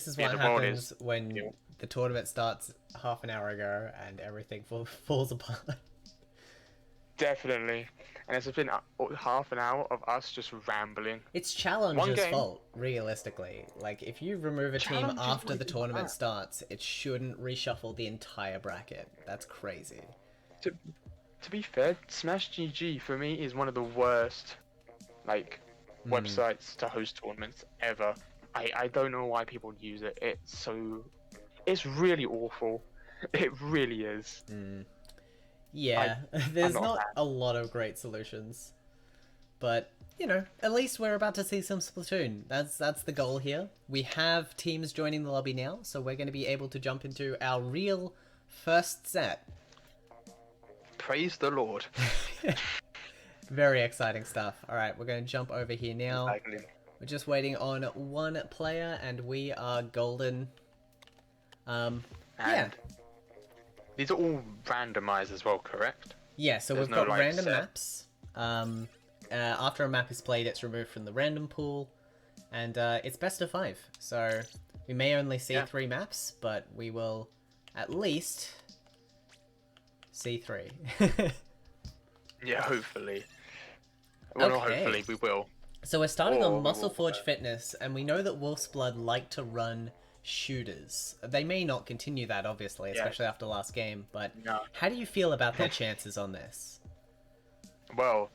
This is Yeah, what the world happens is. when Yeah, the tournament starts half an hour ago and everything falls apart. definitely. And it's been half an hour of us just rambling. It's One Challenger's game. fault, realistically. Like, if you remove a team Challenge is after not the even that tournament bad. starts, it shouldn't reshuffle the entire bracket. That's crazy. To, to be fair, Smash GG for me is one of the worst like Hmm. websites to host tournaments ever. I don't know why people use it. It's really awful. It really is. Hmm. I Yeah, I'm there's not a not fan. a lot of great solutions. But, you know, at least we're about to see some Splatoon. That's the goal here. We have teams joining the lobby now, so we're going to be able to jump into our real first set. Praise the Lord. Very exciting stuff. Alright, we're going to jump over here now. Exactly. We're just waiting on one player, and we are golden. Um, yeah. And these are all randomized as well, correct? Yeah, so There's we've no got like random set. maps. After a map is played, it's removed from the random pool, and it's best of 5. So we may only see Yeah. 3 maps, but we will at least see 3. Yeah, hopefully. Well, not Okay. hopefully, we will. So we're starting Or on we Muscle will. Forge Fitness, and we know that Wolf's Blood like to run shooters. They may not continue that, obviously, Yeah. especially after last game, but No. how do you feel about their chances on this? Well,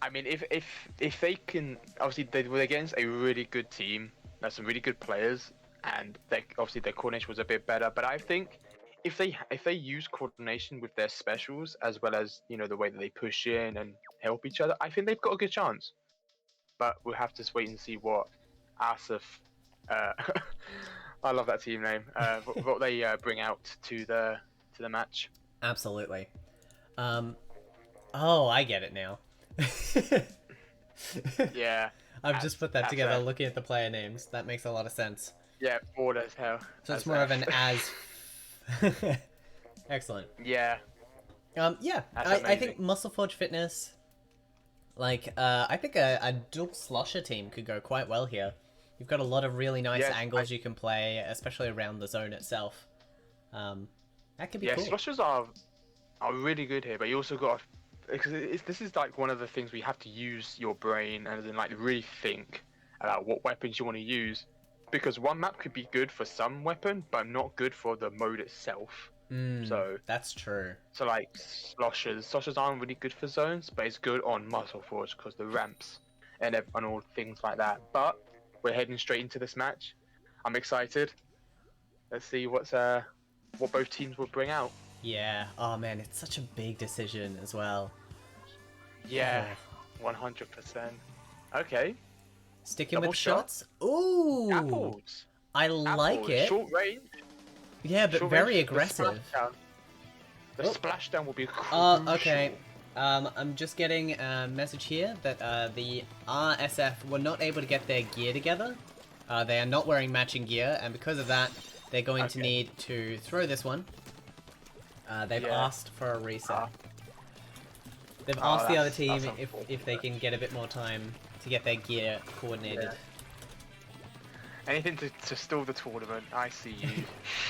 I mean, if they can, obviously they were against a really good team. There's some really good players, and obviously their coordination was a bit better. But I think if they use coordination with their specials as well as the way that they push in and help each other, I think they've got a good chance. But we'll have to wait and see what Asif, uh, I love that team name. What they bring out to the match. Absolutely. Um, oh, I get it now. Yeah, I've just put that together SF. looking at the player names. That makes a lot of sense. Yeah, bored as hell. So it's more of an SF. as. Excellent. Yeah, Yeah, that's I amazing. think Muscle Forge Fitness, like, I think a dual slosher team could go quite well here. You've got a lot of really nice Yes, angles you can play, especially around the zone itself. That could be yeah, cool. sloshers are really good here, but you also got because this is like one of the things where you have to use your brain and then like really think about what weapons you want to use, because one map could be good for some weapon, but not good for the mode itself. So That's true. so like sloshers aren't really good for zones, but it's good on Muscle Forge because the ramps and all things like that. But we're heading straight into this match. I'm excited. Let's see what both teams will bring out. Yeah. Oh man, it's such a big decision as well. Yeah, Oh. 100%. Okay, Sticking double with shot. shots. Ooh, Apples. I like Apples. it. Short range. Yeah, but Short very range. aggressive. The Oh. splashdown will be crucial. Okay. I'm just getting a message here that the RSF were not able to get their gear together. They are not wearing matching gear, and because of that, they're going to Okay. need to throw this one. They've Yeah. asked for a reset. Ah. They've Oh, asked the other that's team if they unfortunate. can get a bit more time to get their gear coordinated. Yeah. Anything to stall the tournament. I see you.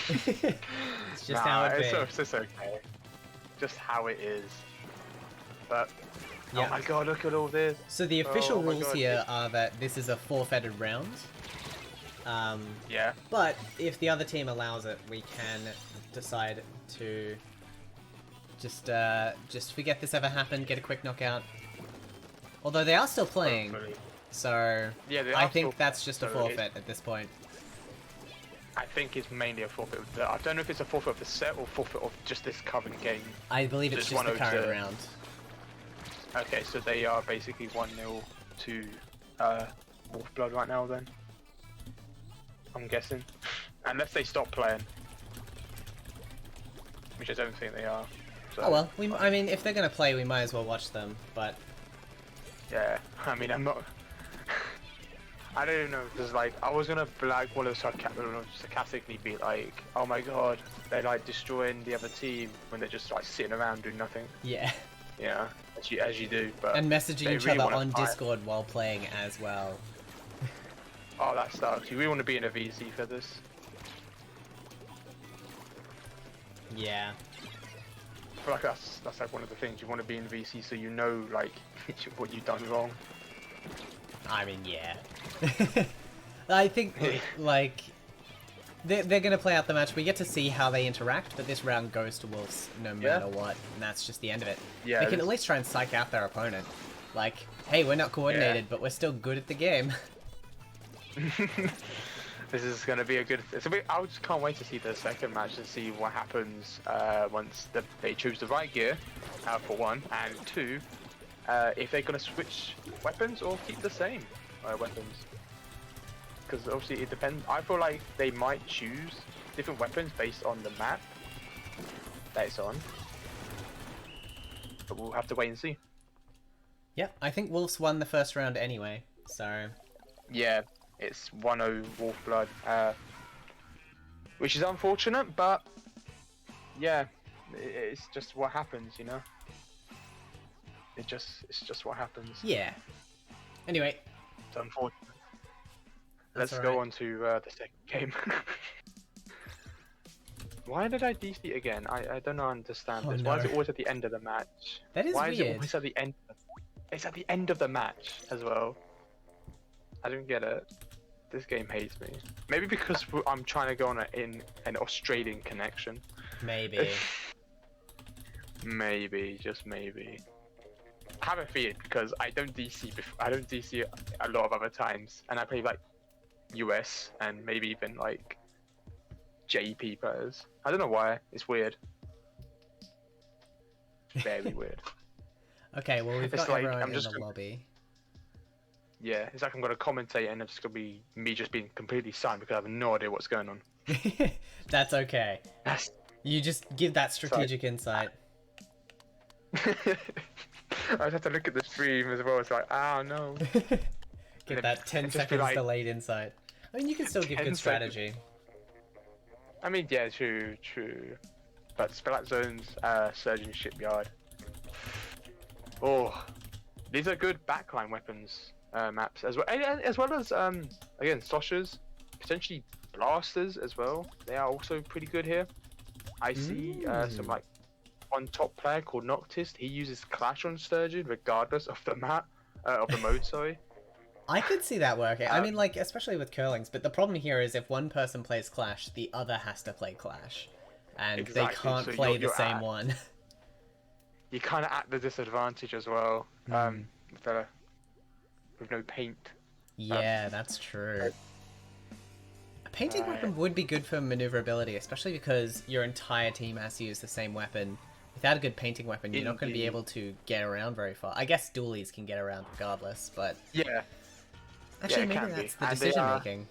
It's just how it it's, be. it's just okay. Just how it is. But Yeah. oh my god, look at all this. So the official Oh my rules God, here are that this is a forfeited round. Yeah. But if the other team allows it, we can decide to just forget this ever happened, get a quick knockout. Although they are still playing, Hopefully. so Yeah, they I are think still that's just a so forfeit at this point. I think it's mainly a forfeit. I don't know if it's a forfeit of the set or forfeit of just this current game. I believe it's just the current round. Okay, so they are basically 1-0 to Wolf Blood right now then. I'm guessing. Unless they stop playing. Which I don't think they are. So, Oh well, I mean, if they're gonna play, we might as well watch them, but... yeah, I mean, I'm not... I don't even know, because like, I was gonna like one of sarcastically be like, oh my god, they're like destroying the other team when they're just like sitting around doing nothing. Yeah. Yeah, as you do, but And messaging they each really other wanna on fight. Discord while playing as well. Oh, that sucks. You really want to be in a VC for this. Yeah. I feel like that's like one of the things you want to be in VC, so you know like what you've done wrong. I mean, yeah. I think, like, they're going to play out the match. We get to see how they interact, but this round goes to Wolves no matter what, and that's just the end of it. Yeah, They can at least try and psych out their opponent. Like, hey, we're not coordinated, but we're still good at the game. This is going to be a good... I just can't wait to see the second match and see what happens once they choose the right gear, for one, and two, if they're going to switch weapons or keep the same weapons. Because obviously it depends. I feel like they might choose different weapons based on the map that it's on. But we'll have to wait and see. Yep, I think Wolves won the first round anyway, so... Yeah, it's 1-0 Wolfblood, which is unfortunate, but yeah, it's just what happens, you know. It's just what happens. Yeah. Anyway. It's unfortunate. That's Let's go on to the second game. Why did I DC again? I don't understand this. No. Why is it always at the end of the match? That is Why weird. is it always at the end? It's at the end of the match as well. I don't get it. This game hates me. Maybe because I'm trying to go on an Australian connection. Maybe. Maybe, just maybe. I have a feeling because I don't DC. I don't DC a lot of other times, and I play like US and maybe even like JP players. I don't know why. It's weird. Very weird. Okay, well we've It's got like, everyone I'm in just the lobby. Yeah, it's like I'm gonna commentate and it's gonna be me just being completely silent because I have no idea what's going on. That's okay. That's... You just give that strategic insight. I just have to look at the stream as well. It's like, oh no. Get that 10 seconds like, delayed insight. I mean, you can still give good strategy. I mean, yeah, true. But Splat Zone's Surgeon Shipyard. Oh, these are good backline weapons maps as well as again Soshas, potentially blasters as well. They are also pretty good here. I see some like one top player called Noctist. He uses Clash on Sturgeon regardless of the map, of the mode. Sorry. I could see that working. I mean, like, especially with curlings, but the problem here is if one person plays Clash, the other has to play Clash. And exactly. They can't so play the same one. You kind of at the disadvantage as well, with no paint. Yeah, that's true. A painting weapon would be good for maneuverability, especially because your entire team has to use the same weapon. Without a good painting weapon, you're not going to be able to get around very far. I guess dualies can get around regardless, but... Yeah. Actually, maybe that's the decision-making.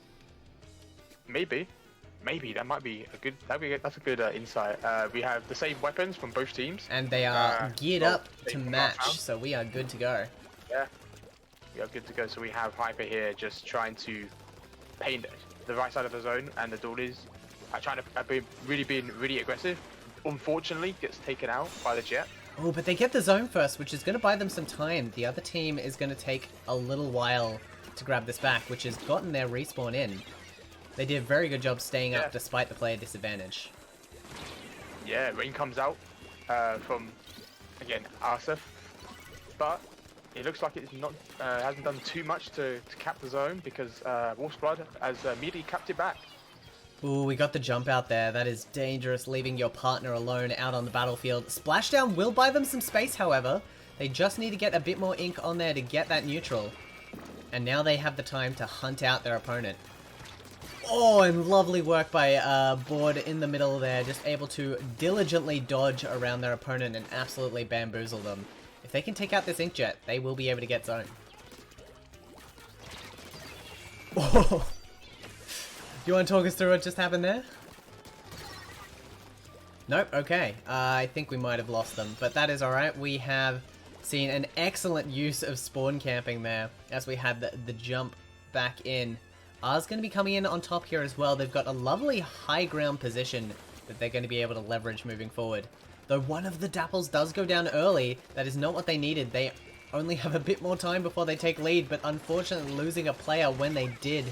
Maybe that might be a good. That's a good insight. We have the same weapons from both teams, and they are geared up to match, so we are good to go. Yeah, we are good to go. So we have Hyper here, just trying to paint the right side of the zone, and the dualies are trying to being really aggressive. Unfortunately, gets taken out by the jet. Oh, but they get the zone first, which is going to buy them some time. The other team is going to take a little while to grab this back, which has gotten their respawn in. They did a very good job staying up despite the player disadvantage. Yeah, Rain comes out from, again, Arsef, but it looks like it's not hasn't done too much to cap the zone because Wolfblood has immediately capped it back. Ooh, we got the jump out there. That is dangerous, leaving your partner alone out on the battlefield. Splashdown will buy them some space, however. They just need to get a bit more ink on there to get that neutral. And now they have the time to hunt out their opponent. Oh, and lovely work by Board in the middle there, just able to diligently dodge around their opponent and absolutely bamboozle them. If they can take out this Inkjet, they will be able to get zone. Oh. You want to talk us through what just happened there? Nope, okay. I think we might have lost them, but that is alright. We have seen an excellent use of spawn camping there as we had the jump back in. R's going to be coming in on top here as well. They've got a lovely high ground position that they're going to be able to leverage moving forward. Though one of the Dapples does go down early, that is not what they needed. They only have a bit more time before they take lead, but unfortunately losing a player when they did,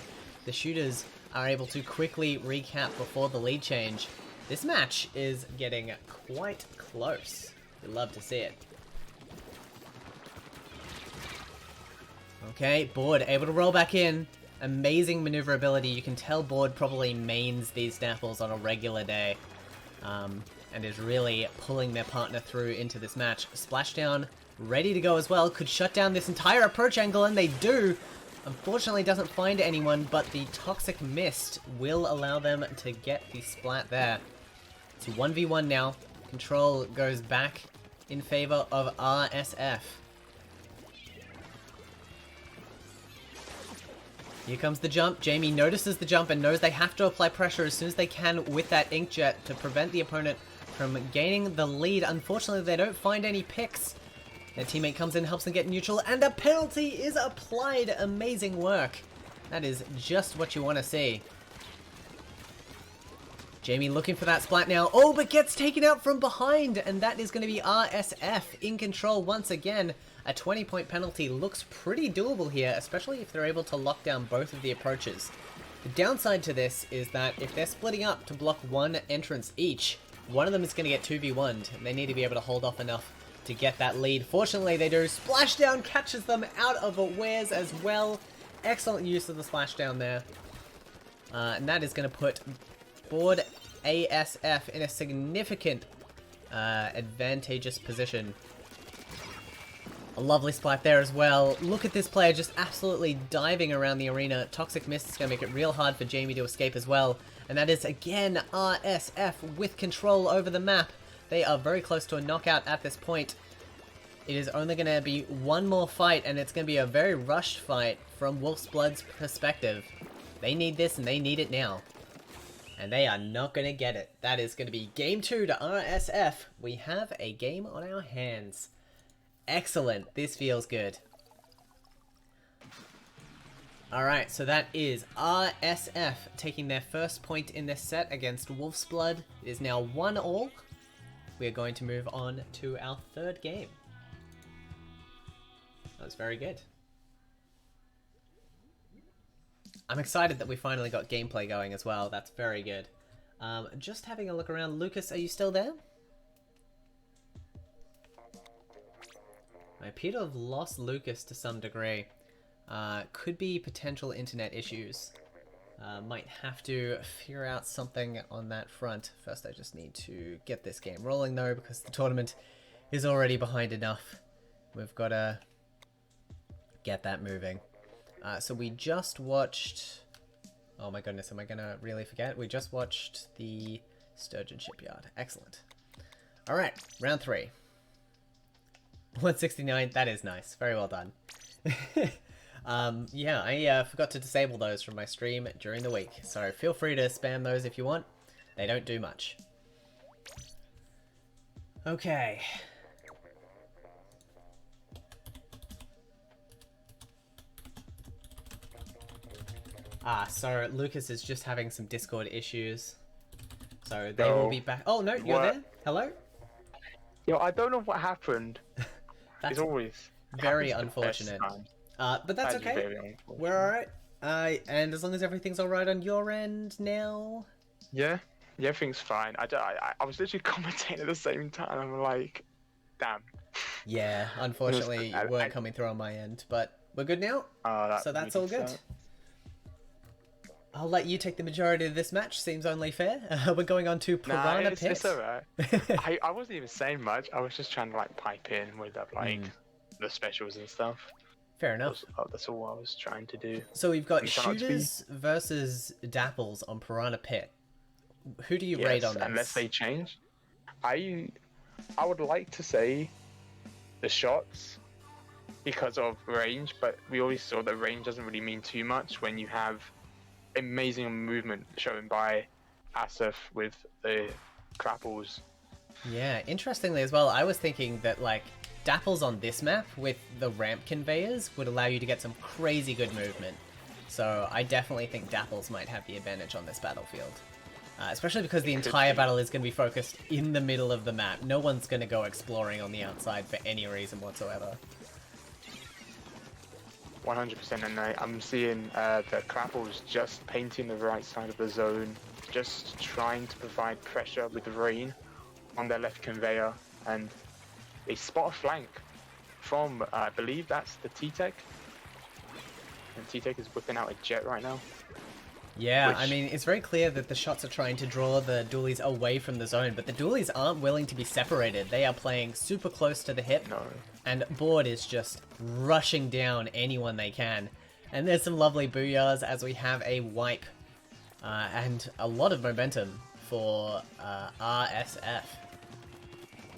the shooters are able to quickly recap before the lead change. This match is getting quite close. You'd love to see it. Okay, Board able to roll back in. Amazing maneuverability. You can tell Board probably mains these Dapples on a regular day. And is really pulling their partner through into this match. Splashdown ready to go as well. Could shut down this entire approach angle, and they do. Unfortunately, doesn't find anyone, but the Toxic Mist will allow them to get the splat there. It's 1v1 now. Control goes back in favor of RSF. Here comes the jump. Jamie notices the jump and knows they have to apply pressure as soon as they can with that Inkjet to prevent the opponent from gaining the lead. Unfortunately, they don't find any picks. Their teammate comes in, helps them get neutral, and a penalty is applied. Amazing work. That is just what you want to see. Jamie looking for that splat now. Oh, but gets taken out from behind, and that is going to be RSF in control once again. A 20-point penalty looks pretty doable here, especially if they're able to lock down both of the approaches. The downside to this is that if they're splitting up to block one entrance each, one of them is going to get 2v1'd, and they need to be able to hold off enough to get that lead. Fortunately, they do. Splashdown catches them out of awares as well. Excellent use of the splashdown there. And that is going to put Board ASF in a significant advantageous position. A lovely splat there as well. Look at this player just absolutely diving around the arena. Toxic Mist is going to make it real hard for Jamie to escape as well. And that is, again, RSF with control over the map. They are very close to a knockout at this point. It is only going to be one more fight, and it's going to be a very rushed fight from Wolf's Blood's perspective. They need this, and they need it now. And they are not going to get it. That is going to be game 2 to RSF. We have a game on our hands. Excellent. This feels good. Alright, so that is RSF taking their first point in this set against Wolf's Blood. It is now 1-1. We are going to move on to our third game. That was very good. I'm excited that we finally got gameplay going as well. That's very good. Just having a look around. Lucas, are you still there? I appear to have lost Lucas to some degree. Could be potential internet issues. Might have to figure out something on that front. First, I just need to get this game rolling though, because the tournament is already behind enough. We've got to get that moving. So we just watched... Oh my goodness, am I going to really forget? We just watched the Sturgeon Shipyard. Excellent. Alright, round 3. 169, that is nice. Very well done. Yeah, I forgot to disable those from my stream during the week, so feel free to spam those if you want. They don't do much. Okay. So Lucas is just having some Discord issues. So they will be back. Oh, no, you're there? Hello? Yo, I don't know what happened. That's it's always very unfortunate. But that's okay. We're alright. And as long as everything's alright on your end now? Yeah, everything's fine. I was literally commentating at the same time. I'm like, damn. Yeah, unfortunately, you weren't coming through on my end, but we're good now. So that's all good. I'll let you take the majority of this match. Seems only fair. We're going on to Piranha Pit. It's alright. I wasn't even saying much. I was just trying to like pipe in with the specials and stuff. Fair enough. That's all I was trying to do. So we've got shooters versus Dapples on Piranha Pit. Who do you rate on this? Unless they change. I would like to say the shots because of range, but we always saw that range doesn't really mean too much when you have amazing movement shown by Asif with the grapples. Yeah, interestingly as well, I was thinking that like Dapples on this map with the ramp conveyors would allow you to get some crazy good movement. So I definitely think Dapples might have the advantage on this battlefield. Especially because the entire battle is going to be focused in the middle of the map. No one's going to go exploring on the outside for any reason whatsoever. 100%, and I'm seeing the grapples just painting the right side of the zone just trying to provide pressure with Rain on their left conveyor, and they spot a flank from, I believe that's the T-Tech. And T-Tech is whipping out a jet right now. Yeah, Which- I mean, it's very clear that the shots are trying to draw the dualies away from the zone, but the dualies aren't willing to be separated. They are playing super close to the hip, No. and Board is just rushing down anyone they can. And there's some lovely booyahs as we have a wipe, and a lot of momentum for RSF.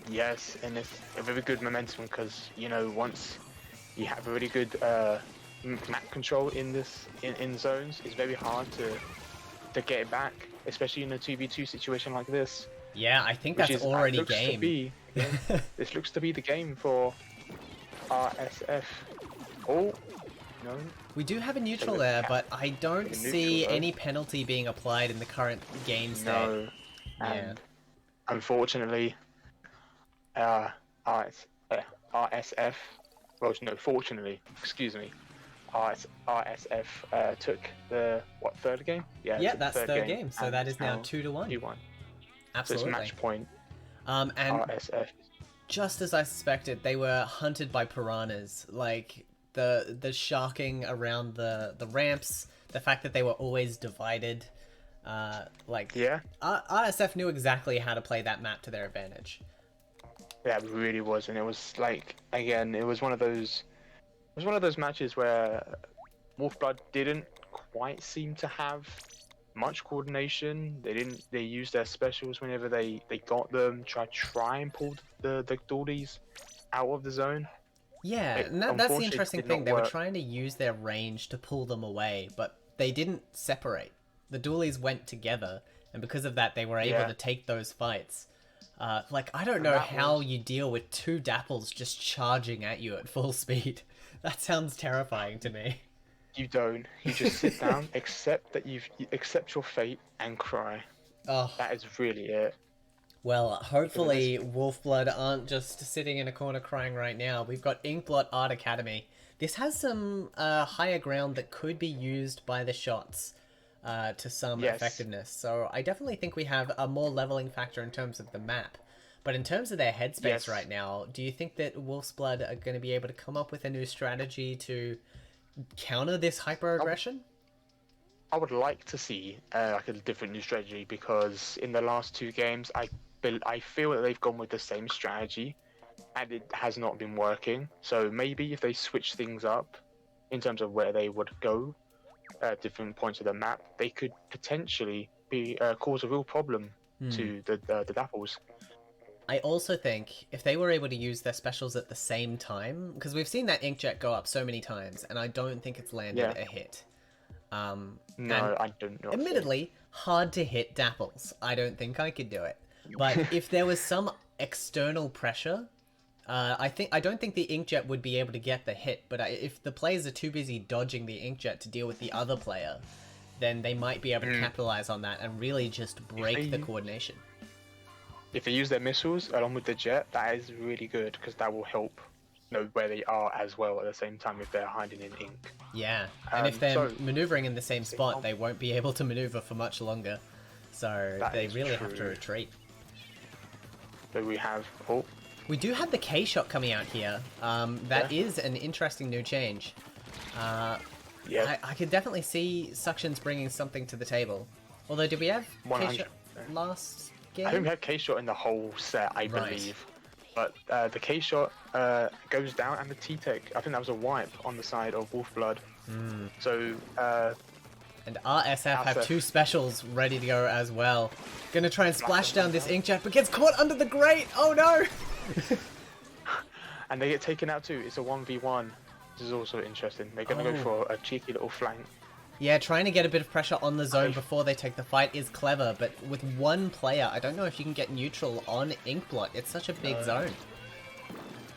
Yes, and it's a very good momentum because, you know, once you have a really good map control in zones, it's very hard to get it back, especially in a 2v2 situation like this. Yeah, I think Which that's is, already looks game. To be, yeah, this looks to be the game for RSF. Oh, no. We do have a neutral So there, cap- but I don't a see neutral, though. any penalty being applied in the current game state. No, Yeah. and unfortunately, RSF. Well, no, fortunately, excuse me. RSF took the third game? Yeah, took the that's third game. So and that is now it's 2-1. 2-1. So Absolutely. it's match point. And RSF. just as I suspected, they were hunted by piranhas. Like the sharking around the ramps, the fact that they were always divided. Yeah, RSF knew exactly how to play that map to their advantage. yeah, it really was, and it was like, again, it was one of those matches where Wolfblood didn't quite seem to have much coordination. They used their specials whenever they got them, try and pull the Dawdies out of the zone. Yeah, It and that's the unfortunately interesting did thing. not They were work. trying to use their range to pull them away, but they didn't separate. The dualies went together, and because of that, they were able Yeah. to take those fights. I don't And know that how was- you deal with two dapples just charging at you at full speed. That sounds terrifying to me. You don't. You just sit down, accept you accept your fate, and cry. Oh, That is really it. well, hopefully Wolfblood aren't just sitting in a corner crying right now. We've got Inkblot Art Academy. This has some higher ground that could be used by the shots to some Yes. effectiveness. So I definitely think we have a more leveling factor in terms of the map. But in terms of their headspace Yes. right now, do you think that Wolf's Blood are going to be able to come up with a new strategy to counter this hyper-aggression? I would like to see like a different new strategy, because in the last two games, I feel that they've gone with the same strategy, and it has not been working. So maybe if they switch things up in terms of where they would go, different points of the map, they could potentially be cause a real problem to the Dapples. I also think if they were able to use their specials at the same time, because we've seen that inkjet go up so many times, and I don't think it's landed Yeah. a hit. No, and I don't know. admittedly, hard to hit dapples. I don't think I could do it. But if there was some external pressure, I don't think the inkjet would be able to get the hit. But if the players are too busy dodging the inkjet to deal with the other player, then they might be able to capitalize on that and really just break the coordination. If they use their missiles along with the jet, that is really good, because that will help know where they are as well at the same time if they're hiding in ink. Yeah, and if they're so- maneuvering in the same spot, they won't be able to maneuver for much longer. So That they is really have to true. retreat. So we have We do have the K-shot coming out here. That is an interesting new change. yeah, I could definitely see Suctions bringing something to the table. Although, did we have 100%. K-shot last I think game? we have K-shot in the whole set, I Right. believe. But the K-shot goes down, and the T-Tech, I think that was a wipe on the side of Wolfblood. So And RSF have RSF. two specials ready to go as well. Gonna try and splash down this inkjet, but gets caught under the grate! Oh no! and they get taken out too. It's a 1v1. This is also interesting. They're gonna go for a cheeky little flank. Yeah, trying to get a bit of pressure on the zone before they take the fight is clever, but with one player, I don't know if you can get neutral on Inkblot. It's such a big zone.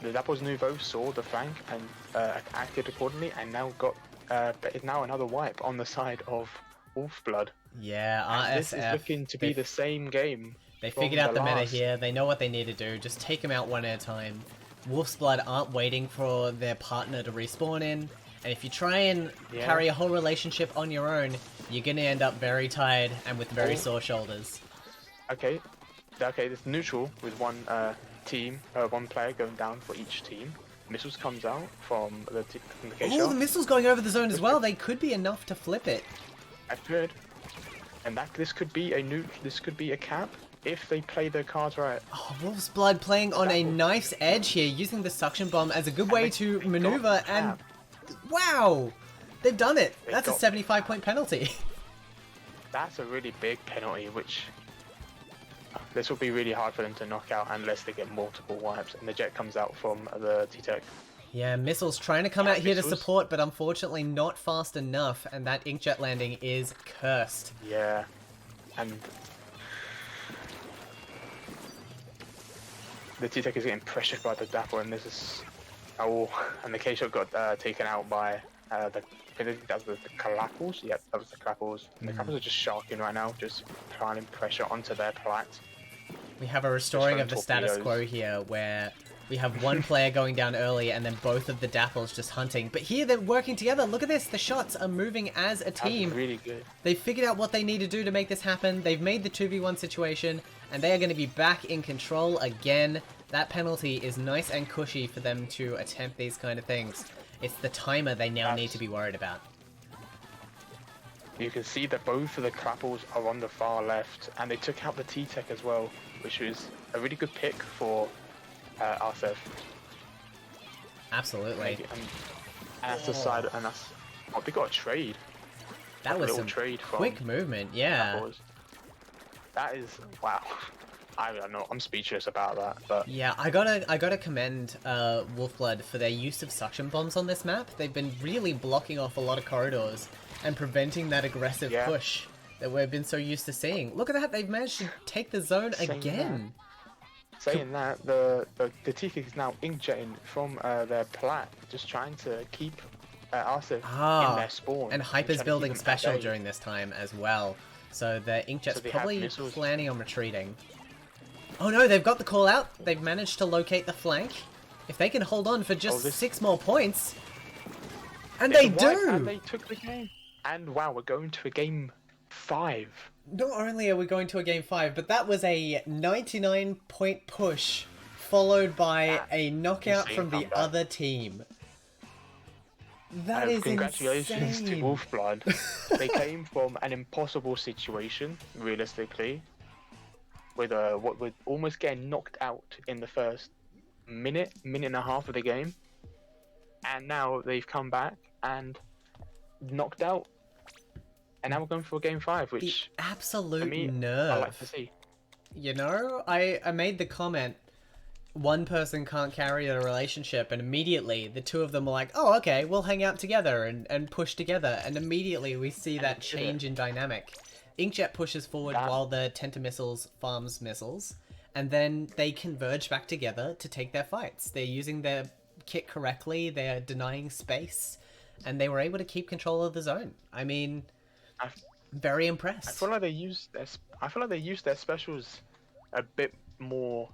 The Dapples Nouveau saw the flank and acted accordingly, and now got now another wipe on the side of Wolfblood. Yeah, And this is RSF. looking to be the same game. They from figured out the meta last. here. They know what they need to do. Just take them out one at a time. Wolf's Blood aren't waiting for their partner to respawn in. And if you try and carry a whole relationship on your own, you're gonna end up very tired and with very sore shoulders. Okay, it's neutral with one one player going down for each team. Missiles comes out from the Oh, the missiles going over the zone as well. They could be enough to flip it. I could, and this could be a cap if they play their cards right. Oh, Wolf's Blood playing on a nice edge here, using the suction bomb as a good way to maneuver, and wow, they've done it. That's a 75-point penalty. That's a really big penalty, which this will be really hard for them to knock out unless they get multiple wipes, and the jet comes out from the T-Tech. Yeah, Missiles trying to come out here to support, but unfortunately not fast enough, and that Inkjet landing is cursed. Yeah, and the T-Tech is getting pressured by the Dapple, and this is... Oh, and the K-Shot got taken out by I think that was the Clapples. Yep, that was the Clapples. And the Clapples are just sharking right now, just applying pressure onto their plat. We have a restoring of the status quo here, where we have one player going down early and then both of the Dapples just hunting. But here they're working together. Look at this. The shots are moving as a team. That's really good. They've figured out what they need to do to make this happen. They've made the 2v1 situation, and they are going to be back in control again. That penalty is nice and cushy for them to attempt these kind of things. It's the timer they now need to be worried about. You can see that both of the Clapples are on the far left, and they took out the T-Tech as well, which was a really good pick for RSF. Absolutely. And that's the side, and that's... Oh, they got a trade. That was some quick movement, yeah. Clapples. That is... Wow. I don't know. I'm speechless about that. But yeah, I gotta commend Wolfblood for their use of suction bombs on this map. They've been really blocking off a lot of corridors and preventing that aggressive push that we've been so used to seeing. Look at that! They've managed to take the zone again. Saying that, the T-Kick is now inkjetting from their plat, just trying to keep RSF in their spawn. And Hyper's building special during this time as well. So the inkjet's probably planning on retreating. Oh no, they've got the call out. They've managed to locate the flank. If they can hold on for just 6 more points. And they do! And they took the game. And wow, we're going to a game 5. Not only are we going to a game 5, but that was a 99-point push, followed by a knockout from the other team. That is congratulations insane. to Wolfblood. They came from an impossible situation, realistically. With almost getting knocked out in the first minute and a half of the game, and now they've come back and knocked out, and now we're going for a game 5, which the absolute nerve. I like to see. You know, I made the comment, one person can't carry a relationship, and immediately the two of them are like, oh, okay, we'll hang out together and push together, and immediately we see that change in dynamic. Inkjet pushes forward while the Tenta missiles farms missiles, and then they converge back together to take their fights. They're using their kit correctly, they're denying space, and they were able to keep control of the zone. I mean, very impressed. I feel like they used their specials a bit more,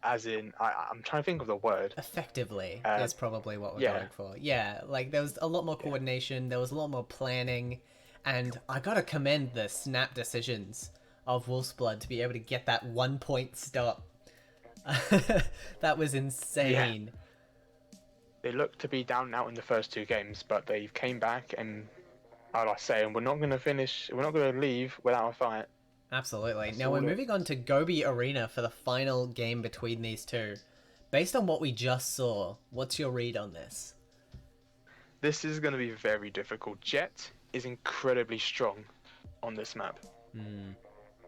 as in, I'm trying to think of the word. Effectively is probably what we're going for. Yeah, like there was a lot more coordination, there was a lot more planning. And I gotta commend the snap decisions of Wolfblood to be able to get that 1-point stop. That was insane. Yeah. They looked to be down and out in the first 2 games, but they came back and, like I say, we're not gonna leave without a fight. Absolutely. Now we're moving on to Gobi Arena for the final game between these two. Based on what we just saw, what's your read on this? This is gonna be very difficult. Jet is incredibly strong on this map.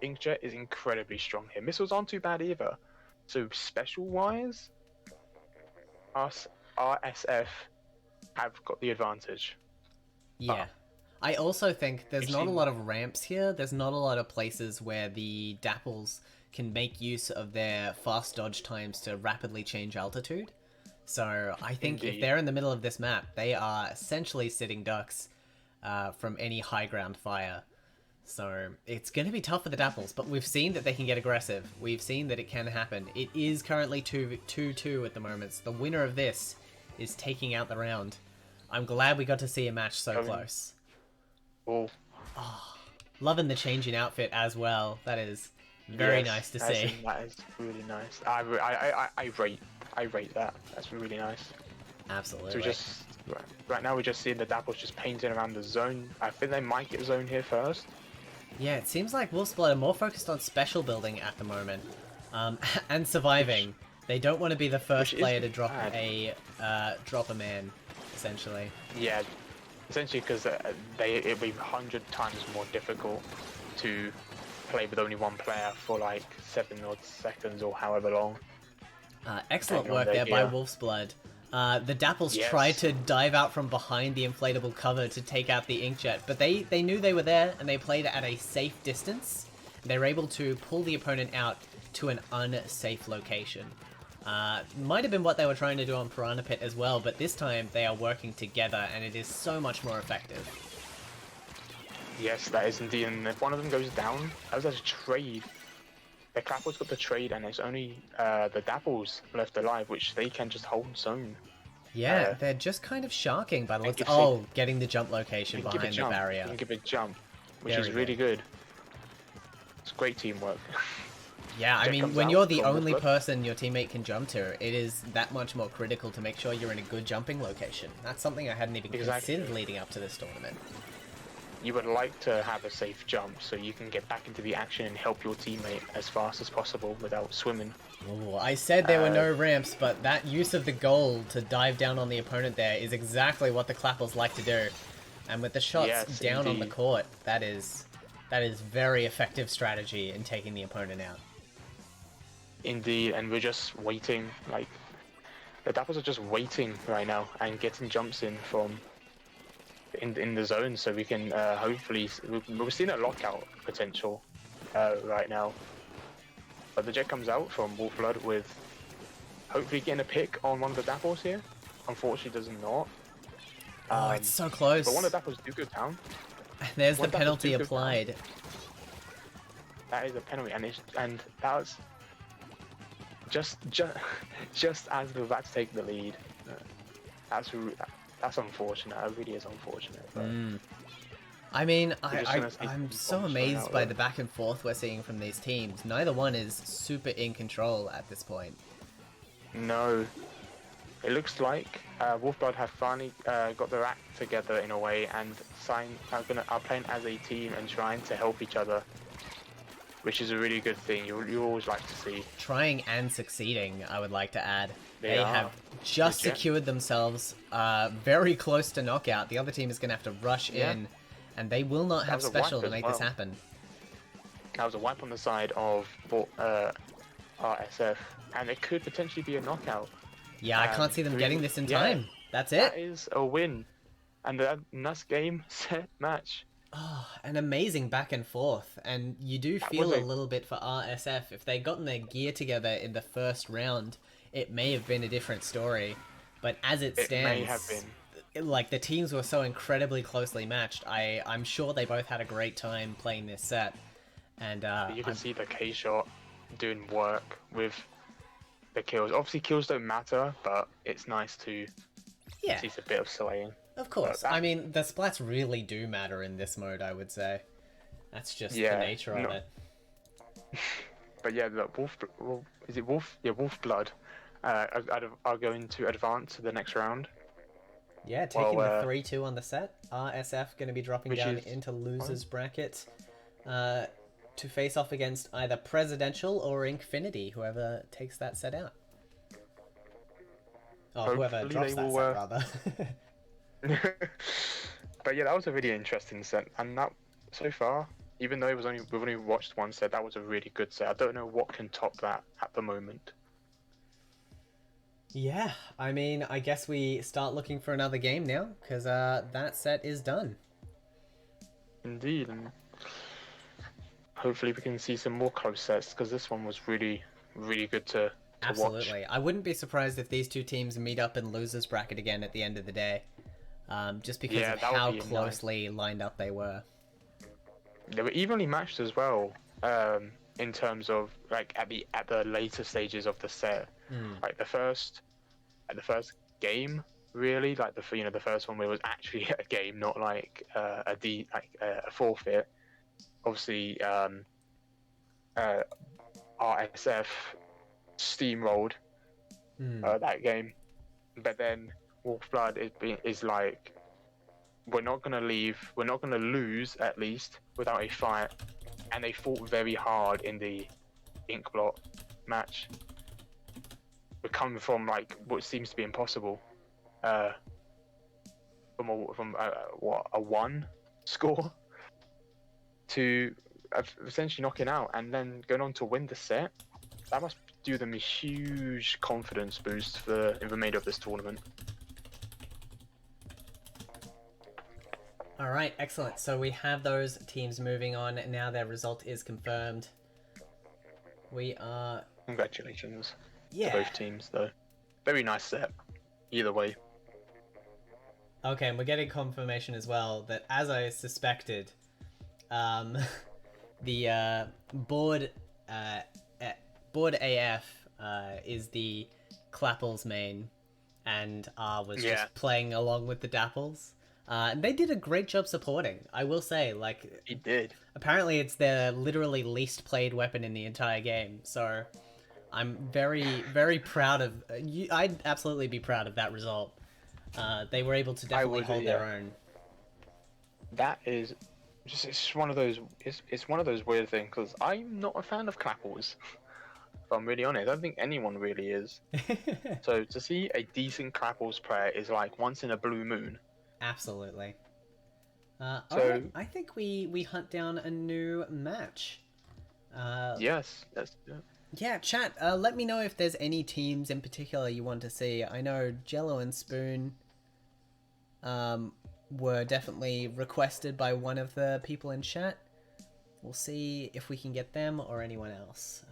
Inkjet is incredibly strong here. Missiles aren't too bad either. So special wise, RSF have got the advantage. Yeah. I also think there's not a lot of ramps here. There's not a lot of places where the Dapples can make use of their fast dodge times to rapidly change altitude. So I think if they're in the middle of this map, they are essentially sitting ducks from any high ground fire. So it's going to be tough for the Dapples, but we've seen that they can get aggressive. We've seen that it can happen. It is currently 2-2 at the moment. So the winner of this is taking out the round. I'm glad we got to see a match so close. Oh, Loving the change in outfit as well. That is very nice to see. That is really nice. I rate that. That's really nice. Absolutely. So we just right now we're just seeing the Dapples just painting around the zone. I think they might get zone here first. Yeah, it seems like Wolfsblood are more focused on special building at the moment, and surviving. They don't want to be the first player to drop a man, essentially. Yeah, essentially because it'd be 100 times more difficult to play with only one player for like 7 odd seconds or however long. Excellent work there by Wolfsblood. The Dapples tried to dive out from behind the inflatable cover to take out the Inkjet, but they knew they were there and they played at a safe distance. They were able to pull the opponent out to an unsafe location. Might have been what they were trying to do on Piranha Pit as well, but this time they are working together and it is so much more effective. Yes, that is indeed, and if one of them goes down, that was a trade. The Clappers got the trade, and it's only the Dapples left alive, which they can just hold zone. Yeah, they're just kind of sharking by the looks. Oh, getting the jump location behind the barrier. You can give a jump, which is really good. It's great teamwork. Yeah, I mean, when you're the only person your teammate can jump to, it is that much more critical to make sure you're in a good jumping location. That's something I hadn't even considered leading up to this tournament. You would like to have a safe jump so you can get back into the action and help your teammate as fast as possible without swimming. Ooh, I said there were no ramps, but that use of the goal to dive down on the opponent there is exactly what the Clappers like to do. And with the shots down on the court, that is very effective strategy in taking the opponent out. Indeed, and we're just waiting, like, the Dapples are just waiting right now and getting jumps in from in the zone, so we can hopefully we're seeing a lockout potential right now. But the Jet comes out from Wolfblood with hopefully getting a pick on one of the Dapples here. Unfortunately, does not. Oh, it's so close. But one of the Dapples do go down. There's the penalty applied. That is a penalty, and that was just as we're about to take the lead. That's unfortunate. It really is unfortunate. I mean, I'm so amazed by the back and forth we're seeing from these teams. Neither one is super in control at this point. No. It looks like Wolfblood have finally got their act together in a way and are playing as a team and trying to help each other, which is a really good thing. You always like to see. Trying and succeeding, I would like to add. They have just secured themselves very close to knockout. The other team is going to have to rush in, and they will not have special to make this happen. That was a wipe on the side of RSF, and it could potentially be a knockout. Yeah, I can't see them getting this in time. That's it. That is a win. And that's game, set, match. Oh, an amazing back and forth. And you do feel a little bit for RSF. If they'd gotten their gear together in the first round, it may have been a different story. But as it stands, may have been. Like, the teams were so incredibly closely matched. I'm sure they both had a great time playing this set. And you can see the K-Shot doing work with the kills. Obviously, kills don't matter, but it's nice to see a bit of slaying. Of course. I mean, the splats really do matter in this mode, I would say. That's just the nature of it. But yeah, look, Wolfblood are going to advance to the next round. Yeah, taking the 3-2 on the set. RSF going to be dropping down into losers bracket to face off against either Presidential or Infinity, whoever takes that set out. Oh, whoever drops that set, rather. But yeah, that was a really interesting set, and that so far, even though we've only watched one set, that was a really good set. I don't know what can top that at the moment. Yeah, I mean, I guess we start looking for another game now, because that set is done. Indeed, and hopefully we can see some more close sets, because this one was really, really good to Absolutely. watch. I wouldn't be surprised if these two teams meet up in losers bracket again at the end of the day. Just because of how closely lined up they were. They were evenly matched as well, in terms of like at the later stages of the set. Like the first game, really. Like the first one where it was actually a game, not like a forfeit. Obviously, RSF steamrolled Hmm. that game, but then Wolf Blood is like, we're not gonna leave, we're not gonna lose at least without a fight, and they fought very hard in the Inkblot match. We're coming from like what seems to be impossible, from a 1 score to essentially knocking out and then going on to win the set. That must do them a huge confidence boost for the remainder of this tournament. All right, excellent. So we have those teams moving on. Now their result is confirmed. We are... Congratulations Yeah. to both teams, though. Very nice set, either way. Okay, and we're getting confirmation as well that, as I suspected, the board AF is the Clapples main, and R was just playing along with the Dapples. And they did a great job supporting, I will say. Like, He did. Apparently, it's their literally least played weapon in the entire game. So, I'm very, very proud of. I'd absolutely be proud of that result. They were able to definitely hold their own. That is just it's one of those weird things because I'm not a fan of Clapples. If I'm really honest, I don't think anyone really is. So to see a decent Clapples player is like once in a blue moon. Absolutely. Okay, I think we hunt down a new match. Yes. Yeah, chat. Let me know if there's any teams in particular you want to see. I know Jello and Spoon were definitely requested by one of the people in chat. We'll see if we can get them or anyone else.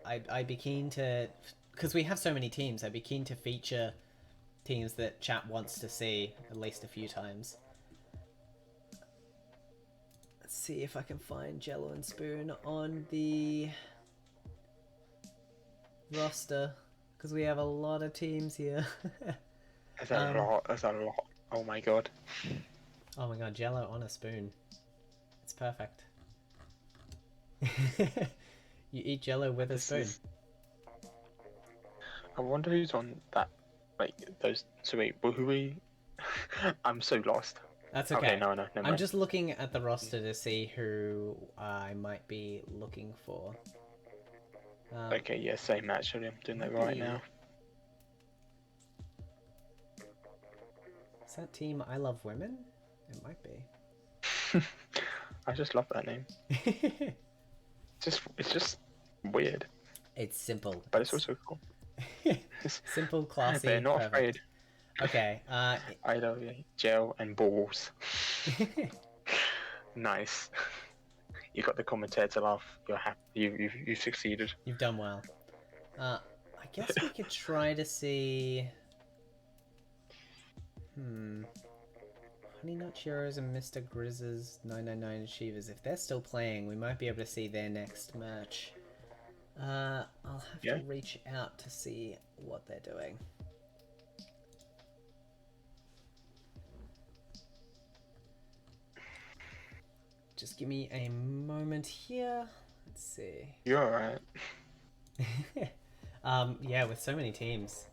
I'd be keen to, because we have so many teams, I'd be keen to feature teams that chat wants to see at least a few times. Let's see if I can find Jello and Spoon on the roster, because we have a lot of teams here. That's a lot. That's a lot. Oh my god. Oh my god, Jello on a spoon. It's perfect. You eat Jello with a spoon. I wonder who's on that. Like those. So wait, who we? I'm so lost. That's okay. Okay, no, never mind. I'm just looking at the roster to see who I might be looking for. Okay, yeah, same actually. I'm doing that right now. Is that team I Love Women? It might be. I just love that name. It's just weird. It's simple. But it's also cool. Simple, classy. They're not perfect. afraid. Okay. I love gel and balls. Nice. You got the commentator to laugh. You're happy. You've succeeded. You've done well. I guess we could try to see. Honey Nut Cheerios and Mr. Grizz's 999 Achievers. If they're still playing, we might be able to see their next match. I'll have to reach out to see what they're doing. Just give me a moment here. Let's see. You're alright. Yeah, with so many teams,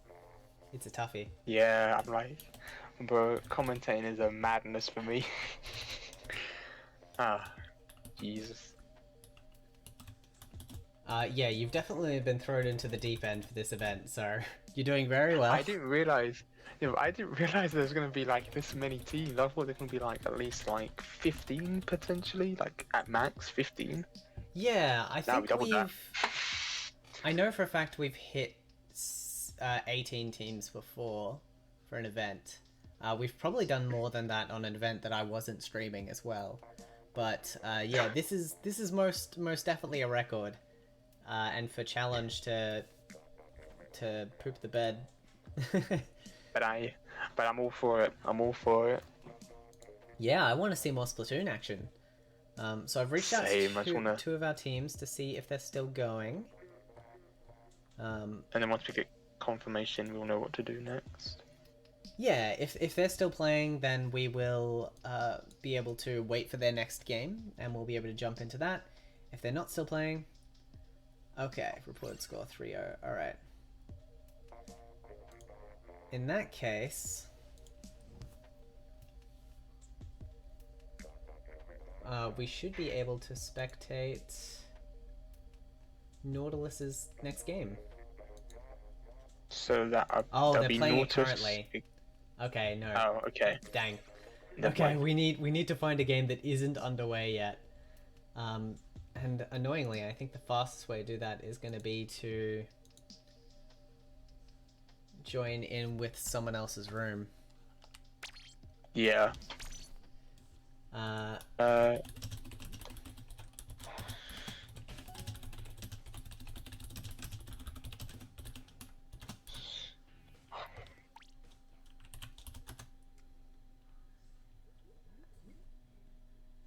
it's a toughie. Yeah, I'm like, bro, commentating is a madness for me. Jesus. Yeah, you've definitely been thrown into the deep end for this event, so you're doing very well. I didn't realize there's gonna be like this many teams. I thought there's gonna be like at least like 15 potentially, like at max 15. Yeah, I think I know for a fact we've hit 18 teams before for an event. We've probably done more than that on an event that I wasn't streaming as well. But yeah, this is most definitely a record. And for challenge to poop the bed. But I'm all for it. I'm all for it. Yeah, I want to see more Splatoon action. So I've reached out to two of our teams to see if they're still going. And then once we get confirmation, we'll know what to do next. Yeah, if they're still playing, then we will be able to wait for their next game, and we'll be able to jump into that. If they're not still playing, okay, reported score 3-0. All right. In that case, we should be able to spectate Nautilus's next game. So that Oh, that'll they're be playing it Nautilus. currently. Okay, no. Oh, okay. Dang. Never Okay, mind. we need to find a game that isn't underway yet. And annoyingly, I think the fastest way to do that is going to be to join in with someone else's room. Yeah. Uh,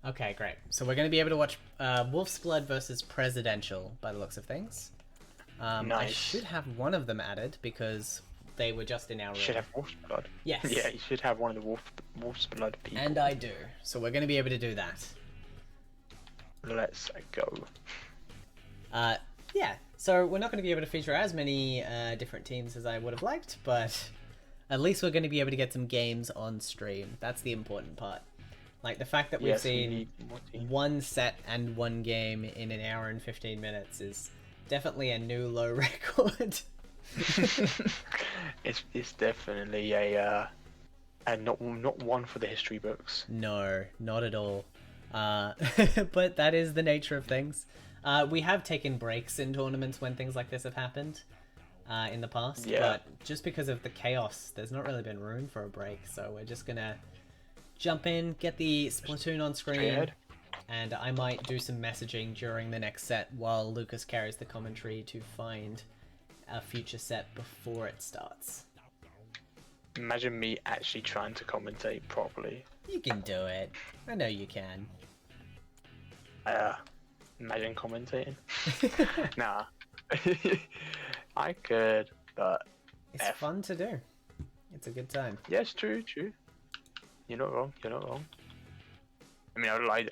okay, great. So we're going to be able to watch Wolf's Blood versus Presidential by the looks of things. I Nice. should have one of them added because they were just in our room. You should have wolf's blood. Yes. Yeah, you should have one of the wolf's blood people. And I do. So we're going to be able to do that. Let's go. Yeah. So we're not going to be able to feature as many different teams as I would have liked, but at least we're going to be able to get some games on stream. That's the important part. Like the fact that we've Yes, we seen need more teams. one set and one game in an hour and 15 minutes is definitely a new low record. It's definitely a not one for the history books. No, not at all. But that is the nature of things. We have taken breaks in tournaments when things like this have happened in the past, Yeah. but just because of the chaos, there's not really been room for a break, so we're just gonna jump in, get the Splatoon on Straight screen, ahead. and I might do some messaging during the next set while Lucas carries the commentary to find a future set before it starts. Imagine me actually trying to commentate properly. You can do it. I know you can. Imagine commentating. Nah. I could, but It's fun to do. It's a good time. yes, true. You're not wrong. I mean, I would like.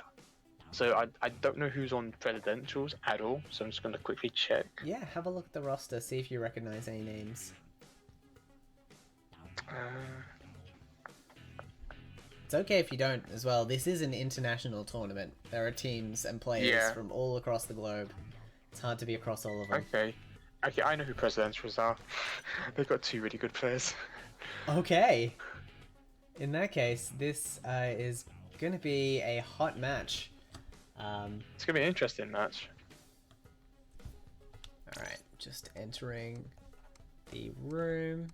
So I don't know who's on presidentials at all. So I'm just gonna quickly check. Yeah, have a look at the roster, see if you recognize any names. It's okay if you don't as well. This is an international tournament. There are teams and players Yeah. from all across the globe. It's hard to be across all of them. Okay, I know who presidentials are. They've got two really good players. Okay. In that case, this is going to be a hot match. It's gonna be an interesting match. Alright, just entering the room.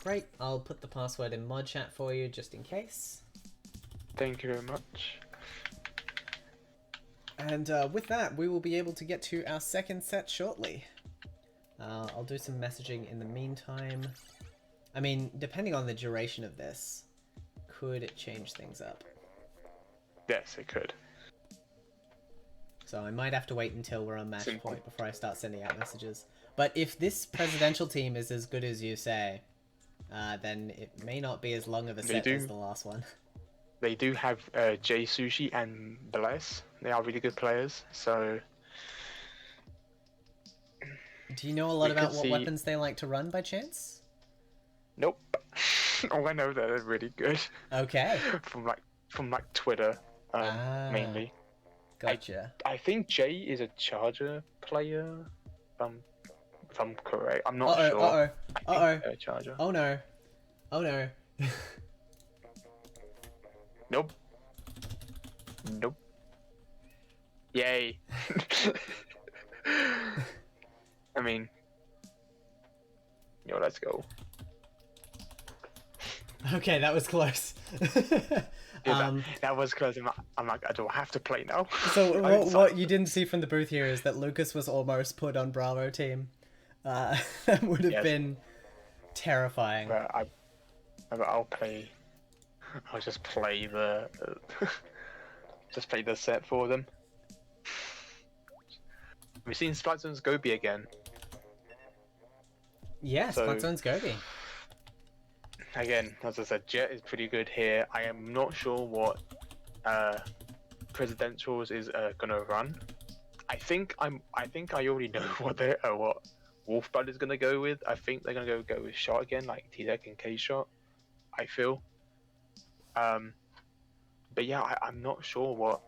Great, I'll put the password in mod chat for you just in case. Thank you very much. And with that, we will be able to get to our second set shortly. I'll do some messaging in the meantime. I mean, depending on the duration of this, could it change things up? Yes, it could. So I might have to wait until we're on match Simple. point before I start sending out messages. But if this presidential team is as good as you say, then it may not be as long of a set as the last one. They do have Jay Sushi and Bless. They are really good players. So Do you know a lot We about could what see- weapons they like to run by chance? nope. Oh, I know that they're really good. Okay, from like Twitter, mainly. gotcha. I think Jay is a Charger player. If I'm correct, I'm not Uh-oh, sure. uh-oh, I think uh-oh. they're a Charger. Oh no. Oh no. Nope. Nope. Yay. I mean, let's go. Okay, that was close. Yeah, that was close. I'm like, I don't have to play now. So I what you didn't see from the booth here is that Lucas was almost put on Bravo team. That would have Yes. been terrifying. But I'll play. I'll just play the set for them. We've seen Splatoon's Gobi again. Yeah, So Spot Zone's Gobi. again, as I said, Jet is pretty good here. I am not sure what Presidentials is gonna run. I think I already know what Wolfblood is gonna go with. I think they're gonna go with shot again, like T-Deck and K-Shot. I feel. But yeah, I'm not sure what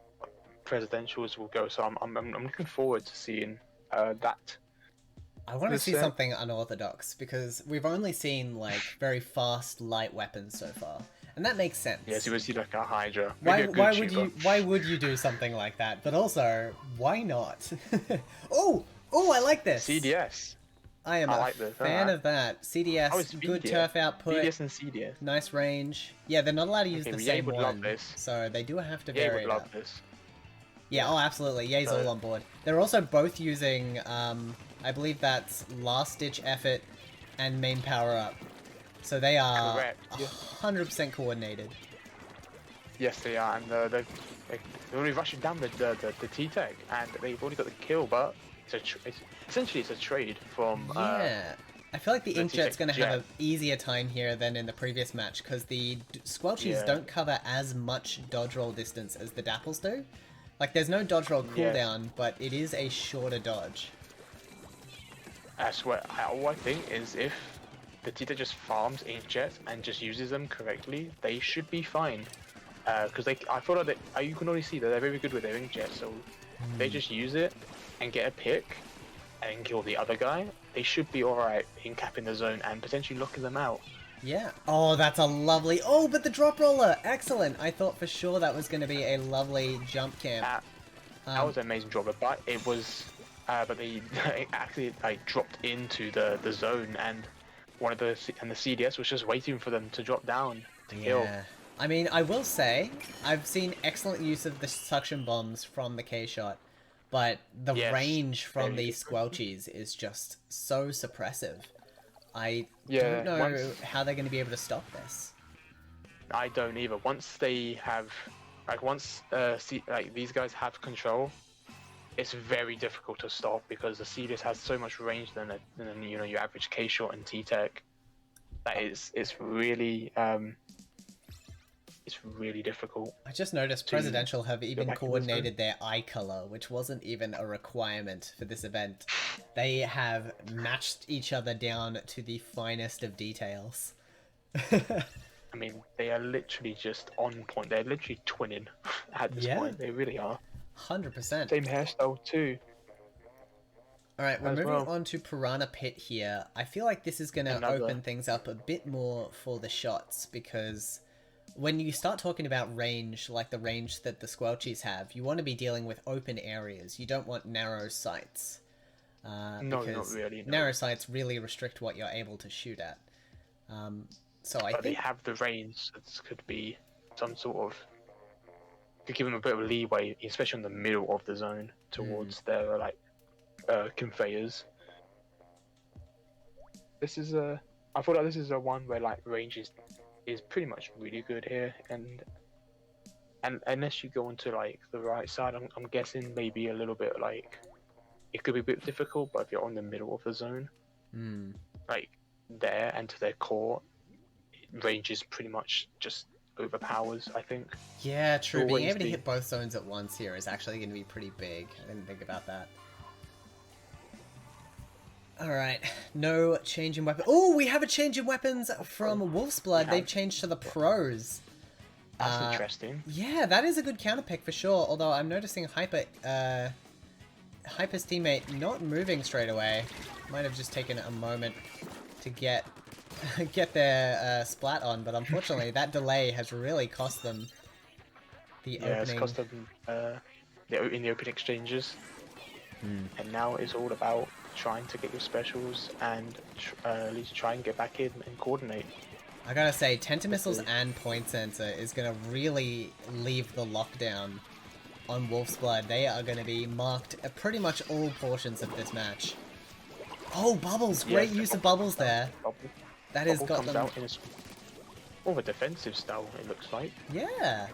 Presidentials will go. So I'm looking forward to seeing that. I want to The see set. something unorthodox because we've only seen like very fast light weapons so far, and that makes sense. Yes, you would see like a Hydra, Why? maybe a good shooter. Why would you do something like that? But also, why not? Oh, oh, I like this. CDS. I am I a like this. fan of that. CDS, Oh, it's good VDS. turf output, VDS and CDS. nice range. Yeah, they're not allowed to use Okay, the well, Ye same would one, love this. so they do have to Yeah, vary would it love up. this. Yeah, oh, absolutely. Ye's So- all on board. They're also both using, I believe that's Last Ditch Effort and Main Power Up. So they are Correct, yeah. 100% coordinated. Yes, they are, and they're already rushing down the T-Tech, and they've already got the kill, but essentially it's a trade from... Yeah. I feel like the the Inkjet's T-Tech going to Jet. have an easier time here than in the previous match, because the Squelchies Yeah. don't cover as much dodge roll distance as the Dapples do. Like, there's no dodge roll Yes. cooldown, but it is a shorter dodge. That's what all I think is if the Tita just farms Inkjets and just uses them correctly, they should be fine. Because I thought that you can already see that they're very good with their Inkjet, so they just use it and get a pick and kill the other guy. They should be alright in capping the zone and potentially locking them out. Yeah. Oh, that's a lovely... Oh, but the drop roller! Excellent! I thought for sure that was going to be a lovely jump camp. That was an amazing drop, but it was... but they actually like dropped into the zone, and the CDS was just waiting for them to drop down to kill. Yeah. I mean, I will say, I've seen excellent use of the suction bombs from the K-Shot, but the Yes, range from very the good. Squelchies is just so suppressive. I Yeah, don't know once- how they're going to be able to stop this. I don't either. Once they have, these guys have control, it's very difficult to stop because the CDS has so much range than your average K shot and T Tech. That it's really difficult. I just noticed to Presidential have even back in the coordinated their eye color, which wasn't even a requirement for this event. They have matched each other down to the finest of details. I mean, they are literally just on point. They're literally twinning at this Yeah. point. They really are. 100%. Same hairstyle too. Alright, we're as moving well. on to Piranha Pit here. I feel like this is going to Another. open things up a bit more for the shots, because when you start talking about range, like the range that the Squelchies have, you want to be dealing with open areas. You don't want narrow sights. No, not because really, no. narrow sights really restrict what you're able to shoot at. So I But they think... have the range. That could be some sort of. Could give them a bit of leeway, especially in the middle of the zone towards their conveyors. This is a. I feel like this is a one where like range is pretty much really good here, and unless you go onto like the right side, I'm guessing maybe a little bit like it could be a bit difficult. But if you're on the middle of the zone, like there and to their core, range is pretty much just overpowers, I think. Yeah, true. Being Always able to the- hit both zones at once here is actually going to be pretty big. I didn't think about that. Alright, no change in weapon. Oh, we have a change in weapons from Wolf's Blood. Yeah. They've changed to the pros. That's interesting. Yeah, that is a good counter pick for sure. Although I'm noticing Hyper's teammate not moving straight away. Might have just taken a moment to get their splat on, but unfortunately that delay has really cost them the Yeah, it's opening. cost them in the open exchanges. And now it's all about trying to get your specials and at least try and get back in and coordinate. I gotta say, Tentamissiles and Point Sensor is gonna really leave the lockdown on Wolf's Blood. They are gonna be marked at pretty much all portions of this match. Oh, Bubbles! Great Yes, use of Bubbles there. That has Bubble got comes them... out in more of a defensive style, it looks like. Yeah.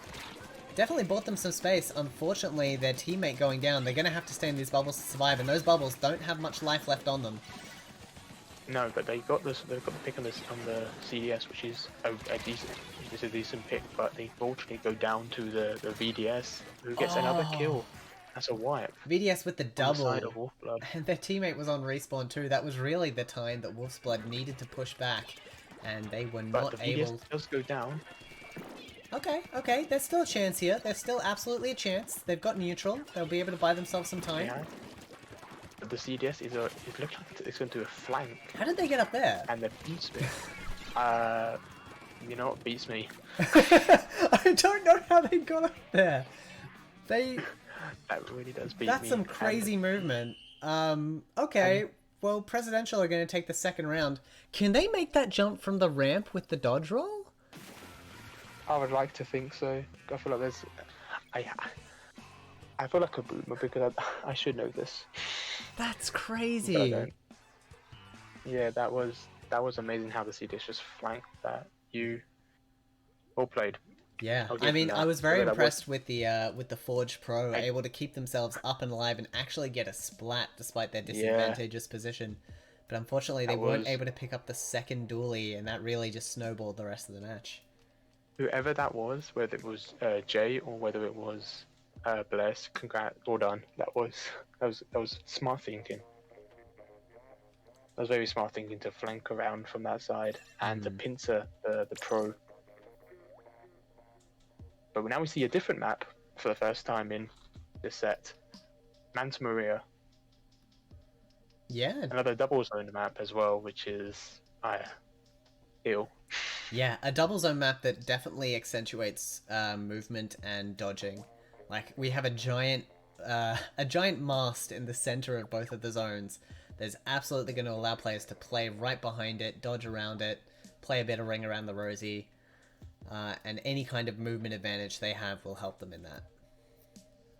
Definitely bought them some space. Unfortunately, their teammate going down, they're gonna have to stay in these bubbles to survive, and those bubbles don't have much life left on them. No, but they got this. They've got the pick on this on the CDS, which is a decent. It's a decent pick, but they fortunately go down to the VDS, who gets another Oh, kill. That's a wipe VDS with the on the side double. of Wolfblood. And their teammate was on respawn too. That was really the time that Wolf's Blood needed to push back. And they were But not the VDS able... does go down. Okay, okay, there's still a chance here. There's still absolutely a chance. They've got neutral. They'll be able to buy themselves some time. Yeah. But the CDS is looking like it's going to a flank. How did they get up there? And the beats me. You know what beats me? I don't know how they got up there. That really does beat me. That's some crazy movement. Okay. Well, Presidential are going to take the second round. Can they make that jump from the ramp with the dodge roll? I would like to think so. I feel like there's... I feel like a boomer because I should know this. That's But I crazy. don't. Yeah, that was amazing how the CDS just flanked that. You all played. Yeah, I'll give I mean, them I that. was very Whether that was- impressed with the Forge Pro, able to keep themselves up and alive and actually get a splat despite their disadvantageous position. But unfortunately, they weren't able to pick up the second dually, and that really just snowballed the rest of the match. Whoever that was, whether it was Jay or whether it was Bless, congrats, well done. That was smart thinking. That was very smart thinking to flank around from that side and to pincer the pro. But now we see a different map for the first time in this set. Manta Maria. Yeah, Another double zone map as well, which is ill. yeah, a double zone map that definitely accentuates movement and dodging. Like, we have a giant mast in the center of both of the zones. There's absolutely going to allow players to play right behind it, dodge around it, play a bit of ring around the rosy, and any kind of movement advantage they have will help them in that.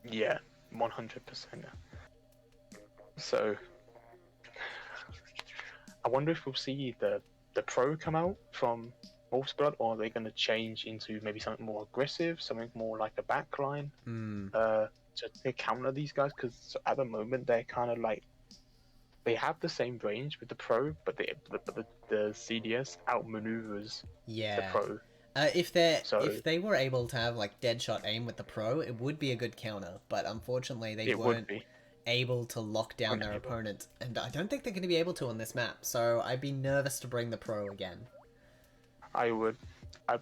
Yeah, 100%. So, I wonder if we'll see the pro come out from Wolf's Blood, or are they going to change into maybe something more aggressive, something more like a backline, to counter these guys? Because at the moment they're kind of like, they have the same range with the pro, but the CDS outmaneuvers the pro. If they were able to have like dead shot aim with the pro, it would be a good counter. But unfortunately, they weren't able to lock down their opponent, and I don't think they're going to be able to on this map. So I'd be nervous to bring the pro again. I'd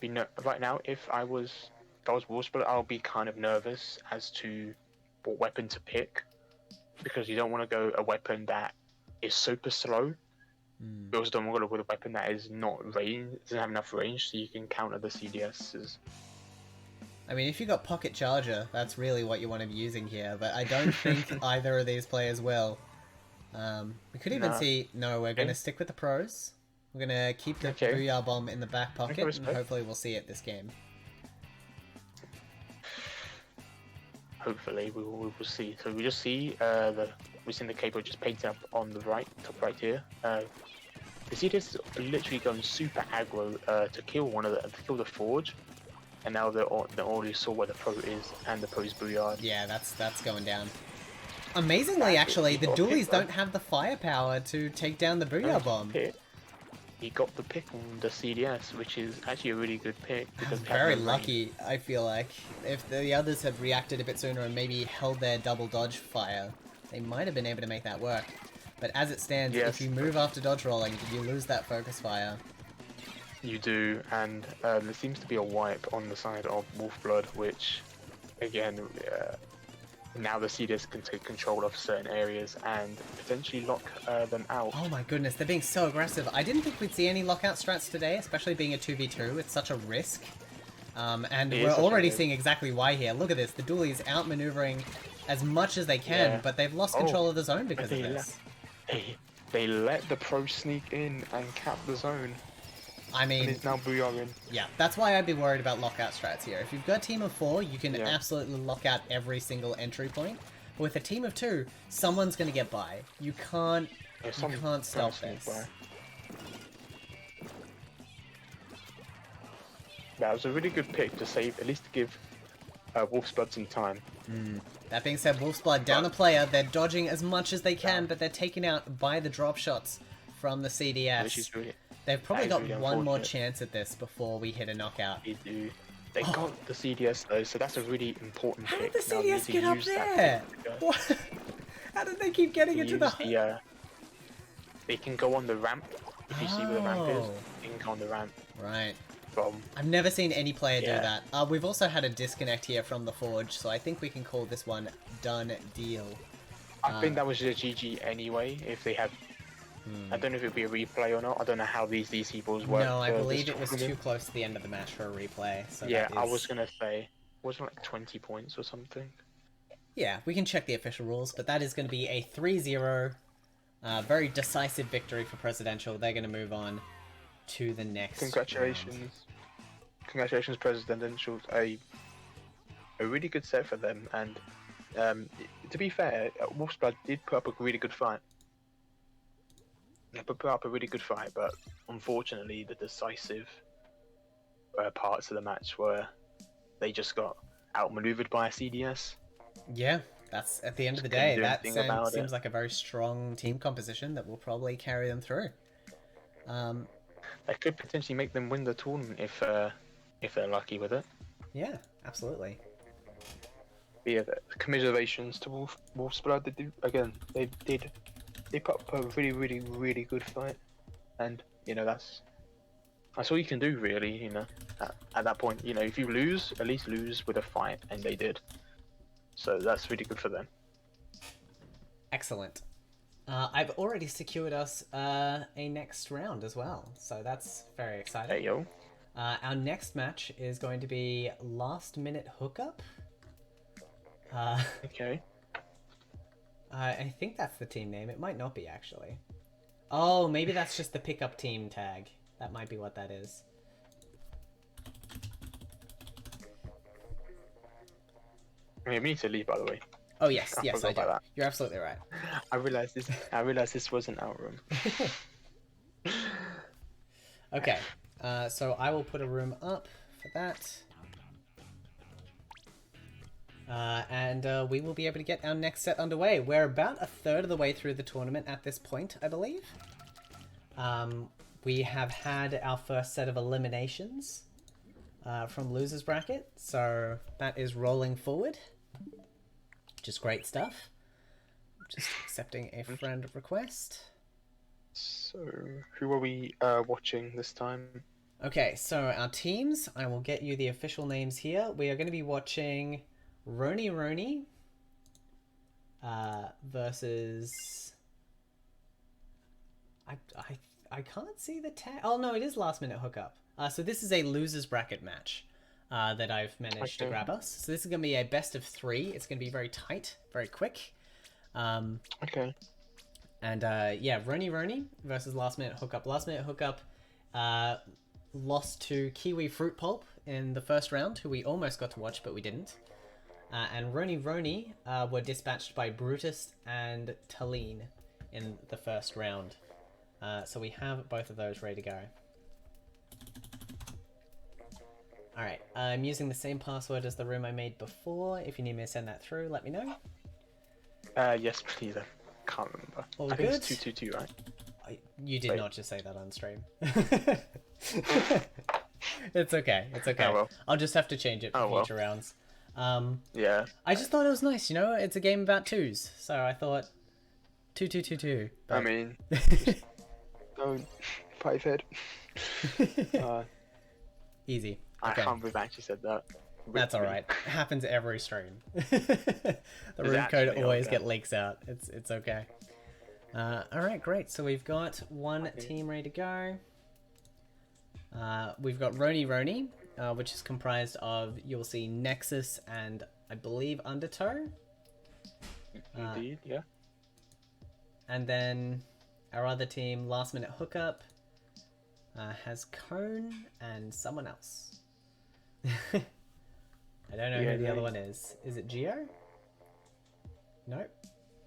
be right now if I was Wolfsburg, I'll be kind of nervous as to what weapon to pick, because you don't want to go a weapon that is super slow. You also don't want to go with a weapon that is not range, doesn't have enough range, so you can counter the CDSs. I mean, if you got Pocket Charger, that's really what you want to be using here, but I don't think either of these players will. We could even see... No, we're going to stick with the pros. We're going to keep the Booyah Bomb in the back pocket, and hopefully we'll see it this game. Hopefully we will see. So we just see we've seen the capo just painted up on the right, top right here. The CDS is literally going super aggro to kill to kill the Forge. And now they already saw where the pro is, and the pro's Booyah. Yeah, that's going down. Amazingly, actually, the dualies don't have the firepower to take down the Booyah Bomb. He got the pick on the CDS, which is actually a really good pick. Because very lucky, I feel like. If the others had reacted a bit sooner and maybe held their double dodge fire, they might have been able to make that work. But as it stands, if you move after dodge rolling, you lose that focus fire. You do, and there seems to be a wipe on the side of Wolfblood, which, again, now the CDS can take control of certain areas and potentially lock them out. Oh my goodness, they're being so aggressive. I didn't think we'd see any lockout strats today, especially being a 2v2. It's such a risk. And we're already seeing exactly why here. Look at this, the dualies outmaneuvering as much as they can, but they've lost control of the zone because of this. They let the pro sneak in and cap the zone. I mean, and it's now Booyah in. Yeah, that's why I'd be worried about lockout strats here. If you've got a team of 4, you can absolutely lock out every single entry point. But with a team of 2, someone's going to get by. You can't stop this. That was a really good pick to save, at least to give Wolf's Blood some time. That being said, Wolf's Blood down a player. They're dodging as much as they can, but they're taken out by the drop shots from the CDS. which is really They've probably is got really one more unfortunate. chance at this before we hit a knockout. They do. They got the CDS though, so that's a really important How pick. did the Now we need CDS to get up use that there? pick to go. What? How did they keep getting into Use the... they can go on the ramp. If you see where the ramp is, Oh. they can go on the ramp Right. from. I've never seen any player do Yeah. that. We've also had a disconnect here from the Forge, so I think we can call this one done deal. I think that was a GG anyway. If they had, I don't know if it'd be a replay or not. I don't know how these DC balls work. No, I for believe this it was too tournament. close to the end of the match for a replay. So Yeah, that I is... was gonna say, wasn't it like 20 points or something? Yeah, we can check the official rules, but that is going to be a 3-0, very decisive victory for Presidential. They're going to move on to the next Congratulations, round. congratulations, Presidential. A really good set for them, and to be fair, Wolfsblood did put up a really good fight. They put up a really good fight, but unfortunately, the decisive parts of the match were they just got outmaneuvered by a CDS. Yeah, that's at the end of the Just couldn't day. do That anything about seems it. like a very strong team composition that will probably carry them through. That could potentially make them win the tournament if they're lucky with it. Yeah, absolutely. But yeah, commiserations to Wolfsblood. They do again. They put up a really good fight, and you know that's all you can do really. You know, at that point, you know, if you lose, at least lose with a fight, and they did. So that's really good for them. Excellent. I've already secured us a next round as well, so that's very exciting. Hey yo. Our next match is going to be Last Minute Hookup. Okay. I think that's the team name. It might not be, actually. Oh, maybe that's just the pickup team tag. That might be what that is. I mean, we need to leave, by the way. Oh, yes, I yes, forgot I do. about that. You're absolutely right. I realized this wasn't our room. Okay, so I will put a room up for that. And we will be able to get our next set underway. We're about a third of the way through the tournament at this point, I believe. We have had our first set of eliminations from Losers Bracket, so that is rolling forward. Just great stuff. Just accepting a friend request. So, who are we watching this time? Okay, so our teams, I will get you the official names here. We are going to be watching Roni Roni versus... I can't see the tag. Oh, no, it is Last Minute Hookup. So this is a Losers Bracket match that I've managed to grab us. So this is going to be a best of 3. It's going to be very tight, very quick. Okay. And yeah, Roni Roni versus Last Minute Hookup. Last Minute Hookup lost to Kiwi Fruit Pulp in the first round, who we almost got to watch, but we didn't. And Roni Roni were dispatched by Brutus and Talene in the first round. So we have both of those ready to go. Alright, I'm using the same password as the room I made before. If you need me to send that through, let me know. Yes, please. I can't remember. All I think good? it's 222, right? You did Wait. not just say that on stream. It's okay. It's okay. Oh, well. I'll just have to change it for Oh, well. future rounds. Yeah. I just thought it was nice, you know? It's a game about twos. So I thought 2-2-2-2. I mean, don't fight head. Easy. I Okay. can't believe I actually said that. That's With me. alright. It happens every stream. The room code actually always okay. get leaks out. It's okay. Alright, great. So we've got one team ready to go. We've got Roni Roni, which is comprised of, you'll see, Nexus and, I believe, Undertow. Indeed, yeah. And then our other team, Last Minute Hookup, has Cone and someone else. I don't know Yeah, who the other no. one is. Is it Geo? Nope.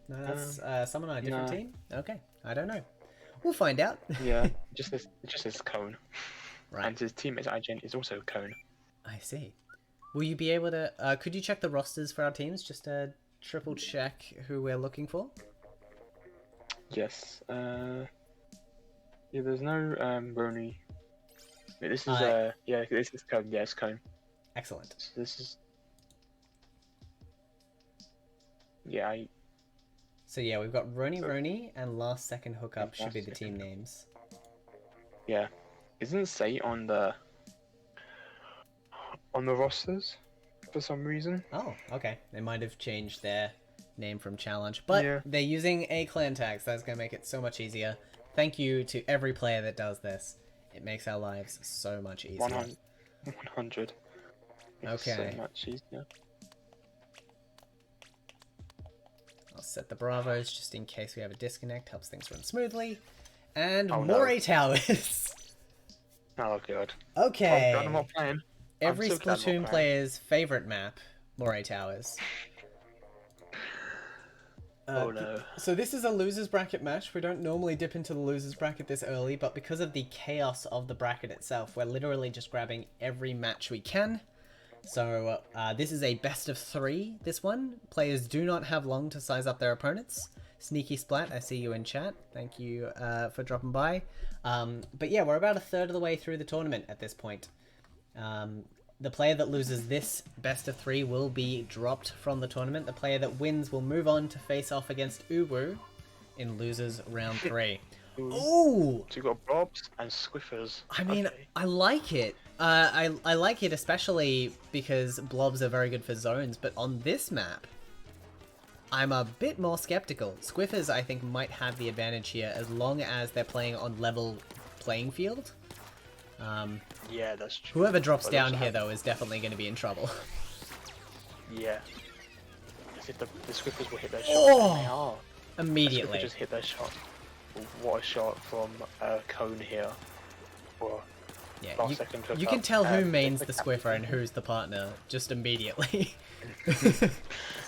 No, that's someone on a different no. team? Okay, I don't know. We'll find out. Yeah, just this cone. Right. And his teammate's agent is also cone. I see. Will you be able to... could you check the rosters for our teams? Just to triple check who we're looking for? Yes. Yeah, there's no Roni. Wait, this is yeah, this is Cone. Yeah, it's Cone. Excellent. So this is yeah. So yeah, we've got Roni and Last Second Hookup should be the Last team Second. names. Yeah, isn't Say on the rosters for some reason? Oh, okay. They might have changed their name from Challenge, but Yeah. they're using a clan tag, so that's going to make it so much easier. Thank you to every player that does this. It makes our lives so much easier. 100. 100. Okay. So much easier. I'll set the Bravos just in case we have a disconnect. Helps things run smoothly. And Oh, Moray no. Towers. Oh god. Okay. I'm not playing. Every I'm so glad I'm not Splatoon playing. player's favorite map, Moray Towers. Oh no. So this is a losers bracket match. We don't normally dip into the losers bracket this early, but because of the chaos of the bracket itself, we're literally just grabbing every match we can. So this is a best of 3, this one. Players do not have long to size up their opponents. Sneaky Splat, I see you in chat. Thank you for dropping by. But yeah, we're about a third of the way through the tournament at this point. The player that loses this best of 3 will be dropped from the tournament. The player that wins will move on to face off against Uwu in losers round 3. Ooh! So you got Blobs and Squiffers. I mean, Okay. I like it. I like it especially because blobs are very good for zones, but on this map, I'm a bit more skeptical. Squiffers, I think, might have the advantage here as long as they're playing on level playing field. Yeah, that's true. Whoever drops But down also here, have- though, is definitely going to be in trouble. Yeah. As if the Squiffers will hit their shot. Oh! And they are. Immediately. Squiffers just hit their shot. What a shot from Cone here. Or Yeah, last second you hookup. can tell who mains the the Squiffer and who's the partner just immediately.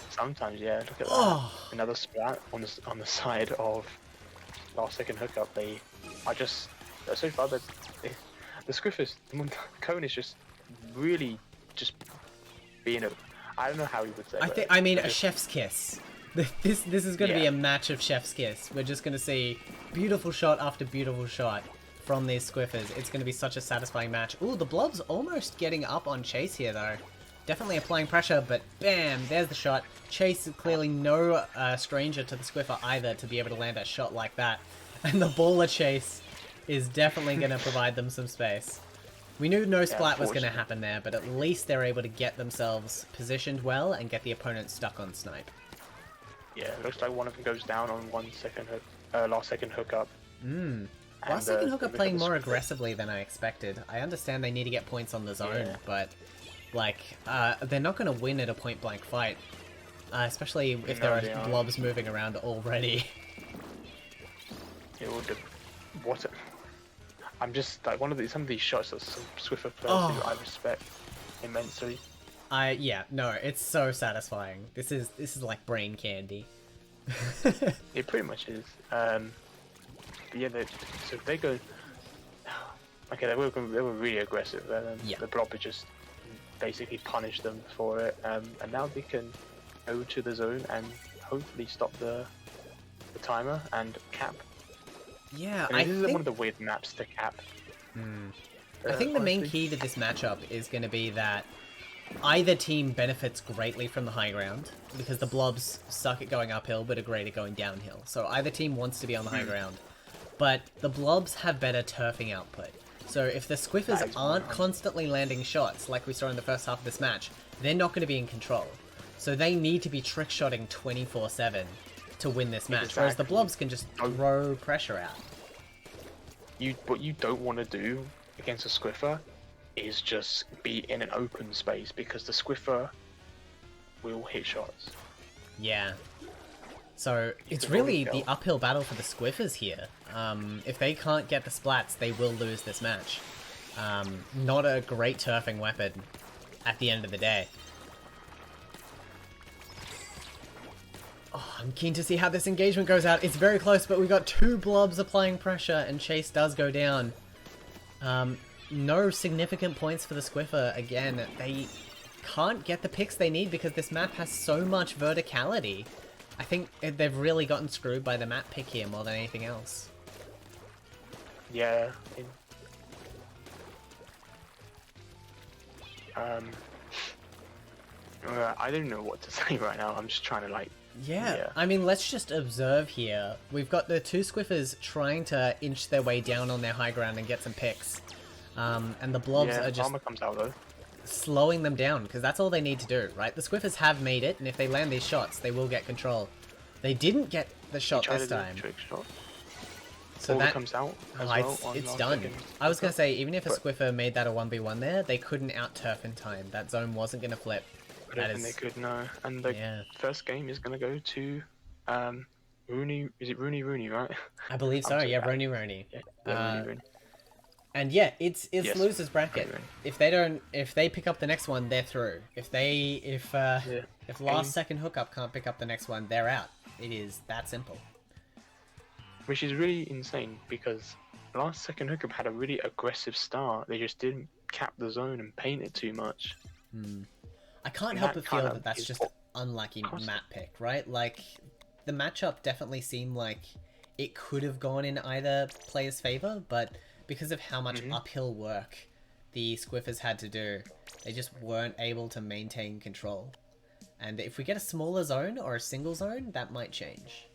Sometimes, yeah. Look at that. Oh. Another splat on the side of last second hookup. They are just so far the Squiffers. Cone is just really just being a. I don't know how he would say. I mean, a chef's kiss. This is going to be Yeah. a match of chef's kiss. We're just going to see beautiful shot after beautiful shot from these Squiffers. It's going to be such a satisfying match. Ooh, the Blob's almost getting up on Chase here, though. Definitely applying pressure, but bam, there's the shot. Chase is clearly no stranger to the Squiffer either to be able to land a shot like that. And the baller Chase is definitely going to provide them some space. We knew no splat was going to happen there, but at least they're able to get themselves positioned well and get the opponent stuck on snipe. Yeah, it looks like one of them goes down on last second hookup. Last second hookup look at playing the more Squiffers. aggressively than I expected. I understand they need to get points on the zone, Yeah. but like they're not going to win at a point blank fight, especially if No, there they are aren't. blobs moving around already. It would. What? I'm just like some of these shots that some Swiffer players Oh. do. I respect immensely. Yeah, no, it's so satisfying. This is like brain candy. It pretty much is. But yeah, so if they go. Okay, they were really aggressive. Yeah. The Blobber just basically punished them for it, and now they can go to the zone and hopefully stop the timer and cap. Yeah, I mean, this is think one of the weird maps to cap. I think the main honestly. key to this matchup is going to be that either team benefits greatly from the high ground, because the blobs suck at going uphill but are great at going downhill. So either team wants to be on the high ground, but the blobs have better turfing output. So if the Squiffers That is aren't 100. constantly landing shots, like we saw in the first half of this match, they're not going to be in control. So they need to be trick-shotting 24/7 to win this match, whereas the Exactly. blobs can just throw pressure out. What you don't want to do against a Squiffer is just be in an open space, because the Squiffer will hit shots. Yeah. So it's can really always the go. uphill battle for the Squiffers here. If they can't get the splats, they will lose this match. Not a great turfing weapon at the end of the day. Oh, I'm keen to see how this engagement goes out. It's very close, but we've got two blobs applying pressure, and Chase does go down. No significant points for the Squiffer. Again, they can't get the picks they need because this map has so much verticality. I think they've really gotten screwed by the map pick here more than anything else. Yeah. Um, I don't know what to say right now. I'm just trying to like. Yeah, Yeah. I mean, let's just observe here. We've got the two Squiffers trying to inch their way down on their high ground and get some picks. And the Blobs Yeah. are just Armor comes out though. slowing them down, because that's all they need to do, right? The Squiffers have made it, and if they land these shots, they will get control. They didn't get the He shot tried this to do a time. trick shot. So Order that comes out as oh, well. On it's last done. second. I was gonna say, even if a But- Squiffer made that a 1v1 there, they couldn't out turf in time. That zone wasn't gonna flip. I don't That think is- they could, no. And the Yeah. first game is gonna go to Rooney. Is it Rooney, right? I believe so. I'm so Yeah, bad. Rony. Yeah, Rooney. And yeah, it's Yes. losers bracket. Rooney. If they pick up the next one, they're through. If last second hookup can't pick up the next one, they're out. It is that simple. Which is really insane because last second hookup had a really aggressive start. They just didn't cap the zone and paint it too much. I can't And help that but feel kind that of that's is just what unlucky cost map pick, right? Like, the matchup definitely seemed like it could have gone in either player's favor, but because of how much uphill work the Squiffers had to do, they just weren't able to maintain control. And if we get a smaller zone or a single zone, that might change.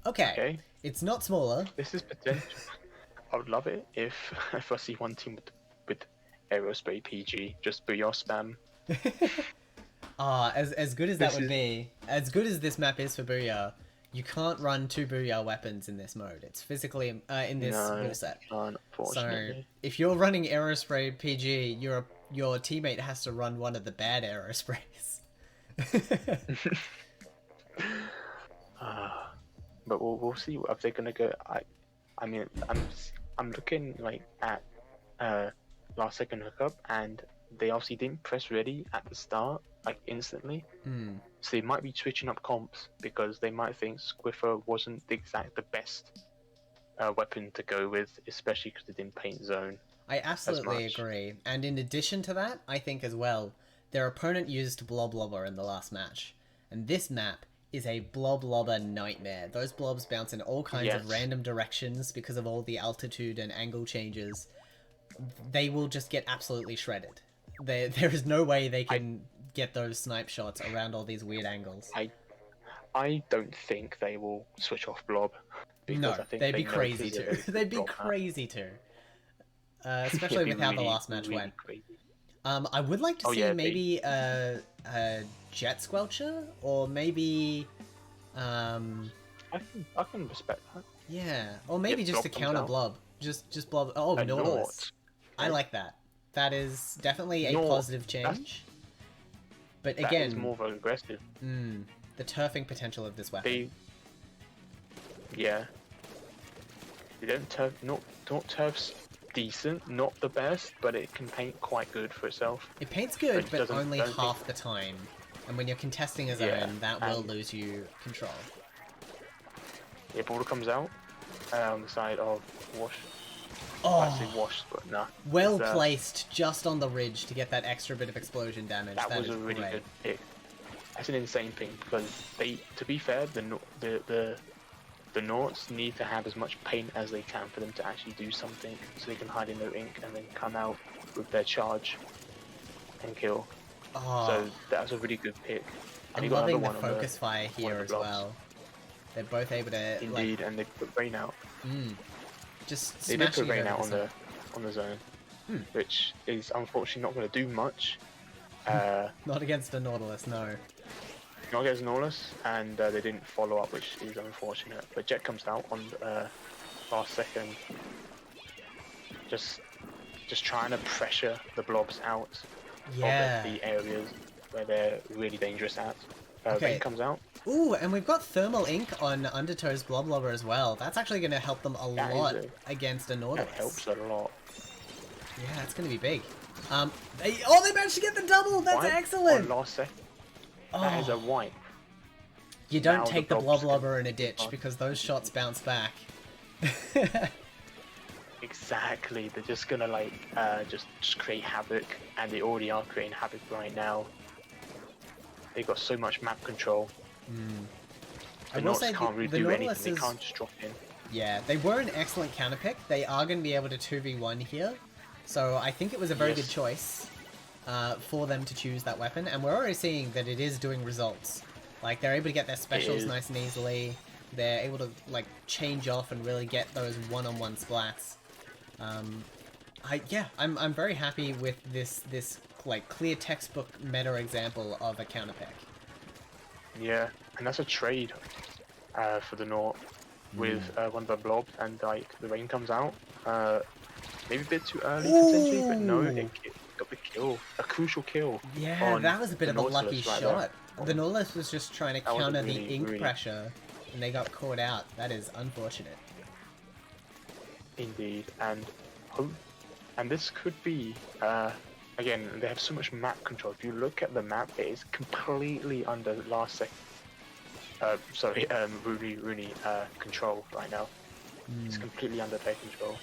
Okay. It's not smaller. This is potential. I would love it if I see one team with Aerospray PG, just booyah spam. As good as that This would is- be, as good as this map is for Booyah, you can't run two Booyah weapons in this mode. It's physically in this rule set. So Unfortunately. if you're running Aerospray PG, your teammate has to run one of the bad Aerosprays. But we'll see if they're gonna go. I mean, I'm looking like at last second hookup, and they obviously didn't press ready at the start, like instantly. So they might be switching up comps because they might think Squiffer wasn't the best weapon to go with, especially because they didn't paint zone. I absolutely much. agree. And in addition to that, I think as well, their opponent used Blob Lobber in the last match. And this map is a Blob Lobber nightmare. Those blobs bounce in all kinds of Yes. random directions because of all the altitude and angle changes. They will just get absolutely shredded. There is no way they can get those snipe shots around all these weird angles. I don't think they will switch off Blob. Because No, I think they'd they be know crazy this is a to. very good They'd be Blob map. crazy to. Especially It'd be with how the really, last match really went. crazy. I would like to Oh, see yeah, maybe a Jet Squelcher, or maybe, I can respect that. yeah, or maybe If just a Blob comes counter out. Blob, just Blob. Oh, A Nautilus. Naut. I like that. That is definitely a Naut, positive that's- change. But That again, is more of an aggressive. the turfing potential of this weapon. Yeah. They don't turf. Not turf's decent, not the best, but it can paint quite good for itself. It paints good, It but doesn't- only don't think- half the time. And when you're contesting a zone, Yeah, that will and- lose you control. Yeah, border comes out on the side of Wash. Oh, I say Wash, but nah. well It's, placed just on the ridge to get that extra bit of explosion damage. That was is a really great. good pick. That's an insane pick because to be fair, the Nauts need to have as much paint as they can for them to actually do something, so they can hide in their ink and then come out with their charge and kill. Oh, So that was a really good pick. And I'm you got loving another the one on focus fire one here of the as blocks. well. They're both able to Indeed, and they put rain out. just They did smashing put it rain over out the on the zone, Hmm. which is unfortunately not going to do much. Not against a Nautilus, no. Not against Nautilus, and they didn't follow up, which is unfortunate. But Jet comes out on last second, just trying to pressure the blobs out Yeah. of the areas where they're really dangerous at. Okay. Rain comes out. Ooh, and we've got Thermal Ink on Undertow's Blob Lobber as well. That's actually going to help them a That is lot a- against a That Nautilus. helps a lot. Yeah, it's going to be big. They managed to get the double! That's White excellent! On last second. That is Oh. a white. You don't Now the take the Blob blobs can- Lobber in a ditch Oh. because those shots bounce back. Exactly. They're just gonna like just create havoc, and they already are creating havoc right now. They've got so much map control. I The will Nautilus say can't really the do Nautilus anything. is... They can't just drop in. Yeah, they were an excellent counter pick. They are going to be able to 2v1 here. So I think it was a very good choice for them to choose that weapon. And we're already seeing that it is doing results. Like, they're able to get their specials nice and easily. They're able to, like, change off and really get those one-on-one splats. I'm very happy with this like clear textbook meta example of a counter pick. Yeah, and that's a trade for the Naught with one of the blobs, and like the rain comes out. Maybe a bit too early potentially, but no, it got the kill, a crucial kill. Yeah, that was a bit of a lucky right shot. The Nautilus was just trying to counter really, the ink really... pressure, and they got caught out. That is unfortunate. Indeed, and this could be again, they have so much map control. If you look at the map, it is completely under last second. Rooney control right now. It's completely under their control.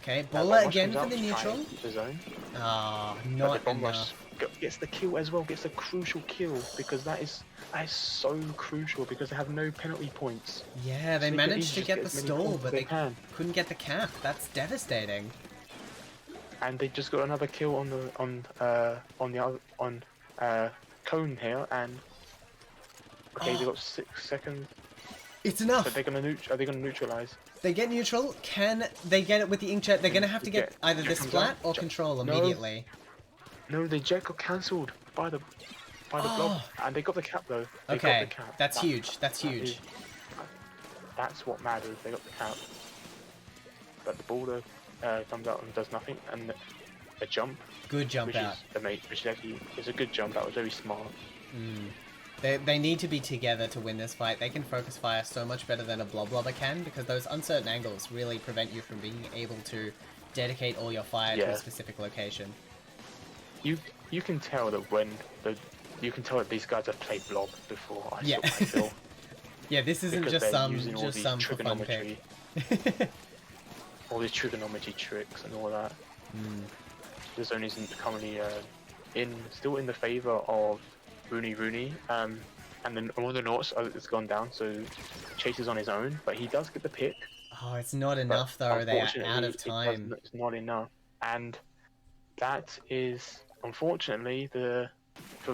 Okay, Bola again for the The neutral. zone. Ah, But not the bomb enough. rush gets the kill as well. Gets the crucial kill because that is so crucial because they have no penalty points. Yeah, they So managed to just get the as many stall, points but as they can. couldn't get the cap. That's devastating. And they just got another kill on Cone here, and okay, they got 6 seconds. It's enough. But are they gonna neutralize? They get neutral. Can they get it with the inkjet? They're gonna have to get either the splat or control immediately. No, the jet got cancelled by the blob, and they got the cap though. They got the cap. That's huge. That's huge. That's what matters. They got the cap. But the ball comes out and does nothing, and a jump. Good jump out. Which actually is a good jump. That was very smart. They need to be together to win this fight. They can focus fire so much better than a blobber can, because those uncertain angles really prevent you from being able to dedicate all your fire to a specific location. You can tell that that these guys have played blob before. I feel. Yeah, this isn't because just some all these for fun pick. All these trigonometry tricks and all that. The zone isn't currently still in the favour of Rooney, and then all the Nauts has gone down, so Chase is on his own, but he does get the pick. Oh, it's not enough though. They are out of time. It's not enough, and that is unfortunately for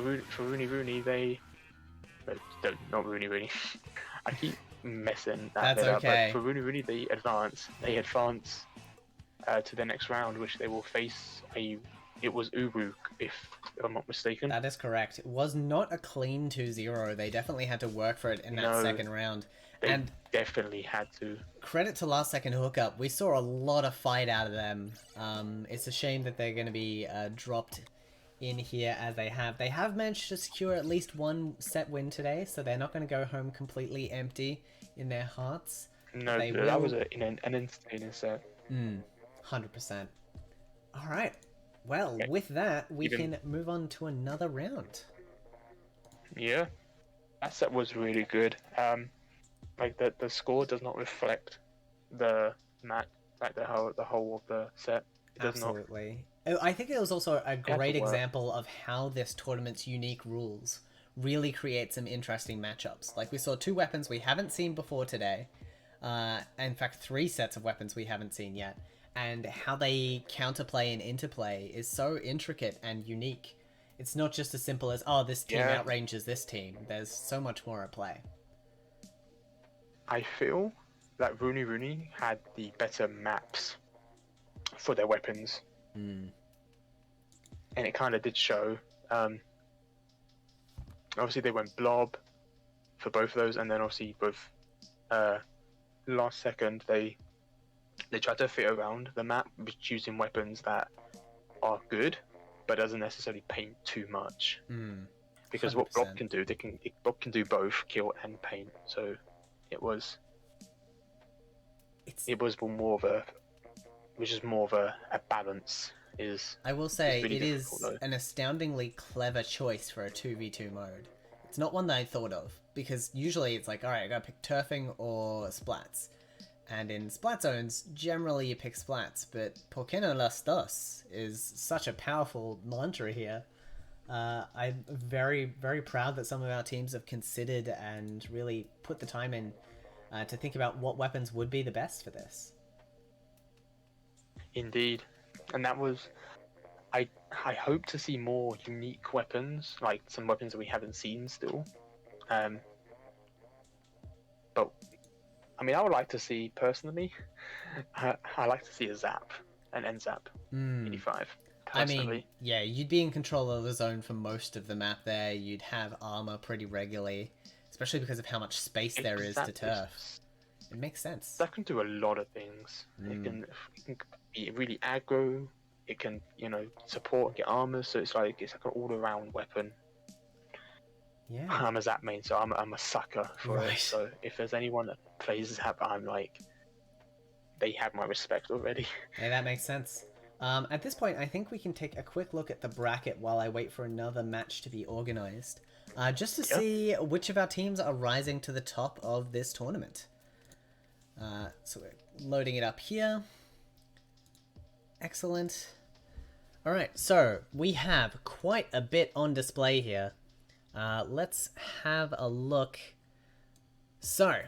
Rooney. They not Rooney. I keep messing that That's bit okay. up, but for Rooney, they advance to the next round, which they will face it was Ubu, if I'm not mistaken. That is correct. It was not a clean 2-0. They definitely had to work for it in that second round. They definitely had to. Credit to last second hookup. We saw a lot of fight out of them. It's a shame that they're going to be dropped in here as they have. They have managed to secure at least one set win today, so they're not going to go home completely empty in their hearts. No, that was an entertaining set. 100%. All right. Well, with that, we can move on to another round. Yeah, that set was really good. Like the score does not reflect the match, like the whole of the set. It does Absolutely. I think it was also a great example of how this tournament's unique rules really create some interesting matchups. Like, we saw 2 weapons we haven't seen before today. In fact, 3 sets of weapons we haven't seen yet. And how they counterplay and interplay is so intricate and unique. It's not just as simple as, oh, this team outranges this team. There's so much more at play. I feel that Rooney had the better maps for their weapons. And it kind of did show. Obviously, they went blob for both of those, and then obviously both last second they tried to fit around the map using weapons that are good, but doesn't necessarily paint too much. Because 100%. What blob can do, blob can do both kill and paint. So it was more of a balance. I will say really it is an astoundingly clever choice for a 2v2 mode. It's not one that I thought of, because usually it's like, alright, I gotta pick turfing or splats. And in splat zones, generally you pick splats, but Por qué no las dos is such a powerful mantra here. I'm very, very proud that some of our teams have considered and really put the time in to think about what weapons would be the best for this. Indeed, and that was. I hope to see more unique weapons, like some weapons that we haven't seen still. But I mean, I would like to see personally. I like to see a Zap, an N Zap, 85. I mean, Personally, yeah, you'd be in control of the zone for most of the map there. You'd have armor pretty regularly, especially because of how much space there is to exactly. turf. It makes sense. That can do a lot of things. It can be really aggro. It can, support and get armor. So it's like an all-around weapon. Yeah. I'm a Zap main, so I'm a sucker for it. So if there's anyone that plays Zap, I'm like, they have my respect already. Yeah, that makes sense. At this point, I think we can take a quick look at the bracket while I wait for another match to be organized, just to see which of our teams are rising to the top of this tournament. So we're loading it up here. Excellent. Alright, so we have quite a bit on display here. Let's have a look. So,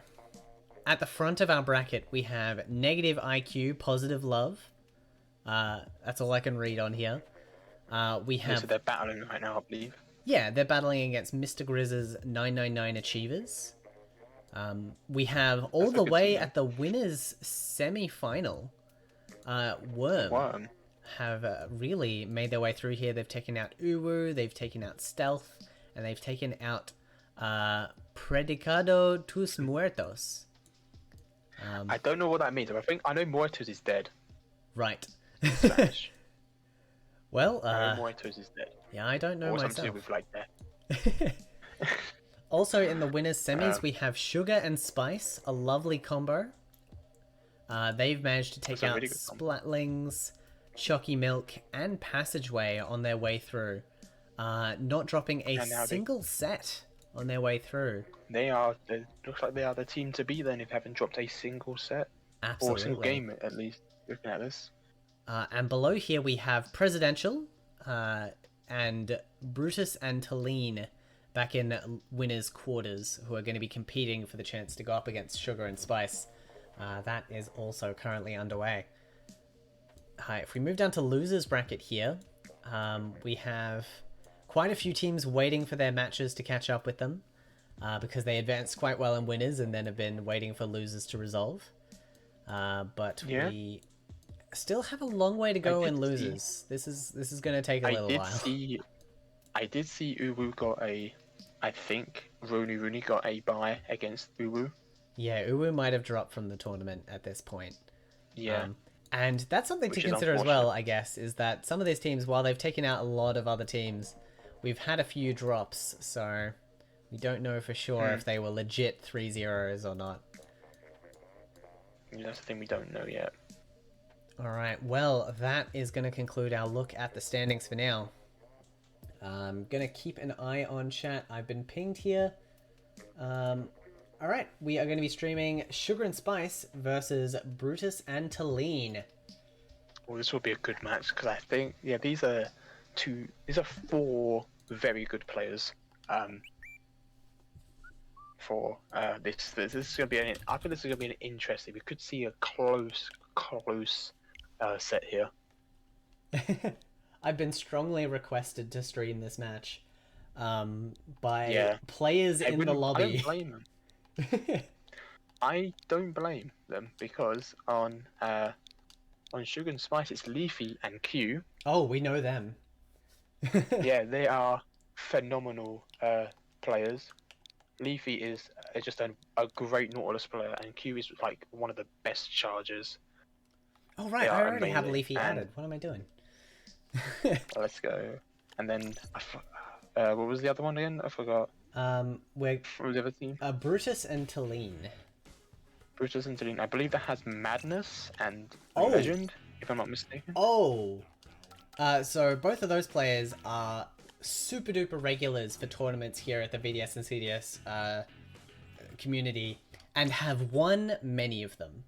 at the front of our bracket, we have negative IQ, positive love. That's all I can read on here. We have... So they're battling right now, I believe. Yeah, they're battling against Mr. Grizz's 999 Achievers. We have all the way at the winners semi-final. Worm have really made their way through here. They've taken out Uwu, they've taken out Stealth, and they've taken out Predicado tus Muertos. I don't know what that means, but I know Muertos is dead. Right. Spanish. Well, I know Muertos is dead. Yeah, I don't know or myself. Something to do with like that. Also in the winners semis, we have Sugar and Spice, a lovely combo. They've managed to take out really Splatlings, Shocky Milk, and Passageway on their way through. Not dropping a single set on their way through. It looks like they are the team to beat then if they haven't dropped a single set. Absolutely. Or a single game, at least, looking at this. And below here we have Presidential and Brutus and Talene back in winners' quarters, who are going to be competing for the chance to go up against Sugar and Spice. That is also currently underway. If we move down to losers bracket here, we have quite a few teams waiting for their matches to catch up with them, because they advanced quite well in winners and then have been waiting for losers to resolve. But we still have a long way to go in losers. This is going to take a little while. I did see Uwu I think Rooney got a bye against Uwu. Yeah, Uwu might have dropped from the tournament at this point. Yeah. And that's something to consider as well, I guess, is that some of these teams, while they've taken out a lot of other teams, we've had a few drops, so we don't know for sure if they were legit 3-0s or not. Yeah, that's the thing we don't know yet. Alright, well, that is going to conclude our look at the standings for now. I'm going to keep an eye on chat. I've been pinged here. Alright, we are going to be streaming Sugar and Spice versus Brutus and Talene. Well, this will be a good match, because I think, these are four very good players. For this is going to be I think this is going to be an interesting. We could see a close set here. I've been strongly requested to stream this match by players in the lobby. I don't blame them. I don't blame them, because on Sugar and Spice it's Leafy and Q. Oh, we know them. Yeah, they are phenomenal players. Leafy is just a great Nautilus player, and Q is like one of the best chargers. Oh right, I already have Leafy added. What am I doing? Let's go. And then what was the other one again? I forgot. What was the other team? Brutus and Talene. Brutus and Talene. I believe that has Madness and Legend, if I'm not mistaken. So both of those players are super duper regulars for tournaments here at the VDS and CDS community, and have won many of them.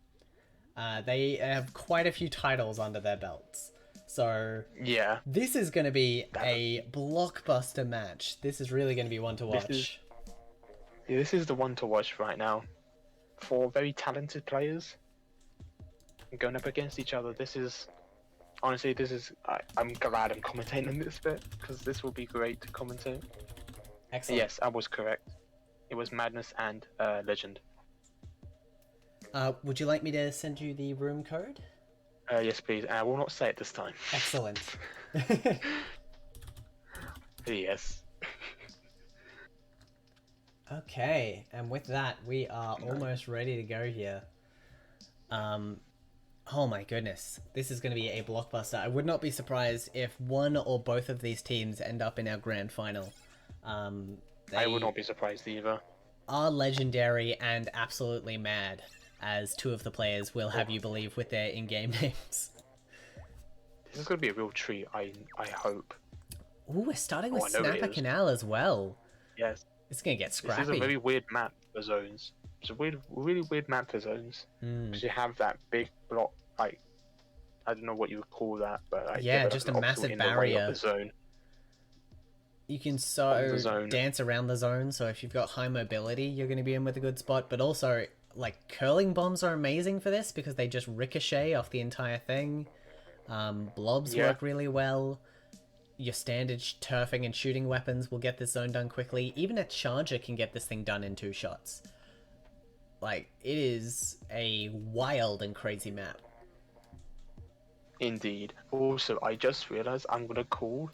They have quite a few titles under their belts. So Yeah, this is going to be a blockbuster match. This is really going to be one to watch. this is the one to watch right now. Four very talented players going up against each other. This is honestly, I'm glad I'm commentating this bit because this will be great to commentate. Excellent. Yes, I was correct. It was Madness and Legend. Would you like me to send you the room code? Yes, please. And I will not say it this time. Excellent. Yes. Okay, and with that, we are almost ready to go here. Oh my goodness, this is going to be a blockbuster. I would not be surprised if one or both of these teams end up in our grand final. I would not be surprised either. Are legendary and absolutely mad, as two of the players will have you believe with their in-game names. This is going to be a real treat, I hope. Ooh, we're starting with Snapper Canal as well. Yes. It's going to get scrappy. This is a very weird map for zones. It's a really weird map for zones. Because you have that big block, like, I don't know what you would call that, but like, yeah, just a massive barrier. The zone. You can dance around the zone, so if you've got high mobility, you're going to be in with a good spot. But also, like, curling bombs are amazing for this because they just ricochet off the entire thing. Blobs work really well. Your standard turfing and shooting weapons will get this zone done quickly. Even a charger can get this thing done in 2 shots. Like, it is a wild and crazy map. Indeed. Also, I just realized I'm going to call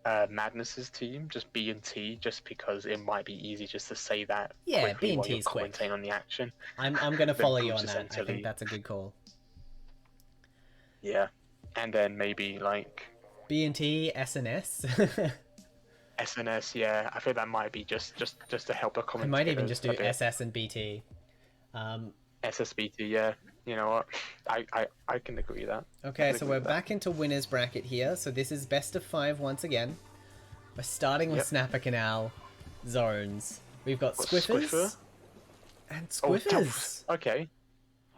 Madness's team just B&T, just because it might be easy just to say that quickly while you're commentating on the action. I'm going to follow you on that. I think that's a good call. Yeah. And then maybe, like... B&T, SNS. SNS, yeah. I feel that might be just to help the commentators. I might even just do SS and BT. SSBT, yeah. You know what? I can agree with that. Okay, so we're back into winner's bracket here. So this is best of 5 once again. We're starting with Snapper Canal zones. We've got Squiffers and Squiffers. Oh, okay.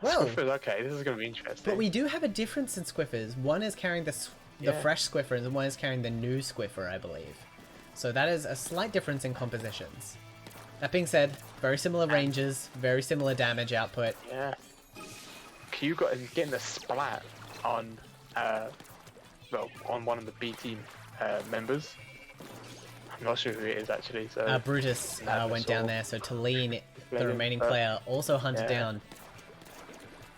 Well, Squiffers, okay. This is going to be interesting. But we do have a difference in Squiffers. One is carrying the fresh Squiffer and one is carrying the new Squiffer, I believe. So that is a slight difference in compositions. That being said, very similar ranges, very similar damage output. Yeah. Q getting the splat on, on one of the B team members. I'm not sure who it is actually. So Brutus went down there, so Talene, the remaining player, also hunted down.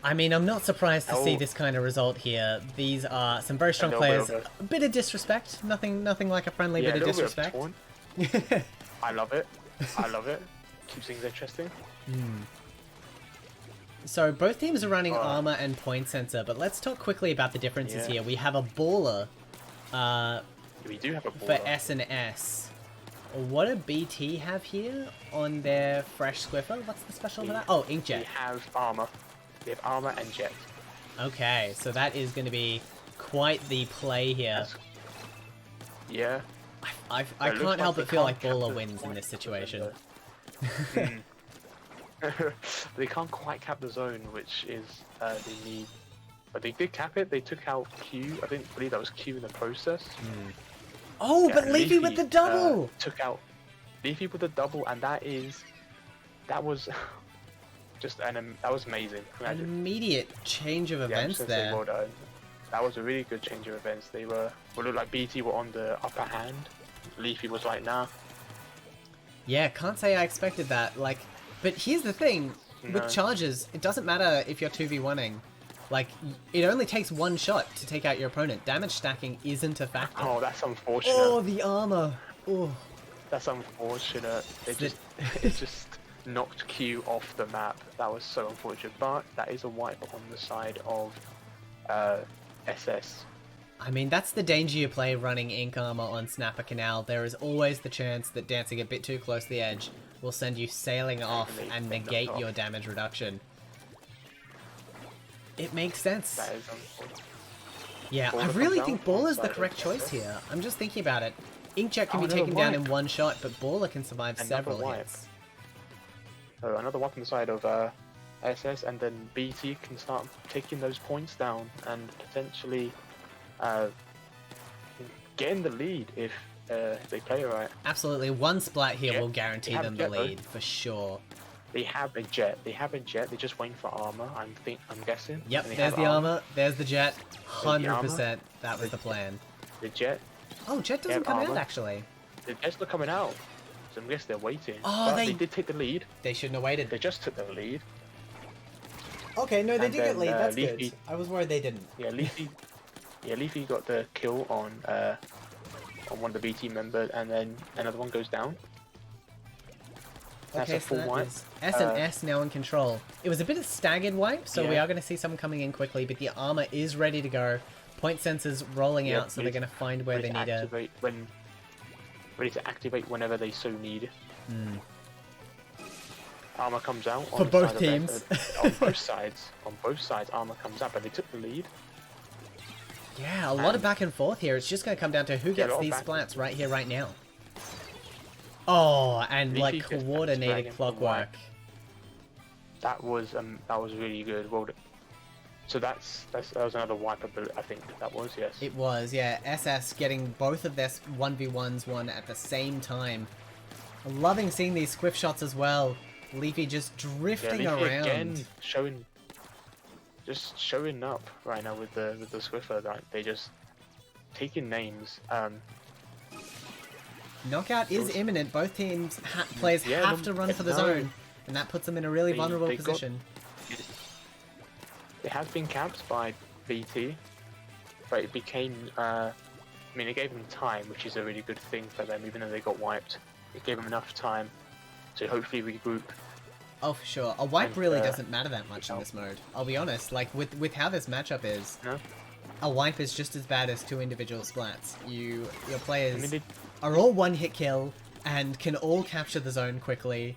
I mean, I'm not surprised to see this kind of result here. These are some very strong players. A bit of disrespect, nothing like a friendly bit of disrespect. I love it. I love it. Keeps things interesting. So both teams are running armor and point sensor, but let's talk quickly about the differences here. We have a baller. We do have a baller. For S and S. What do BT have here on their fresh Squiffer? What's the special for that? Oh, Inkjet. We have armor. We have armor and jet. Okay, so that is going to be quite the play here. Yeah. I can't help but feel like Baller wins in this situation. They can't quite cap the zone, which is they need. But they did cap it. They took out Q. I didn't believe that was Q in the process. Oh, yeah, but Leafy with the double! Took out Leafy with the double, and that was just that was amazing. An immediate change of events there. Say well done. That was a really good change of events. They looked like BT were on the upper hand. Leafy was like, nah. Yeah, can't say I expected that. Like, but here's the thing, with charges, it doesn't matter if you're 2v1ing. Like, it only takes 1 shot to take out your opponent. Damage stacking isn't a factor. Oh, that's unfortunate. Oh, the armor. Oh. That's unfortunate. It just knocked Q off the map. That was so unfortunate. But that is a wipe on the side of SS. I mean, that's the danger you play running Ink Armor on Snapper Canal. There is always the chance that dancing a bit too close to the edge will send you sailing off and negate your damage reduction. It makes sense. That is unfortunate. Yeah, I really think Baller's the correct choice here. I'm just thinking about it. Inkjet can be taken down in 1 shot, but Baller can survive several hits. So another wipe on the side of SS, and then BT can start taking those points down and potentially getting the lead if they play it right. Absolutely, one splat here Jet. will guarantee They have them the Jet, though. lead for sure. They have a jet. They're just waiting for armor. I'm guessing. Yep, And they there's have the armor. There's the jet. There's the 100%. That was the plan. The jet. Oh, jet They doesn't have come out armor. actually. The jet's not coming out. So I guess they're waiting. Oh, but they did take the lead. They shouldn't have waited. They just took the lead. Okay, no, they And did get then, lead. That's Leafy- good. I was worried they didn't. Yeah, Leafy. Yeah, Leafy got the kill on one of the BT members, and then another one goes down. That's Okay, a full so that wipe. is S and S now in control. It was a bit of staggered wipe, so we Yeah. are going to see someone coming in quickly, but the armor is ready to go. Point sensors rolling Yeah, out, so they're ready- going to find where they need to... Ready to activate whenever they so need. Hmm. Armor comes out on For the both side of teams. on both sides. On both sides, armor comes out, but they took the lead. Yeah, a lot of back and forth here. It's just going to come down to who Yeah, a gets lot of these back and splats right here, right now. Oh, and Leafy like gets that coordinated dragon for clockwork. That was really good. Well, so that was another wipe, I think that was, yes. It was, yeah. SS getting both of their 1v1s won at the same time. Loving seeing these squiff shots as well. Leafy just drifting Yeah, Leafy around. again showing up right now with the Swiffer. Like, they just taking names. Knockout is imminent. Both teams players Yeah, have to run for the no. zone, and that puts them in a really vulnerable they got- position. It has been capped by BT, but it became. I mean, it gave them time, which is a really good thing for them, even though they got wiped. It gave them enough time to hopefully regroup. Oh, for sure. A wipe And, really doesn't matter that much in no. this mode. I'll be honest. Like with how this matchup is, No, a wipe is just as bad as two individual splats. Your I players mean, are all one hit kill and can all capture the zone quickly.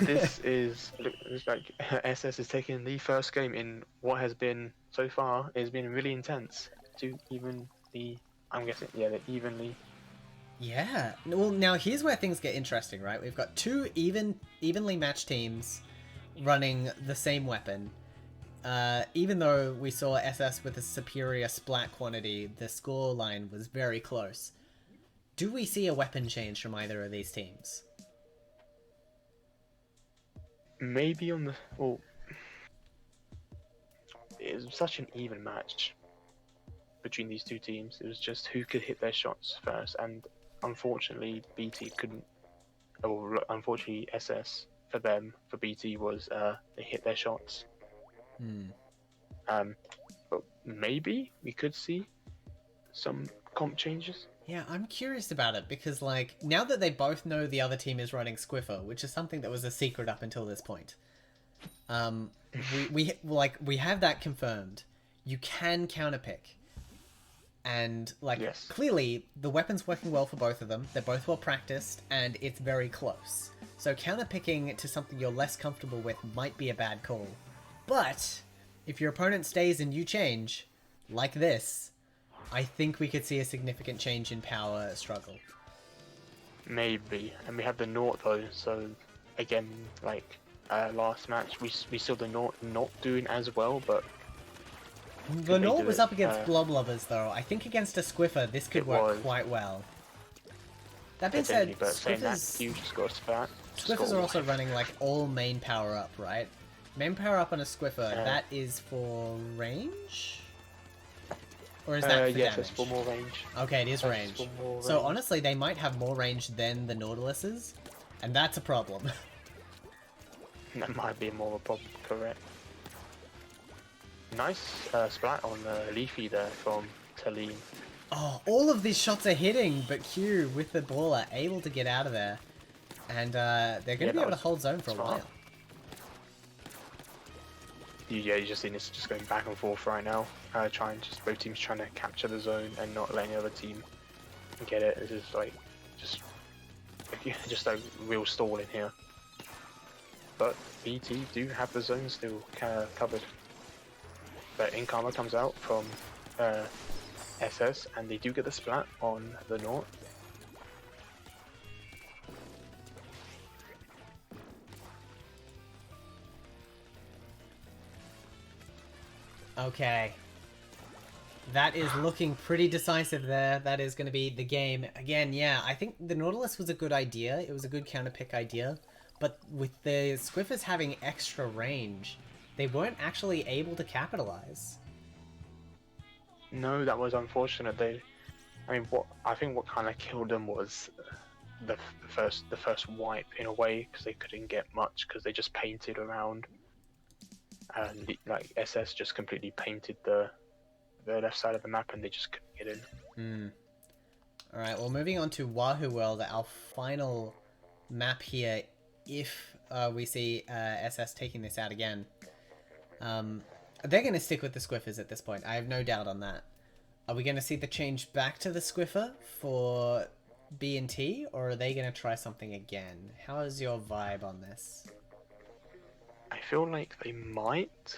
this is it's like SS is taking the first game in what has been so far has been really intense to even the the evenly. Yeah. Well, now here's where things get interesting, right? We've got two evenly matched teams running the same weapon. Even though we saw SS with a superior splat quantity, the score line was very close. Do we see a weapon change from either of these teams? Maybe on the it was such an even match between these two teams. It was just who could hit their shots first, and unfortunately BT couldn't. Or unfortunately SS for BT was they hit their shots. But maybe we could see some comp changes. Yeah, I'm curious about it because, like, now that they both know the other team is running Squiffer, which is something that was a secret up until this point, we have that confirmed. You can counterpick, and like Yes. clearly the weapon's working well for both of them. They're both well practiced, and it's very close. So counterpicking to something you're less comfortable with might be a bad call. But if your opponent stays and you change, like this, I think we could see a significant change in power struggle. Maybe, and we have the Naught though. So again, like last match, we saw the Naught not doing as well, but The they Naught do was it? up against Blob Lovers though. I think against a Squiffer this could It work was. quite well. That being said, but saying that, Squiffers, you just got a spat. Squiffers are also running like all main power up, right? Main power up on a Squiffer, that is for range? Or is that for yes, damage? it's for more range. Okay, it is That's range. for more So range. honestly, they might have more range than the Nautiluses, and that's a problem. That might be more of a problem, correct. Nice splat on Leafy there from Talim. Oh, all of these shots are hitting, but Q with the ball are able to get out of there. And they're going to Yeah, be that able to was hold zone for a smart. while. Yeah, you just see this just going back and forth right now. Both teams trying to capture the zone and not letting the other team get it. This is like just a real stall in here. But BT do have the zone still covered. But Inkarma comes out from SS, and they do get the splat on the Naught. Okay. That is looking pretty decisive there. That is going to be the game. Again, yeah, I think the Nautilus was a good idea. It was a good counter pick idea. But with the Squiffers having extra range, they weren't actually able to capitalize. No, that was unfortunate. I think what kind of killed them was the first wipe in a way, because they couldn't get much because they just painted around, and like SS just completely painted the left side of the map and they just couldn't get in. Alright, well, moving on to Wahoo World, our final map here, if we see SS taking this out again. They're going to stick with the Squiffers at this point. I have no doubt on that. Are we going to see the change back to the Squiffer for B and T, or are they going to try something again? How is your vibe on this? I feel like they might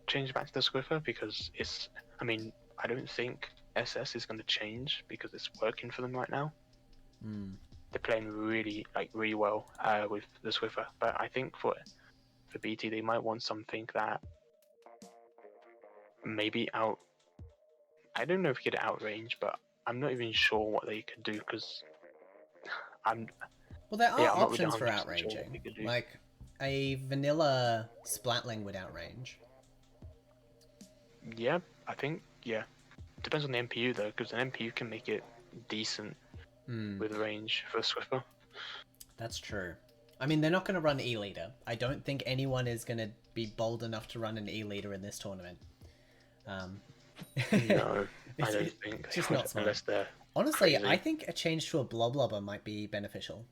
change back to the Squiffer because I don't think SS is going to change because it's working for them right now. They're playing really well with the Swiffer, but I think for BT they might want something that maybe out. I don't know if you get outrange, but I'm not even sure what they could do because Well, there are I'm not really options for 100% sure what outranging. they could do. Like a vanilla Splatling would outrange. Yeah, I think depends on the NPU though, because an NPU can make it decent with range for a Swiffer. That's true. I mean, they're not going to run E-Leader. I don't think anyone is going to be bold enough to run an E-Leader in this tournament. No, I don't think. It's just not smart. Unless they're Honestly, crazy. I think a change to a Bloblobber might be beneficial.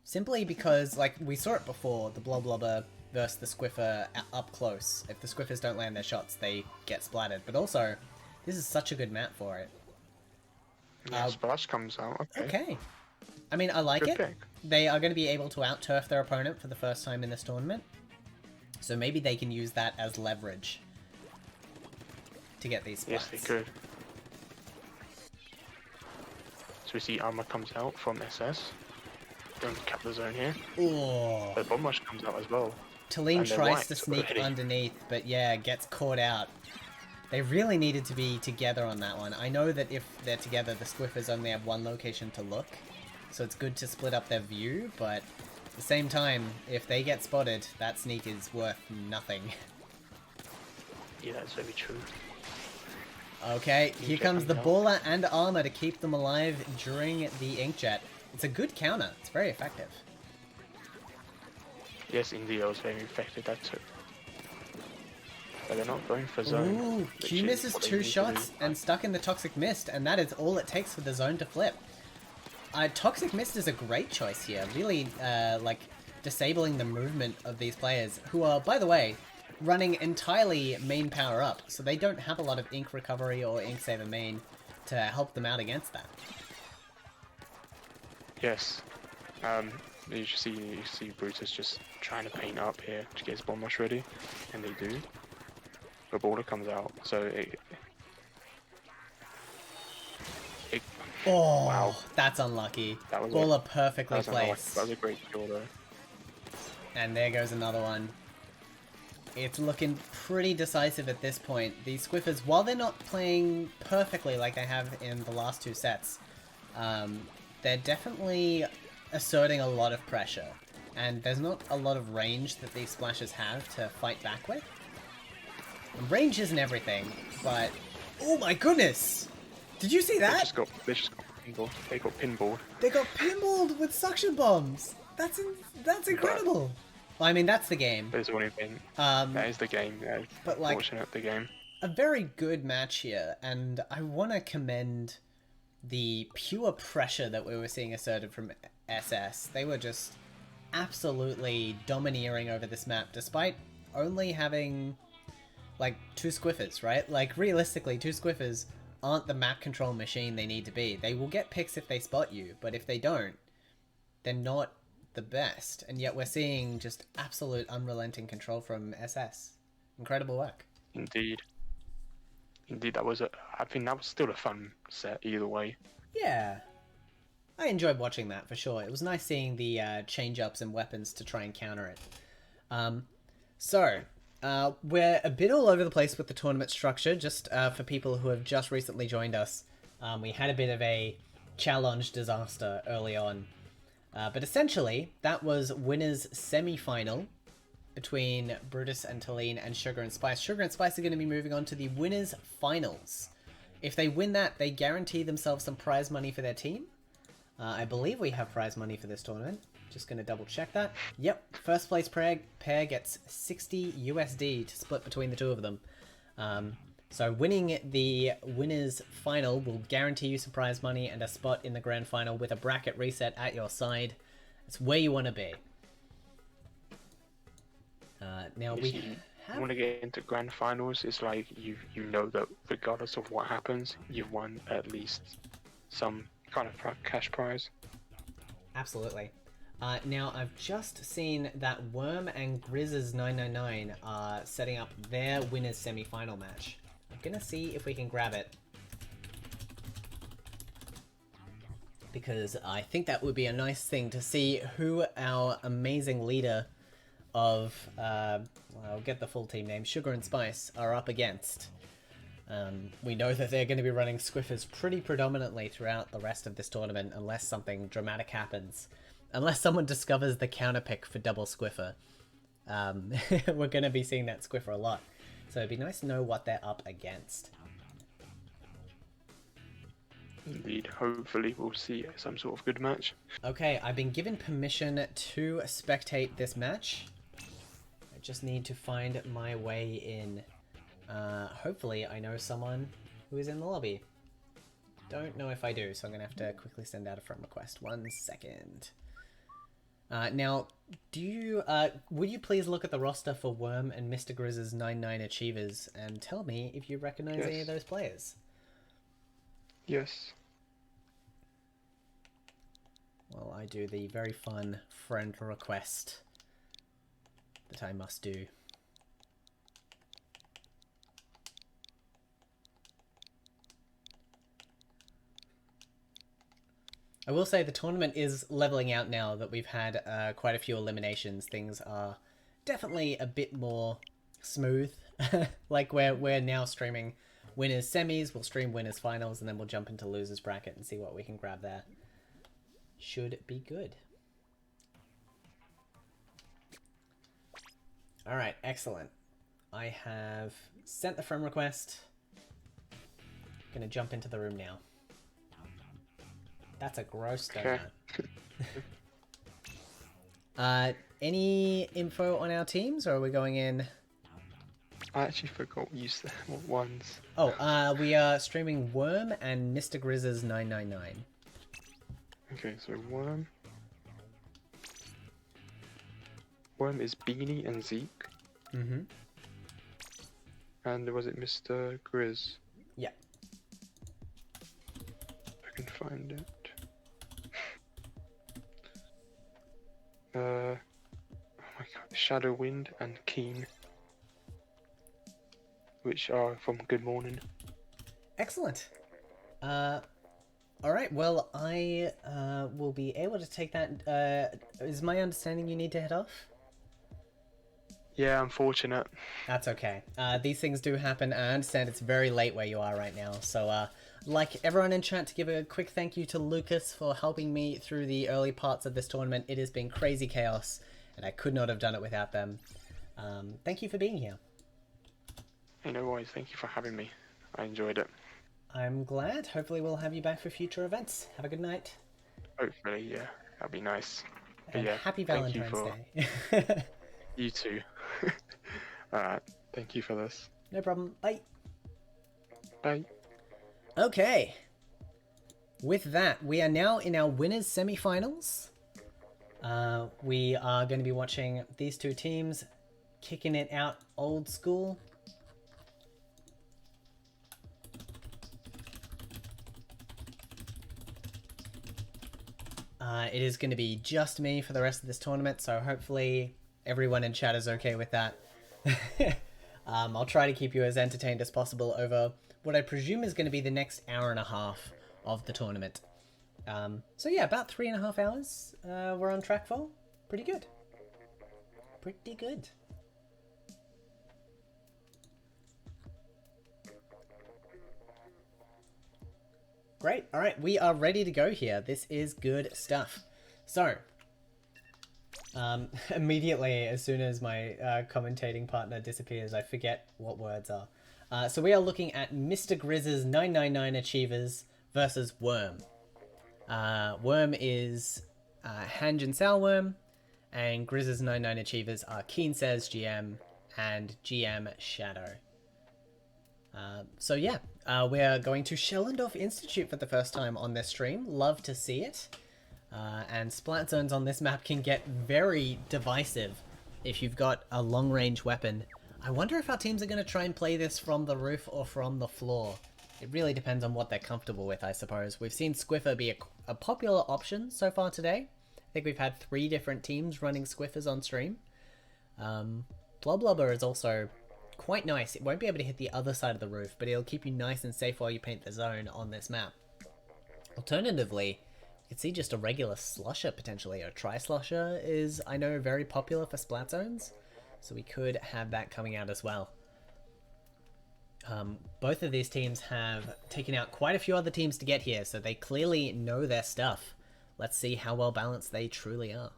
Simply because, like, we saw it before, the Bloblobber versus the Squiffer up close. If the Squiffers don't land their shots, they get splattered. But also, this is such a good map for it. Yeah, Splash comes out. Okay. I mean, I like Good it. pick. They are going to be able to out-turf their opponent for the first time in this tournament. So maybe they can use that as leverage to get these splats. Yes, they could. So we see Armor comes out from SS. Going to cap the zone here. Oh. The Bomb Rush comes out as well. Talene And they're tries wiped to sneak already. underneath, but yeah, gets caught out. They really needed to be together on that one. I know that if they're together, the Squiffers only have one location to look, so it's good to split up their view, but at the same time, if they get spotted, that sneak is worth nothing. Yeah, that's very true. Okay, here Inkjet comes the comes out. Baller and Armor to keep them alive during the Inkjet. It's a good counter. It's very effective. Yes, indeed, I was very effective that too. But they're not going for zone. Ooh, which Q is misses what they 2 need to shots do. and stuck in the Toxic Mist, and that is all it takes for the zone to flip. Toxic Mist is a great choice here, really, like, disabling the movement of these players, who are, by the way, running entirely main power up, so they don't have a lot of ink recovery or ink saver main to help them out against that. Yes. You see Brutus just trying to paint up here to get his Bomb Rush ready, and they do. But Baller comes out, so it Oh, wow. that's unlucky. That was Baller perfectly that was placed. that was a great kill though. And there goes another one. It's looking pretty decisive at this point. These Squiffers, while they're not playing perfectly like they have in the last 2 sets, they're definitely asserting a lot of pressure. And there's not a lot of range that these splashes have to fight back with. And range isn't everything, but... Oh my goodness! Did you see They that? just got pinballed. They got pinballed. They got pinballed with suction bombs! That's incredible! Well, I mean, that's the game. There's the only thing. That is the game. Yeah, but, like- unfortunate, the game. A very good match here, and I want to commend the pure pressure that we were seeing asserted from SS. They were just absolutely domineering over this map, despite only having, like, 2 Squiffers, right? Like, realistically, 2 Squiffers aren't the map control machine they need to be. They will get picks if they spot you, but if they don't, they're not the best. And yet we're seeing just absolute unrelenting control from SS. Incredible work. Indeed, I think that was still a fun set either way. Yeah. I enjoyed watching that for sure. It was nice seeing the change-ups and weapons to try and counter it. So, We're a bit all over the place with the tournament structure, just for people who have just recently joined us. We had a bit of a challenge disaster early on. But essentially, that was winners semi-final between Brutus and Talene and Sugar and Spice. Sugar and Spice are going to be moving on to the winners finals. If they win that, they guarantee themselves some prize money for their team. I believe we have prize money for this tournament. Just going to double check that. Yep, first place pair gets 60 USD to split between the two of them. So winning the winners final will guarantee you some prize money and a spot in the grand final with a bracket reset at your side. It's where you want to be. Now If we you have... want to get into grand finals, it's like you know that regardless of what happens, you've won at least some kind of cash prize. Absolutely. Now, I've just seen that Worm and Grizz's 999 are setting up their winners semi-final match. I'm gonna see if we can grab it, because I think that would be a nice thing to see who our amazing leader of, I'll get the full team name, Sugar and Spice, are up against. We know that they're going to be running Squiffers pretty predominantly throughout the rest of this tournament, unless something dramatic happens. Unless someone discovers the counter pick for double Squiffer. We're going to be seeing that Squiffer a lot. So it'd be nice to know what they're up against. Indeed, hopefully we'll see some sort of good match. Okay, I've been given permission to spectate this match. I just need to find my way in. Hopefully I know someone who is in the lobby. Don't know if I do, so I'm going to have to quickly send out a friend request. 1 second. Now, would you please look at the roster for Worm and Mr. Grizz's 99 Achievers and tell me if you recognize any of those players? Yes. Well, I do the very fun friend request that I must do. I will say the tournament is leveling out now that we've had quite a few eliminations. Things are definitely a bit more smooth. Like we're now streaming winners semis, we'll stream winners finals, and then we'll jump into losers bracket and see what we can grab there. Should be good. Alright, excellent. I have sent the friend request. Gonna jump into the room now. That's a gross donut. Okay. Any info on our teams, or are we going in? I actually forgot what ones. Oh, we are streaming Worm and Mr. Grizz's 999. Okay, so Worm. Worm is Beanie and Zeke. Mm-hmm. And was it Mr. Grizz? Yeah. If I can find it. Oh my god, Shadow Wind and Keen, which are from Good Morning. Excellent. Alright, well, I will be able to take that. Is my understanding you need to head off? Yeah, unfortunate. That's okay. These things do happen. I understand it's very late where you are right now. So, like everyone in chat, to give a quick thank you to Lucas for helping me through the early parts of this tournament. It has been crazy chaos, and I could not have done it without them. Thank you for being here. Hey, no worries. Thank you for having me. I enjoyed it. I'm glad. Hopefully we'll have you back for future events. Have a good night. Hopefully, yeah. That'd be nice. But And yeah, happy thank you Valentine's for... Day. You too. Alright, thank you for this. No problem. Bye. Bye. Okay. With that, we are now in our winners semi-finals. We are going to be watching these two teams kicking it out old school. It is going to be just me for the rest of this tournament, so hopefully everyone in chat is okay with that. I'll try to keep you as entertained as possible over what I presume is going to be the next hour and a half of the tournament. So yeah, about 3.5 hours we're on track for. Pretty good. Pretty good. Great. All right, we are ready to go here. This is good stuff. So, immediately, as soon as my commentating partner disappears, I forget what words are. So we are looking at Mr. Grizz's 999 Achievers versus Worm. Worm is Hanj and Salworm, and Grizz's 99 Achievers are Keen Says GM and GM Shadow. So yeah, we are going to Shellendorf Institute for the first time on this stream. Love to see it. And splat zones on this map can get very divisive if you've got a long-range weapon. I wonder if our teams are going to try and play this from the roof or from the floor. It really depends on what they're comfortable with, I suppose. We've seen Squiffer be a popular option so far today. I think we've had 3 different teams running Squiffers on stream. Bloblubber is also quite nice. It won't be able to hit the other side of the roof, but it'll keep you nice and safe while you paint the zone on this map. Alternatively, you could see just a regular slusher potentially. A tri-slusher is, I know, very popular for splat zones, so we could have that coming out as well. Both of these teams have taken out quite a few other teams to get here, so they clearly know their stuff. Let's see how well balanced they truly are.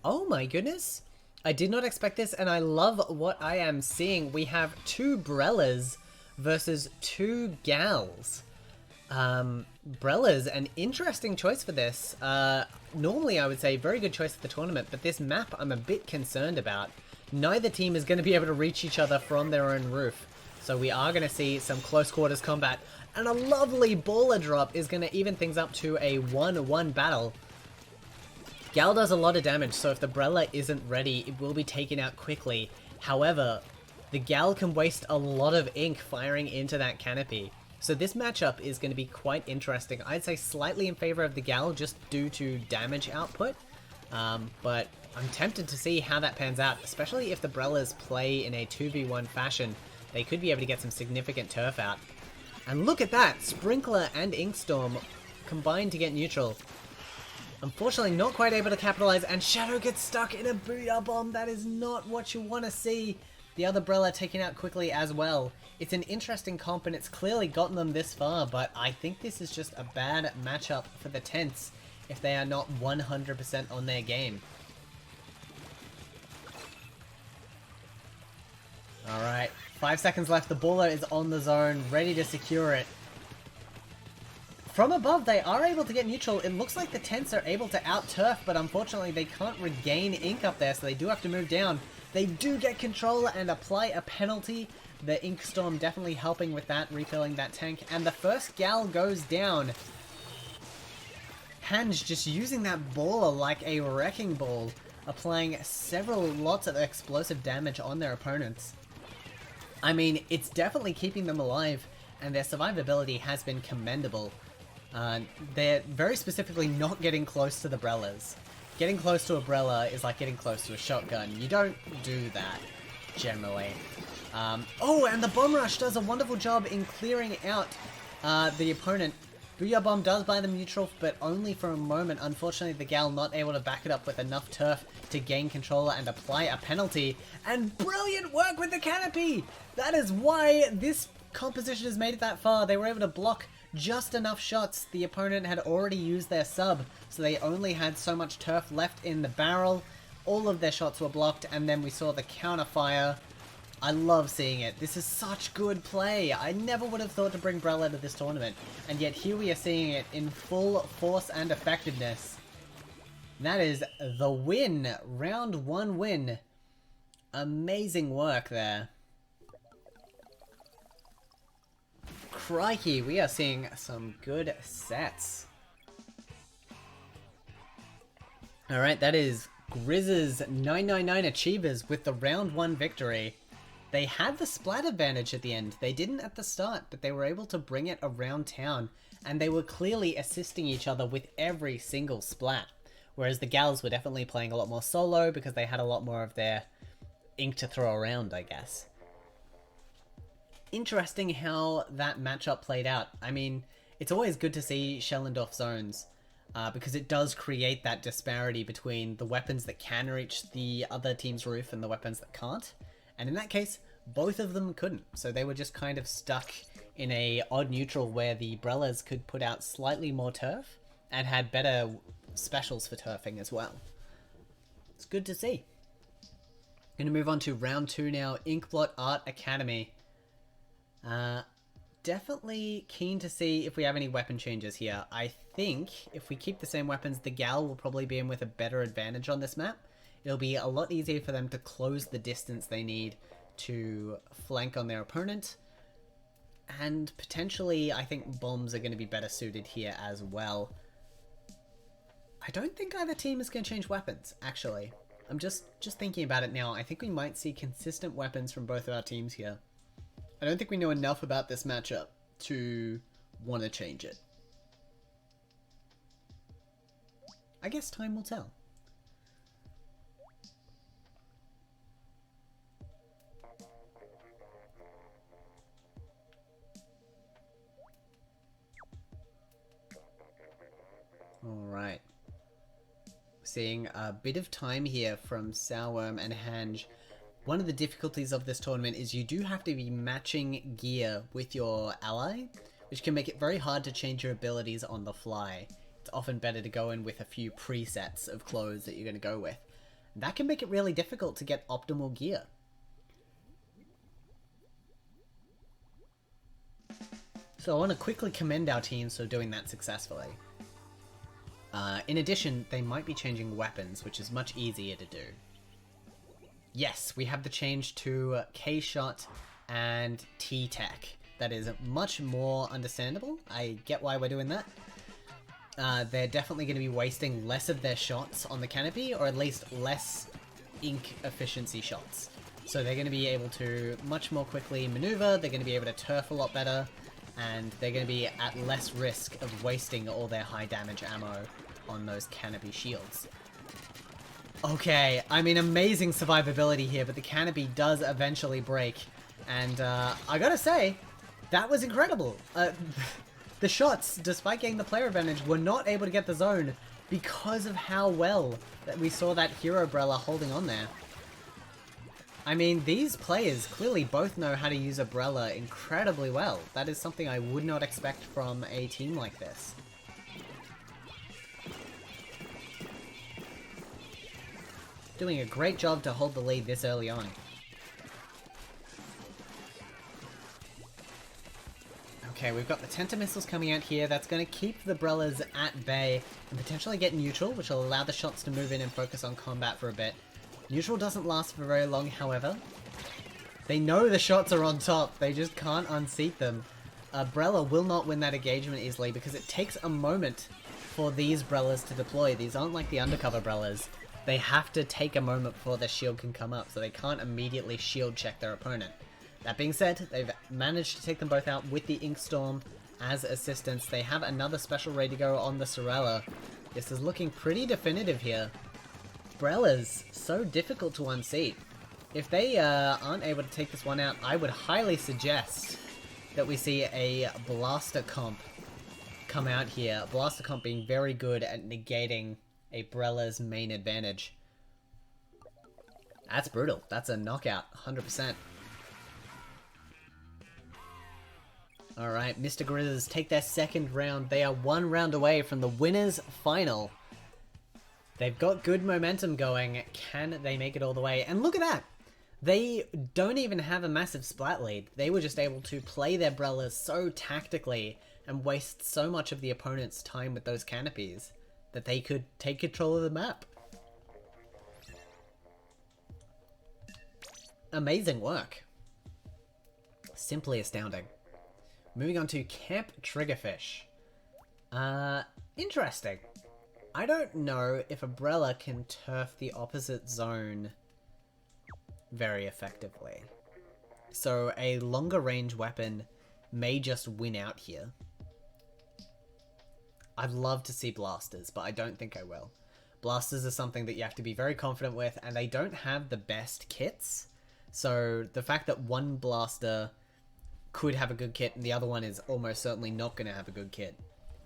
Oh my goodness! I did not expect this, and I love what I am seeing. We have 2 Brellas versus 2 Gals. Brella's an interesting choice for this. Normally I would say very good choice for the tournament, but this map I'm a bit concerned about. Neither team is going to be able to reach each other from their own roof. So we are going to see some close quarters combat, and a lovely baller drop is going to even things up to a 1-1 battle. Gal does a lot of damage, so if the Brella isn't ready, it will be taken out quickly. However, the Gal can waste a lot of ink firing into that canopy. So this matchup is going to be quite interesting. I'd say slightly in favor of the Gal just due to damage output. But I'm tempted to see how that pans out, especially if the Brellas play in a 2v1 fashion. They could be able to get some significant turf out. And look at that! Sprinkler and Inkstorm combined to get neutral. Unfortunately, not quite able to capitalize, and Shadow gets stuck in a Booyah Bomb. That is not what you want to see. The other Brella taken out quickly as well. It's an interesting comp, and it's clearly gotten them this far, but I think this is just a bad matchup for the Tents if they are not 100% on their game. Alright, 5 seconds left. The baller is on the zone, ready to secure it. From above, they are able to get neutral. It looks like the Tents are able to out-turf, but unfortunately they can't regain ink up there, so they do have to move down. They do get control and apply a penalty. The Inkstorm definitely helping with that, refilling that tank. And the first Gal goes down. Hanj just using that baller like a wrecking ball, applying lots of explosive damage on their opponents. I mean, it's definitely keeping them alive, and their survivability has been commendable. They're very specifically not getting close to the Brellas. Getting close to a Brella is like getting close to a shotgun. You don't do that, generally. Oh, and the Bomb Rush does a wonderful job in clearing out the opponent. Booyah Bomb does buy them neutral, but only for a moment. Unfortunately, the Gal not able to back it up with enough turf to gain control and apply a penalty. And brilliant work with the canopy! That is why this composition has made it that far. They were able to block just enough shots. The opponent had already used their sub, so they only had so much turf left in the barrel. All of their shots were blocked, and then we saw the counter fire. I love seeing it. This is such good play. I never would have thought to bring Brella to this tournament, and yet here we are seeing it in full force and effectiveness. That is the win. Round 1 win. Amazing work there. Crikey, we are seeing some good sets. Alright, that is Grizz's 999 Achievers with the round 1 victory. They had the splat advantage at the end. They didn't at the start, but they were able to bring it around town, and they were clearly assisting each other with every single splat. Whereas the Gals were definitely playing a lot more solo because they had a lot more of their ink to throw around, I guess. Interesting how that matchup played out. I mean, it's always good to see Shellendorf zones. because it does create that disparity between the weapons that can reach the other team's roof and the weapons that can't. And in that case, both of them couldn't. So they were just kind of stuck in a odd neutral where the Brellas could put out slightly more turf and had better specials for turfing as well. It's good to see. Going to move on to round 2 now, Inkblot Art Academy. Definitely keen to see if we have any weapon changes here. I think if we keep the same weapons, the Gal will probably be in with a better advantage on this map. It'll be a lot easier for them to close the distance they need to flank on their opponent. And potentially, I think bombs are going to be better suited here as well. I don't think either team is going to change weapons, actually. I'm just thinking about it now. I think we might see consistent weapons from both of our teams here. I don't think we know enough about this matchup to want to change it. I guess time will tell. Alright. Seeing a bit of time here from Sourworm and Hange. One of the difficulties of this tournament is you do have to be matching gear with your ally, which can make it very hard to change your abilities on the fly. It's often better to go in with a few presets of clothes that you're going to go with. That can make it really difficult to get optimal gear. So I want to quickly commend our teams for doing that successfully. In addition, they might be changing weapons, which is much easier to do. Yes, we have the change to K-Shot and T-Tech. That is much more understandable. I get why we're doing that. They're definitely going to be wasting less of their shots on the canopy, or at least less ink efficiency shots. So they're going to be able to much more quickly maneuver, they're going to be able to turf a lot better, and they're going to be at less risk of wasting all their high damage ammo on those canopy shields. Okay, I mean, amazing survivability here, but the canopy does eventually break. And I gotta say, that was incredible. The shots, despite getting the player advantage, were not able to get the zone because of how well that we saw that Hero Brella holding on there. I mean, these players clearly both know how to use a Brella incredibly well. That is something I would not expect from a team like this. Doing a great job to hold the lead this early on. Okay, we've got the Tenta missiles coming out here. That's going to keep the Brellas at bay and potentially get neutral, which will allow the shots to move in and focus on combat for a bit. Neutral doesn't last for very long, however. They know the shots are on top. They just can't unseat them. Brella will not win that engagement easily because it takes a moment for these Brellas to deploy. These aren't like the undercover Brellas. They have to take a moment before their shield can come up, so they can't immediately shield check their opponent. That being said, they've managed to take them both out with the Inkstorm as assistance. They have another special ready to go on the Sorella. This is looking pretty definitive here. Brellas, so difficult to unseat. If they aren't able to take this one out, I would highly suggest that we see a Blaster Comp come out here. Blaster Comp being very good at negating a Brella's main advantage. That's brutal. That's a knockout, 100%. Alright, Mr. Grizz take their second round. They are one round away from the winners final. They've got good momentum going. Can they make it all the way? And look at that! They don't even have a massive splat lead. They were just able to play their Brellas so tactically and waste so much of the opponent's time with those canopies that they could take control of the map. Amazing work. Simply astounding. Moving on to Camp Triggerfish. Interesting. I don't know if a Brella can turf the opposite zone very effectively. So a longer range weapon may just win out here. I'd love to see blasters, but I don't think I will. Blasters are something that you have to be very confident with, and they don't have the best kits. So the fact that one blaster could have a good kit and the other one is almost certainly not going to have a good kit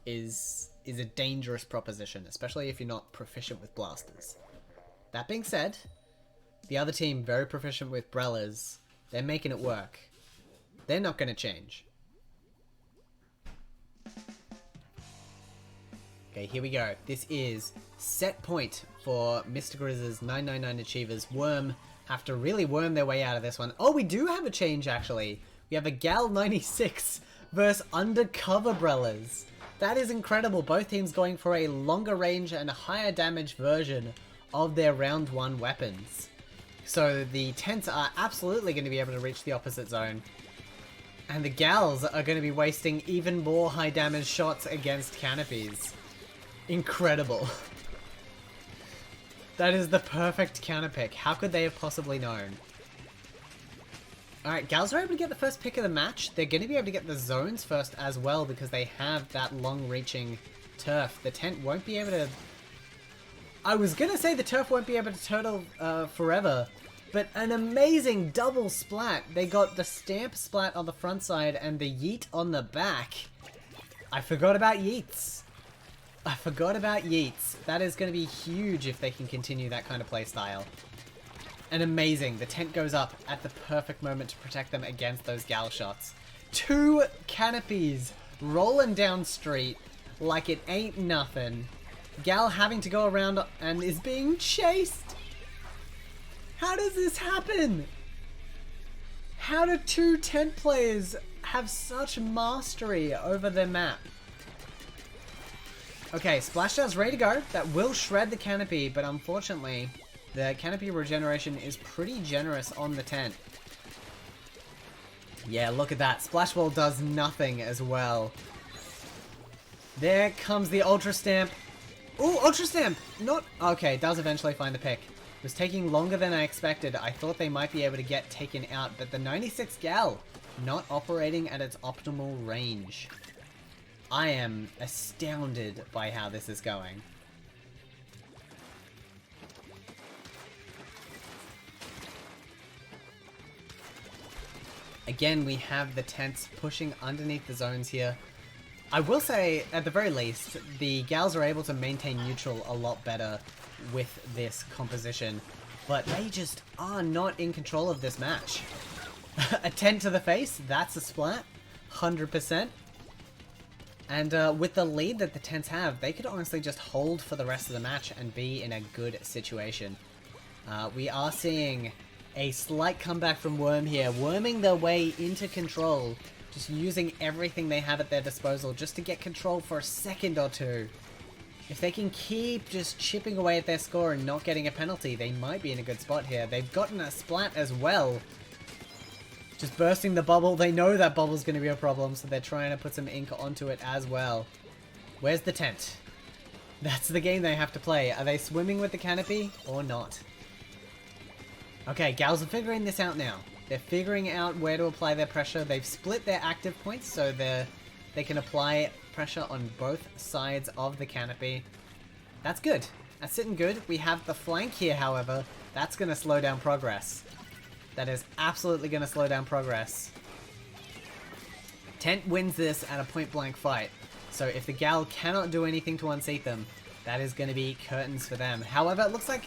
is is a dangerous proposition, especially if you're not proficient with blasters. That being said, the other team, very proficient with Brellas, they're making it work. They're not going to change. Okay, here we go. This is set point for Mr. Grizz's 999 Achievers. Worm have to really worm their way out of this one. Oh, we do have a change, actually. We have a Gal 96 versus Undercover Brellas. That is incredible. Both teams going for a longer range and a higher damage version of their round 1 weapons. So the Tents are absolutely going to be able to reach the opposite zone. And the Gals are going to be wasting even more high damage shots against canopies. Incredible. That is the perfect counter pick. How could they have possibly known? Alright, Gals are able to get the first pick of the match. They're going to be able to get the zones first as well because they have that long-reaching turf. The Tent won't be able to... I was going to say the turf won't be able to turtle forever, but an amazing double splat. They got the stamp splat on the front side and the yeet on the back. I forgot about yeets. I forgot about yeets. That is going to be huge if they can continue that kind of playstyle. And amazing. The Tent goes up at the perfect moment to protect them against those Gal shots. 2 canopies rolling down street like it ain't nothing. Gal having to go around and is being chased. How does this happen? How do 2 Tent players have such mastery over their map? Okay, Splashdown's ready to go. That will shred the canopy, but unfortunately, the canopy regeneration is pretty generous on the Tent. Yeah, look at that. Splash Ball does nothing as well. There comes the Ultra Stamp. Ooh, Ultra Stamp! Not... Okay, does eventually find the pick. It was taking longer than I expected. I thought they might be able to get taken out, but the 96 Gal not operating at its optimal range. I am astounded by how this is going. Again, we have the Tents pushing underneath the zones here. I will say, at the very least, the Gals are able to maintain neutral a lot better with this composition, but they just are not in control of this match. A Tent to the face, that's a splat, 100%. And with the lead that the Tents have, they could honestly just hold for the rest of the match and be in a good situation. We are seeing a slight comeback from Worm here, worming their way into control, just using everything they have at their disposal just to get control for a second or two. If they can keep just chipping away at their score and not getting a penalty, they might be in a good spot here. They've gotten a splat as well. Just bursting the bubble. They know that bubble's going to be a problem, so they're trying to put some ink onto it as well. Where's the Tent? That's the game they have to play. Are they swimming with the canopy or not? Okay, Gals are figuring this out now. They're figuring out where to apply their pressure. They've split their active points, so they can apply pressure on both sides of the canopy. That's good. That's sitting good. We have the flank here, however. That's going to slow down progress. That is absolutely going to slow down progress. Tent wins this at a point-blank fight. So if the Gal cannot do anything to unseat them, that is going to be curtains for them. However, it looks like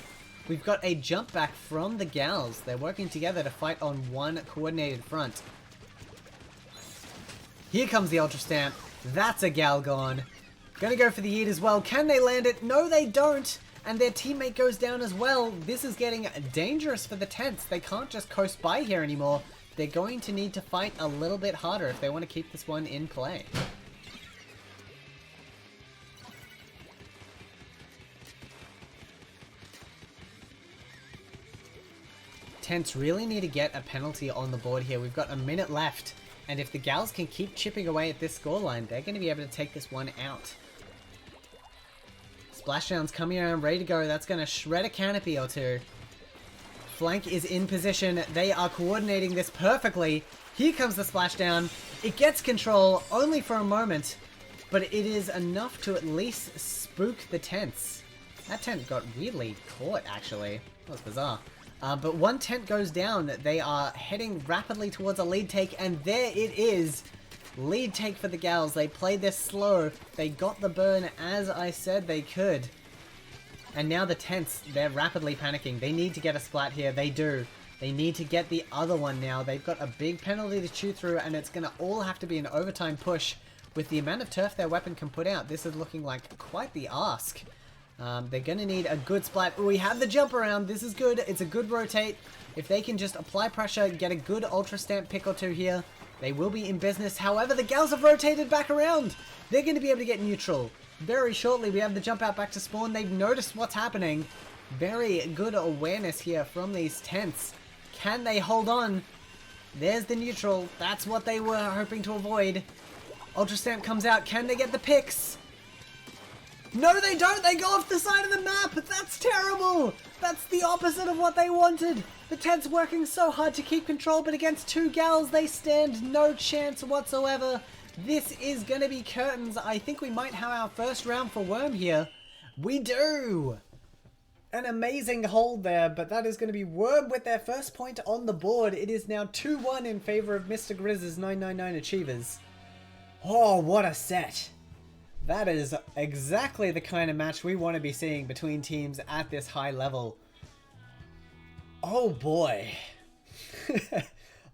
we've got a jump back from the Gals. They're working together to fight on one coordinated front. Here comes the Ultra Stamp. That's a Gal gone. Gonna go for the yeet as well. Can they land it? No, they don't. And their teammate goes down as well. This is getting dangerous for the Tents. They can't just coast by here anymore. They're going to need to fight a little bit harder if they want to keep this one in play. Tents really need to get a penalty on the board here. We've got a minute left. And if the Gals can keep chipping away at this scoreline, they're going to be able to take this one out. Splashdown's coming around, ready to go. That's going to shred a canopy or two. Flank is in position. They are coordinating this perfectly. Here comes the splashdown. It gets control only for a moment, but it is enough to at least spook the Tents. That Tent got weirdly caught, actually. That was bizarre. But one Tent goes down. They are heading rapidly towards a lead take, and there it is. Lead take for the Gals. They played this slow. They got the burn as I said they could. And now the Tents, they're rapidly panicking. They need to get a splat here. They do. They need to get the other one now. They've got a big penalty to chew through, and it's going to all have to be an overtime push. With the amount of turf their weapon can put out, this is looking like quite the ask. They're going to need a good splat. We have the jump around. This is good. It's a good rotate. If they can just apply pressure, get a good Ultra Stamp pick or two here, they will be in business. However, the Gals have rotated back around. They're going to be able to get neutral. Very shortly, we have the jump out back to spawn. They've noticed what's happening. Very good awareness here from these Tents. Can they hold on? There's the neutral. That's what they were hoping to avoid. Ultra Stamp comes out. Can they get the picks? No, they don't. They go off the side of the map. That's terrible. That's the opposite of what they wanted. The Tents working so hard to keep control, but against two Gals, they stand no chance whatsoever. This is going to be curtains. I think we might have our first round for Worm here. We do. An amazing hold there, but that is going to be Worm with their first point on the board. It is now 2-1 in favor of Mr. Grizz's 999 Achievers. Oh, what a set. That is exactly the kind of match we want to be seeing between teams at this high level. Oh boy.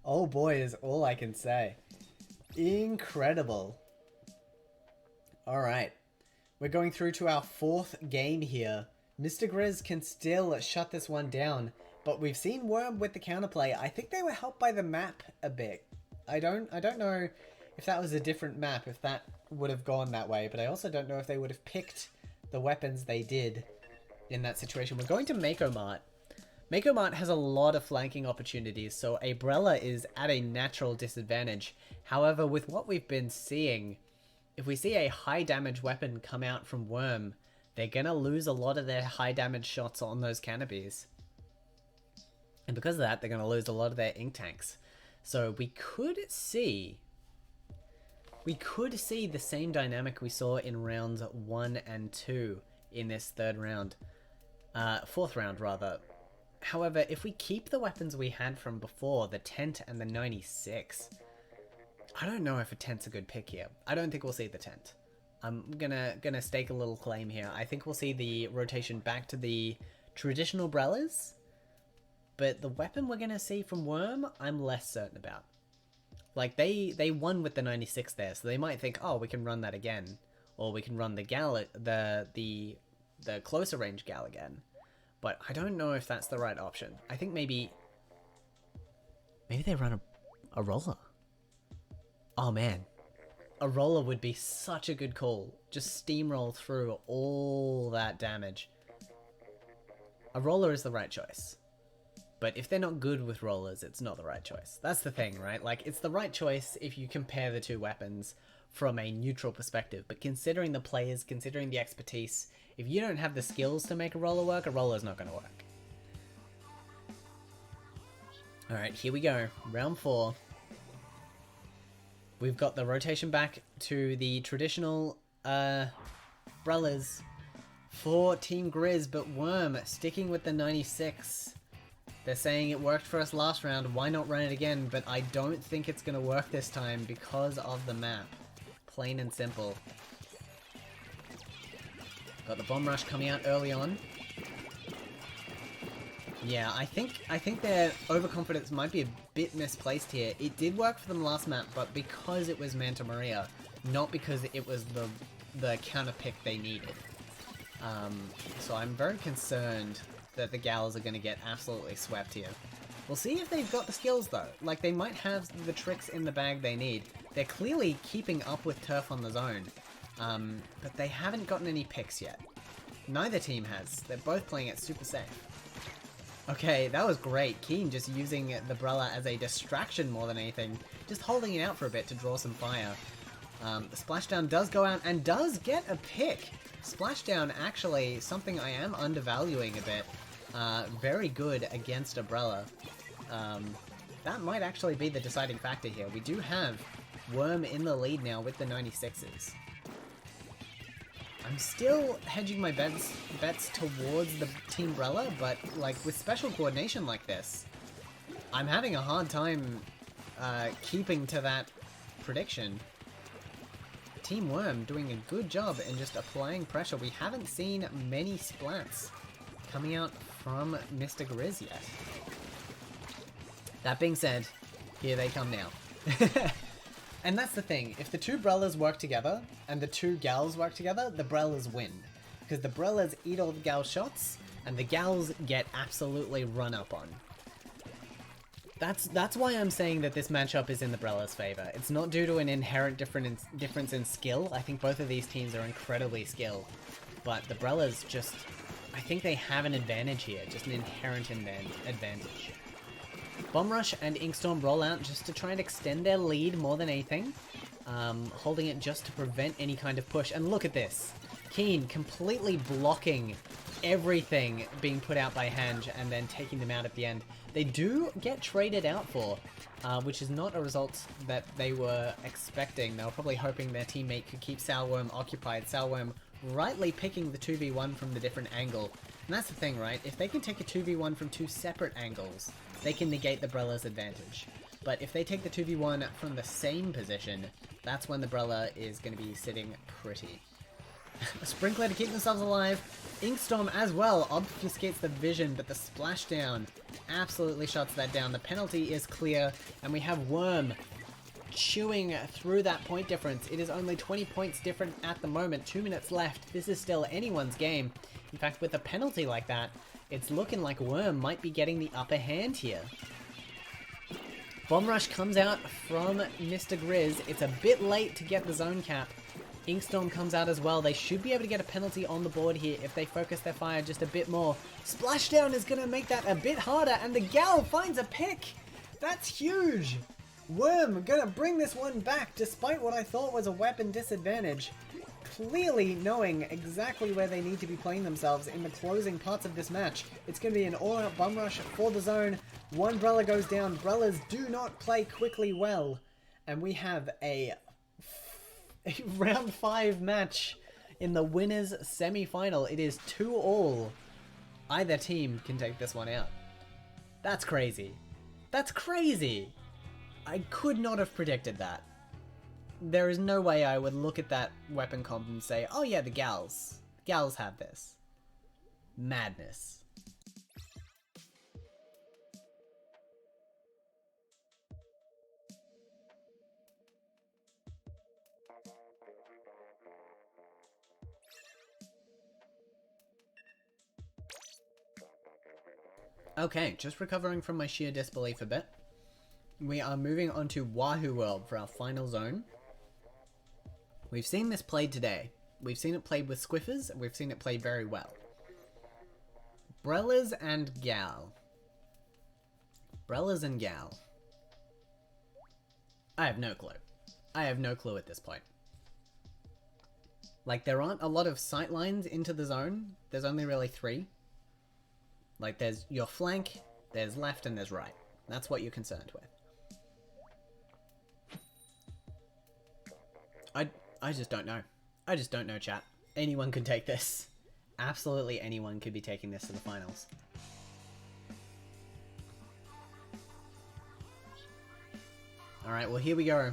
Oh boy is all I can say. Incredible. Alright. We're going through to our fourth game here. Mr. Grizz can still shut this one down, but we've seen Worm with the counterplay. I think they were helped by the map a bit. I don't know if that was a different map, if that would have gone that way, but I also don't know if they would have picked the weapons they did in that situation. We're going to Mako Mart. Mako Mart has a lot of flanking opportunities, so Abrella is at a natural disadvantage. However, with what we've been seeing, if we see a high damage weapon come out from Worm, they're gonna lose a lot of their high damage shots on those canopies. And because of that, they're gonna lose a lot of their ink tanks. So we could see the same dynamic we saw in rounds 1 and 2 in this third round. Fourth round, rather. However, if we keep the weapons we had from before, the Tent and the 96, I don't know if a Tent's a good pick here. I don't think we'll see the Tent. I'm gonna stake a little claim here. I think we'll see the rotation back to the traditional Brellas, but the weapon we're gonna see from Worm, I'm less certain about. Like, they won with the 96 there, so they might think, oh, we can run that again. Or we can run the Gal, the closer range Gal again. But I don't know if that's the right option. I think maybe they run a roller. Oh man. A roller would be such a good call. Just steamroll through all that damage. A roller is the right choice. But if they're not good with rollers, it's not the right choice. That's the thing, right? Like, it's the right choice if you compare the two weapons from a neutral perspective. But considering the players, considering the expertise, if you don't have the skills to make a roller work, a roller's not going to work. Alright, here we go. Round 4. We've got the rotation back to the traditional Brellas for Team Grizz, but Worm sticking with the 96. They're saying it worked for us last round, why not run it again? But I don't think it's going to work this time because of the map. Plain and simple. Got the bomb rush coming out early on. Yeah, I think their overconfidence might be a bit misplaced here. It did work for them last map, but because it was Manta Maria, not because it was the counter pick they needed. So I'm very concerned that the Gals are going to get absolutely swept here. We'll see if they've got the skills though. Like, they might have the tricks in the bag they need. They're clearly keeping up with turf on the zone, but they haven't gotten any picks yet. Neither team has. They're both playing it super safe. Okay, that was great. Keen just using the Brella as a distraction more than anything. Just holding it out for a bit to draw some fire. The splashdown does go out and does get a pick. Splashdown, actually, something I am undervaluing a bit. Very good against Umbrella. That might actually be the deciding factor here. We do have Worm in the lead now with the 96s. I'm still hedging my bets towards the Team Brella, but like with special coordination like this, I'm having a hard time keeping to that prediction. Team Worm doing a good job in just applying pressure. We haven't seen many splats coming out from Mr. Grizz yet. That being said, here they come now. And that's the thing, if the two Brellas work together and the two Gals work together, the Brellas win. Because the Brellas eat all the Gal shots and the Gals get absolutely run up on. That's why I'm saying that this matchup is in the Brella's favor. It's not due to an inherent difference in skill. I think both of these teams are incredibly skilled. But the Brellas just... I think they have an advantage here. Just an inherent advantage. Bomb Rush and Inkstorm roll out just to try and extend their lead more than anything. Holding it just to prevent any kind of push. And look at this. Keen completely blocking everything being put out by Hanj and then taking them out at the end. They do get traded out for, which is not a result that they were expecting. They were probably hoping their teammate could keep Sourworm occupied. Sourworm rightly picking the 2v1 from the different angle. And that's the thing, right? If they can take a 2v1 from two separate angles, they can negate the Brella's advantage. But if they take the 2v1 from the same position, that's when the Brella is going to be sitting pretty. A Sprinkler to keep themselves alive. Inkstorm as well obfuscates the vision, but the splashdown absolutely shuts that down. The penalty is clear, and we have Worm chewing through that point difference. It is only 20 points different at the moment. 2 minutes left. This is still anyone's game. In fact, with a penalty like that, it's looking like Worm might be getting the upper hand here. Bomb Rush comes out from Mr. Grizz. It's a bit late to get the zone cap. Inkstorm comes out as well. They should be able to get a penalty on the board here if they focus their fire just a bit more. Splashdown is going to make that a bit harder, and the Gal finds a pick. That's huge. Worm going to bring this one back despite what I thought was a weapon disadvantage. Clearly knowing exactly where they need to be playing themselves in the closing parts of this match. It's going to be an all-out Bum Rush for the zone. One Brella goes down. Brellas do not play quickly well. And we have a round 5 match in the winners semi-final. It is 2-all. Either team can take this one out. That's crazy. That's crazy. I could not have predicted that. There is no way I would look at that weapon comp and say, oh yeah, the Gals. Gals have this. Madness. Okay, just recovering from my sheer disbelief a bit. We are moving on to Wahoo World for our final zone. We've seen this played today. We've seen it played with Squiffers, and we've seen it played very well. Brellas and Gal. Brellas and Gal. I have no clue. I have no clue at this point. Like, there aren't a lot of sight lines into the zone. There's only really 3. Like, there's your flank, there's left, and there's right. That's what you're concerned with. I just don't know. I just don't know, chat. Anyone could take this. Absolutely anyone could be taking this to the finals. Alright, well here we go.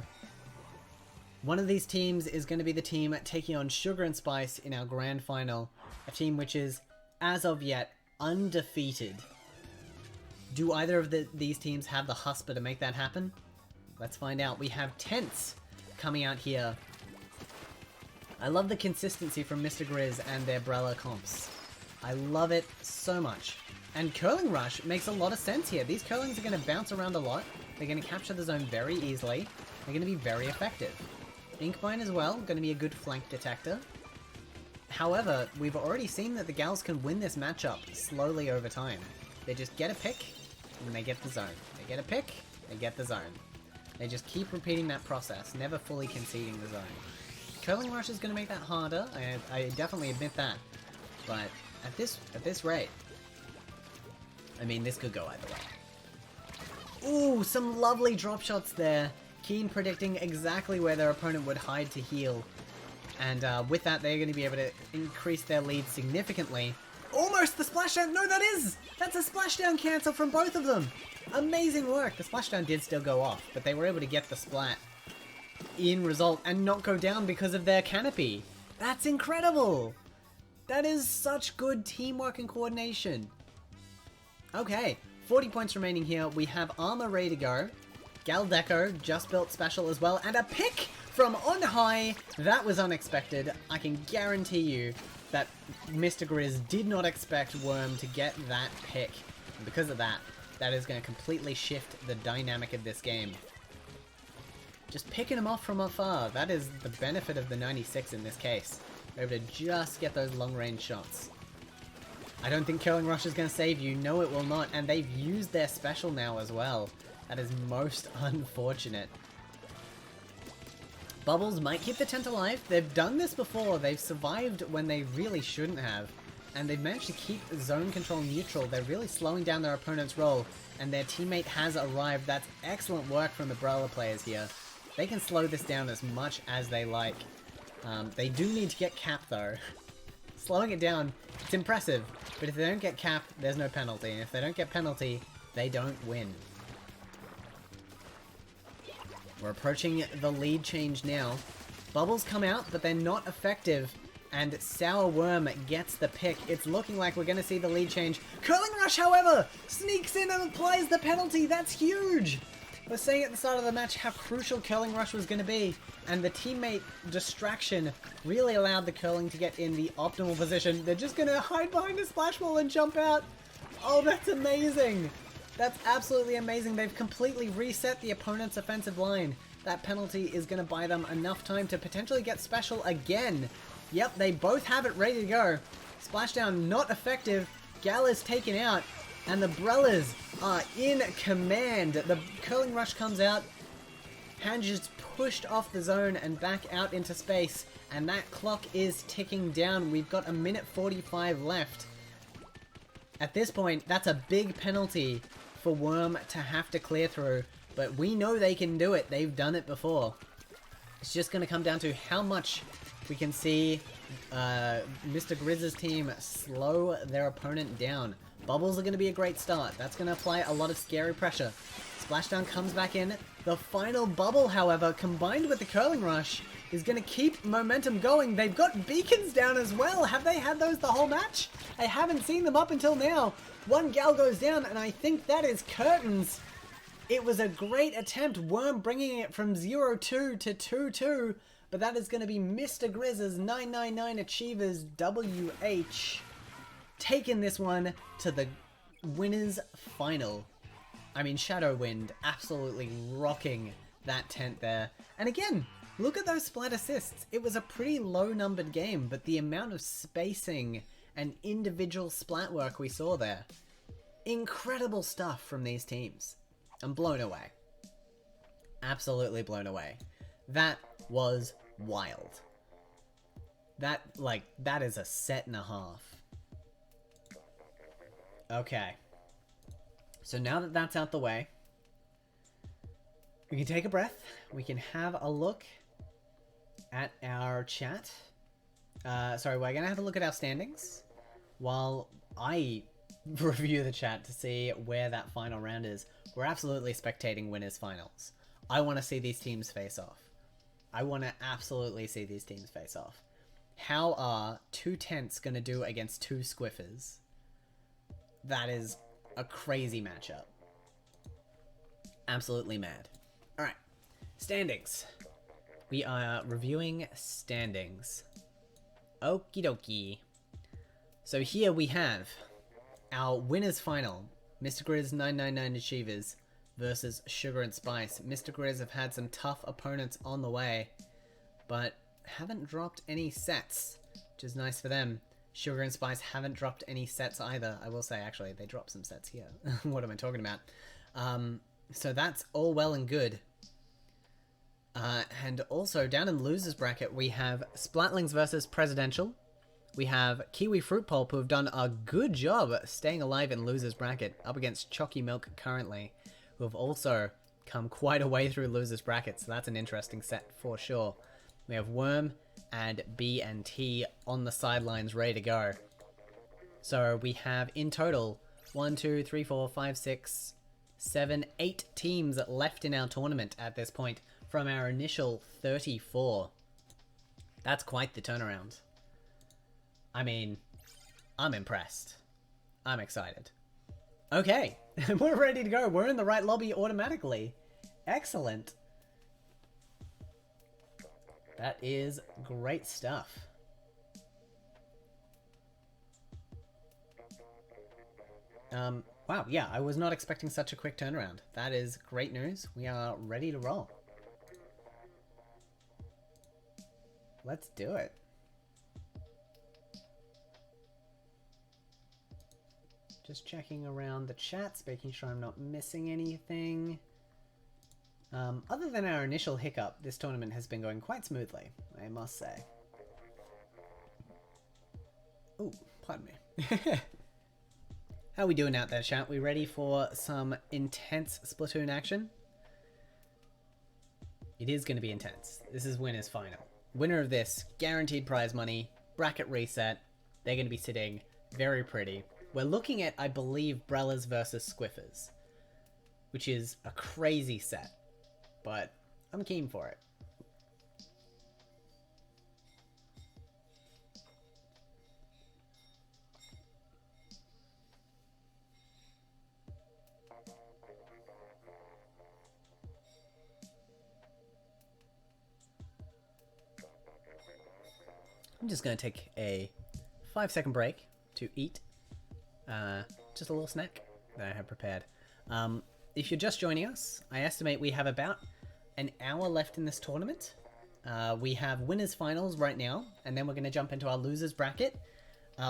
One of these teams is going to be the team taking on Sugar and Spice in our grand final. A team which is, as of yet, undefeated. Do either of these teams have the husper to make that happen? Let's find out. We have Tents coming out here. I love the consistency from Mr. Grizz and their Brella comps. I love it so much. And Curling Rush makes a lot of sense here. These Curlings are going to bounce around a lot. They're going to capture the zone very easily. They're going to be very effective. Inkmine as well, going to be a good flank detector. However, we've already seen that the Gals can win this matchup slowly over time. They just get a pick, and they get the zone. They get a pick, they get the zone. They just keep repeating that process, never fully conceding the zone. Curling Rush is going to make that harder, I definitely admit that. But at this rate, I mean, this could go either way. Ooh, some lovely drop shots there. Keen predicting exactly where their opponent would hide to heal. And with that, they're going to be able to increase their lead significantly. Almost the splashdown! No, that's a splashdown cancel from both of them! Amazing work! The splashdown did still go off, but they were able to get the splat. in result and not go down because of their canopy. That's incredible! That is such good teamwork and coordination. Okay, 40 points remaining here. We have Armor ready to go. Galdeco just built special as well. And a pick from on high. That was unexpected. I can guarantee you that Mr. Grizz did not expect Worm to get that pick. And because of that, that is going to completely shift the dynamic of this game. Just picking him off from afar. That is the benefit of the 96 in this case. We're able to just get those long-range shots. I don't think Curling Rush is going to save you. No, it will not. And they've used their special now as well. That is most unfortunate. Bubbles might keep the tent alive. They've done this before. They've survived when they really shouldn't have. And they've managed to keep zone control neutral. They're really slowing down their opponent's roll. And their teammate has arrived. That's excellent work from the Brawler players here. They can slow this down as much as they like. They do need to get capped though. Slowing it down, it's impressive, but if they don't get capped, there's no penalty, and if they don't get penalty, they don't win. We're approaching the lead change now. Bubbles come out, but they're not effective, and Sour Worm gets the pick. It's looking like we're going to see the lead change. Curling Rush, however, sneaks in and applies the penalty. That's huge! I was saying at the start of the match how crucial Curling Rush was going to be, and the teammate distraction really allowed the Curling to get in the optimal position. They're just going to hide behind a splash wall and jump out. Oh, that's amazing. That's absolutely amazing. They've completely reset the opponent's offensive line. That penalty is going to buy them enough time to potentially get special again. Yep, they both have it ready to go. Splashdown not effective. Gal is taken out. And the Brellas are in command. The Curling Rush comes out. Hanj is pushed off the zone and back out into space. And that clock is ticking down. We've got 1:45 left. At this point, that's a big penalty for Worm to have to clear through. But we know they can do it. They've done it before. It's just going to come down to how much we can see Mr. Grizz's team slow their opponent down. Bubbles are going to be a great start. That's going to apply a lot of scary pressure. Splashdown comes back in. The final bubble, however, combined with the Curling Rush, is going to keep momentum going. They've got beacons down as well. Have they had those the whole match? I haven't seen them up until now. One gal goes down, and I think that is Curtains. It was a great attempt. Worm bringing it from 0-2 to 2-2. But that is going to be Mr. Grizz's 999 Achievers WH. Taking this one to the winners final. I mean, Shadow Wind absolutely rocking that tent there. And again, look at those splat assists. It was a pretty low numbered game, but the amount of spacing and individual splat work we saw there. Incredible stuff from these teams. I'm blown away. Absolutely blown away. That was wild. That is a set and a half. Okay. So now that that's out the way, we can take a breath. We can have a look at our chat. Sorry, we're going to have a look at our standings while I review the chat to see where that final round is. We're absolutely spectating winners finals. I want to see these teams face off. I want to absolutely see these teams face off. How are two tents going to do against two squiffers? That is a crazy matchup. Absolutely mad. Alright. Standings. We are reviewing standings. Okie dokie. So here we have our winners final. Mr. Grizz 999 Achievers versus Sugar and Spice. Mr. Grizz have had some tough opponents on the way, but haven't dropped any sets, which is nice for them. Sugar and Spice haven't dropped any sets either. I will say, actually, they dropped some sets here. What am I talking about? So that's all well and good. And also, down in losers bracket, we have Splatlings versus Presidential. We have Kiwi Fruit Pulp, who have done a good job staying alive in losers bracket, up against Chalky Milk currently, who have also come quite a way through losers bracket, so that's an interesting set for sure. We have Worm and B and T on the sidelines ready to go. So we have in total 1, 2, 3, 4, 5, 6, 7, 8 teams left in our tournament at this point from our initial 34. That's quite the turnaround. I mean, I'm impressed. I'm excited. Okay, we're ready to go. We're in the right lobby automatically. Excellent. That is great stuff. Wow, yeah, I was not expecting such a quick turnaround. That is great news. We are ready to roll. Let's do it. Just checking around the chats, making sure I'm not missing anything. Other than our initial hiccup, this tournament has been going quite smoothly, I must say. Ooh, pardon me. How we doing out there, chat? We ready for some intense Splatoon action? It is going to be intense. This is winner's final. Winner of this, guaranteed prize money, bracket reset. They're going to be sitting very pretty. We're looking at, I believe, Brellas versus Squiffers, which is a crazy set, but I'm keen for it. I'm just going to take a 5-second break to eat. Just a little snack that I have prepared. If you're just joining us, I estimate we have about an hour left in this tournament. We have winners finals right now, and then we're going to jump into our losers bracket,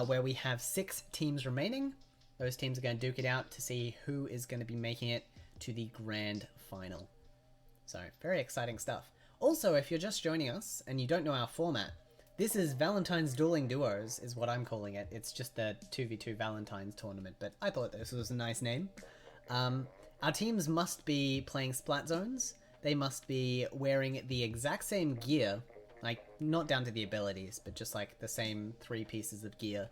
where we have 6 teams remaining. Those teams are going to duke it out to see who is going to be making it to the grand final. So, very exciting stuff. Also, if you're just joining us and you don't know our format, this is Valentine's Dueling Duos, is what I'm calling it. It's just the 2v2 Valentine's tournament, but I thought this was a nice name. Our teams must be playing Splat Zones. They must be wearing the exact same gear, like, not down to the abilities, but just, like, the same 3 pieces of gear,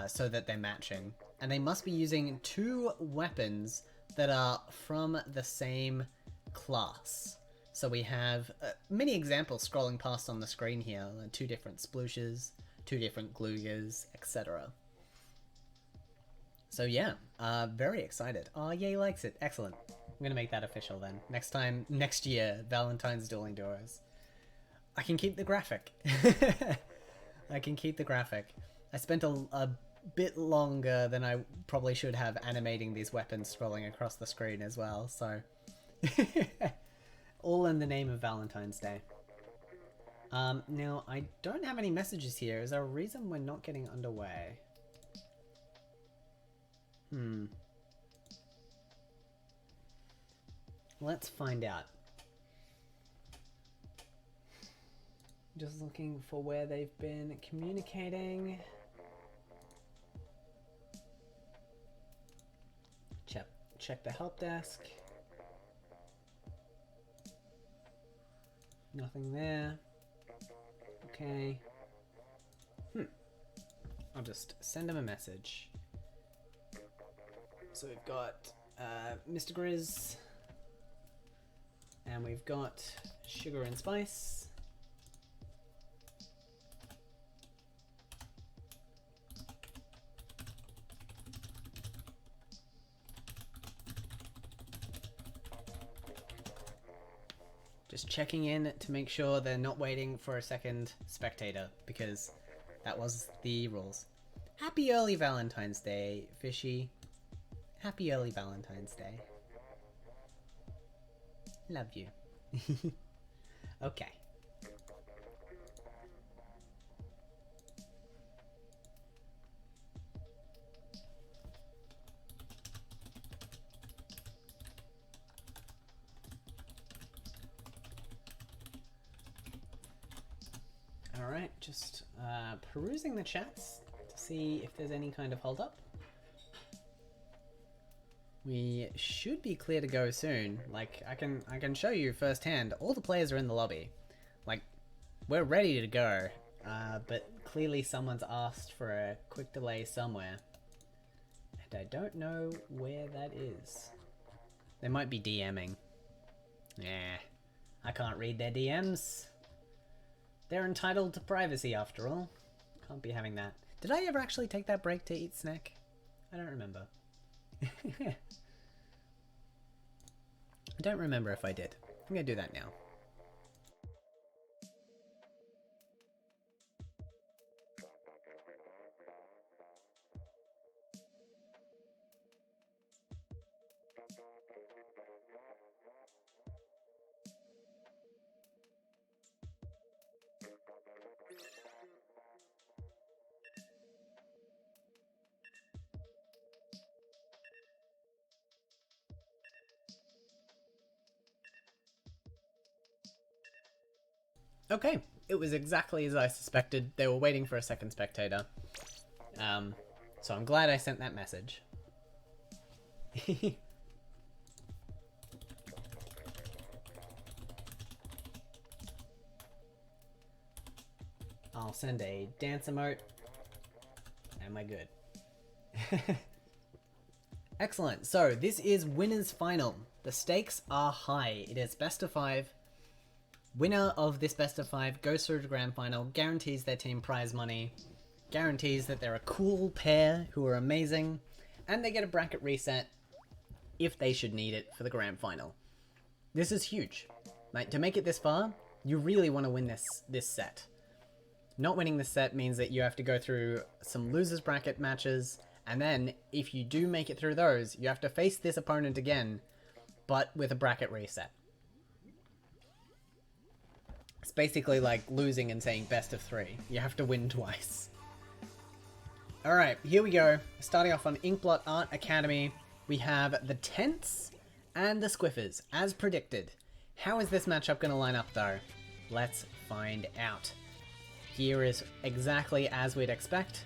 so that they're matching. And they must be using 2 weapons that are from the same class. So we have many examples scrolling past on the screen here. 2 different splooshes, 2 different glugers, etc. So yeah, very excited. Oh, Yay likes it. Excellent. I'm going to make that official then. Next year, Valentine's Dueling Duos. I can keep the graphic. I can keep the graphic. I spent a bit longer than I probably should have animating these weapons scrolling across the screen as well, so... All in the name of Valentine's Day. Now, I don't have any messages here. Is there a reason we're not getting underway? Let's find out. Just looking for where they've been communicating. Check the help desk. Nothing there. Okay. I'll just send him a message. So we've got Mr. Grizz. And we've got Sugar and Spice. Just checking in to make sure they're not waiting for a second spectator, because that was the rules. Happy early Valentine's Day, Fishy. Happy early Valentine's Day. Love you. Okay. Alright, just perusing the chats to see if there's any kind of hold up. We should be clear to go soon. Like, I can show you firsthand, all the players are in the lobby. Like, we're ready to go. But clearly someone's asked for a quick delay somewhere. And I don't know where that is. They might be DMing. Yeah, I can't read their DMs. They're entitled to privacy after all. Can't be having that. Did I ever actually take that break to eat snack? I don't remember. I don't remember if I did. I'm gonna do that now. Okay, it was exactly as I suspected. They were waiting for a second spectator. So I'm glad I sent that message. I'll send a dance emote. Am I good? Excellent. So this is winners final. The stakes are high. It is best of 5. Winner of this best of 5 goes through to grand final, guarantees their team prize money, guarantees that they're a cool pair who are amazing, and they get a bracket reset if they should need it for the grand final. This is huge. Like, to make it this far, you really want to win this set. Not winning this set means that you have to go through some losers bracket matches, and then if you do make it through those, you have to face this opponent again, but with a bracket reset. It's basically like losing and saying best of 3. You have to win twice. Alright, here we go. Starting off on Inkblot Art Academy, we have the Tents and the Squiffers, as predicted. How is this matchup going to line up though? Let's find out. Here is exactly as we'd expect.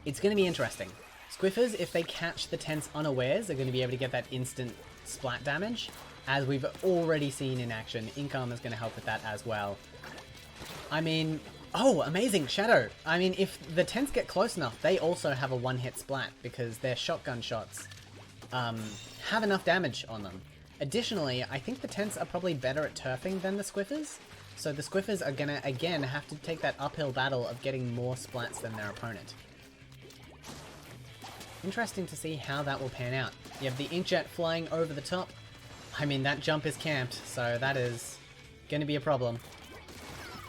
It's going to be interesting. Squiffers, if they catch the Tents unawares, are going to be able to get that instant splat damage, as we've already seen in action. Ink Armor is going to help with that as well. I mean, oh, amazing, Shadow. I mean, if the Tents get close enough, they also have a one-hit splat, because their shotgun shots have enough damage on them. Additionally, I think the Tents are probably better at turfing than the Squiffers, so the Squiffers are going to, again, have to take that uphill battle of getting more splats than their opponent. Interesting to see how that will pan out. You have the Inkjet flying over the top. I mean, that jump is camped, so that is going to be a problem.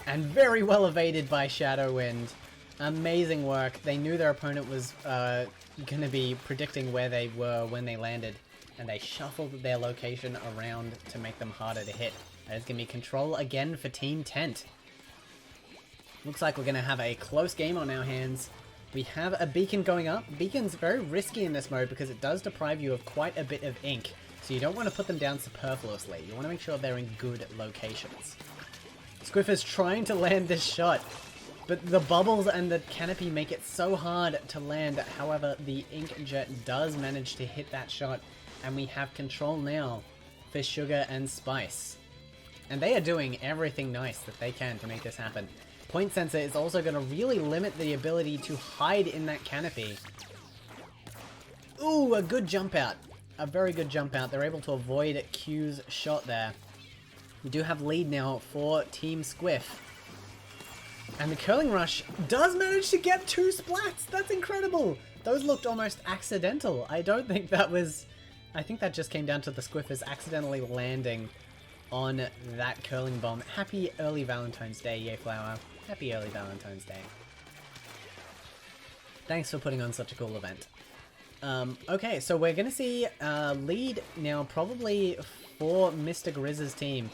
And very well evaded by Shadow Wind. Amazing work. They knew their opponent was going to be predicting where they were when they landed, and they shuffled their location around to make them harder to hit. That is going to be control again for Team Tent. Looks like we're going to have a close game on our hands. We have a beacon going up. Beacon's very risky in this mode because it does deprive you of quite a bit of ink. So you don't want to put them down superfluously. You want to make sure they're in good locations. Squiffer's trying to land this shot, but the bubbles and the canopy make it so hard to land. However, the Inkjet does manage to hit that shot, and we have control now for Sugar and Spice. And they are doing everything nice that they can to make this happen. Point Sensor is also going to really limit the ability to hide in that canopy. Ooh, a good jump out. A very good jump out. They're able to avoid Q's shot there. We do have lead now for Team Squiff. And the Curling Rush does manage to get 2 splats! That's incredible! Those looked almost accidental. I don't think that was... I think that just came down to the Squiffers accidentally landing on that curling bomb. Happy early Valentine's Day, Yayflower. Happy early Valentine's Day. Thanks for putting on such a cool event. Okay, so we're going to see lead now probably for Mr. Grizz's team.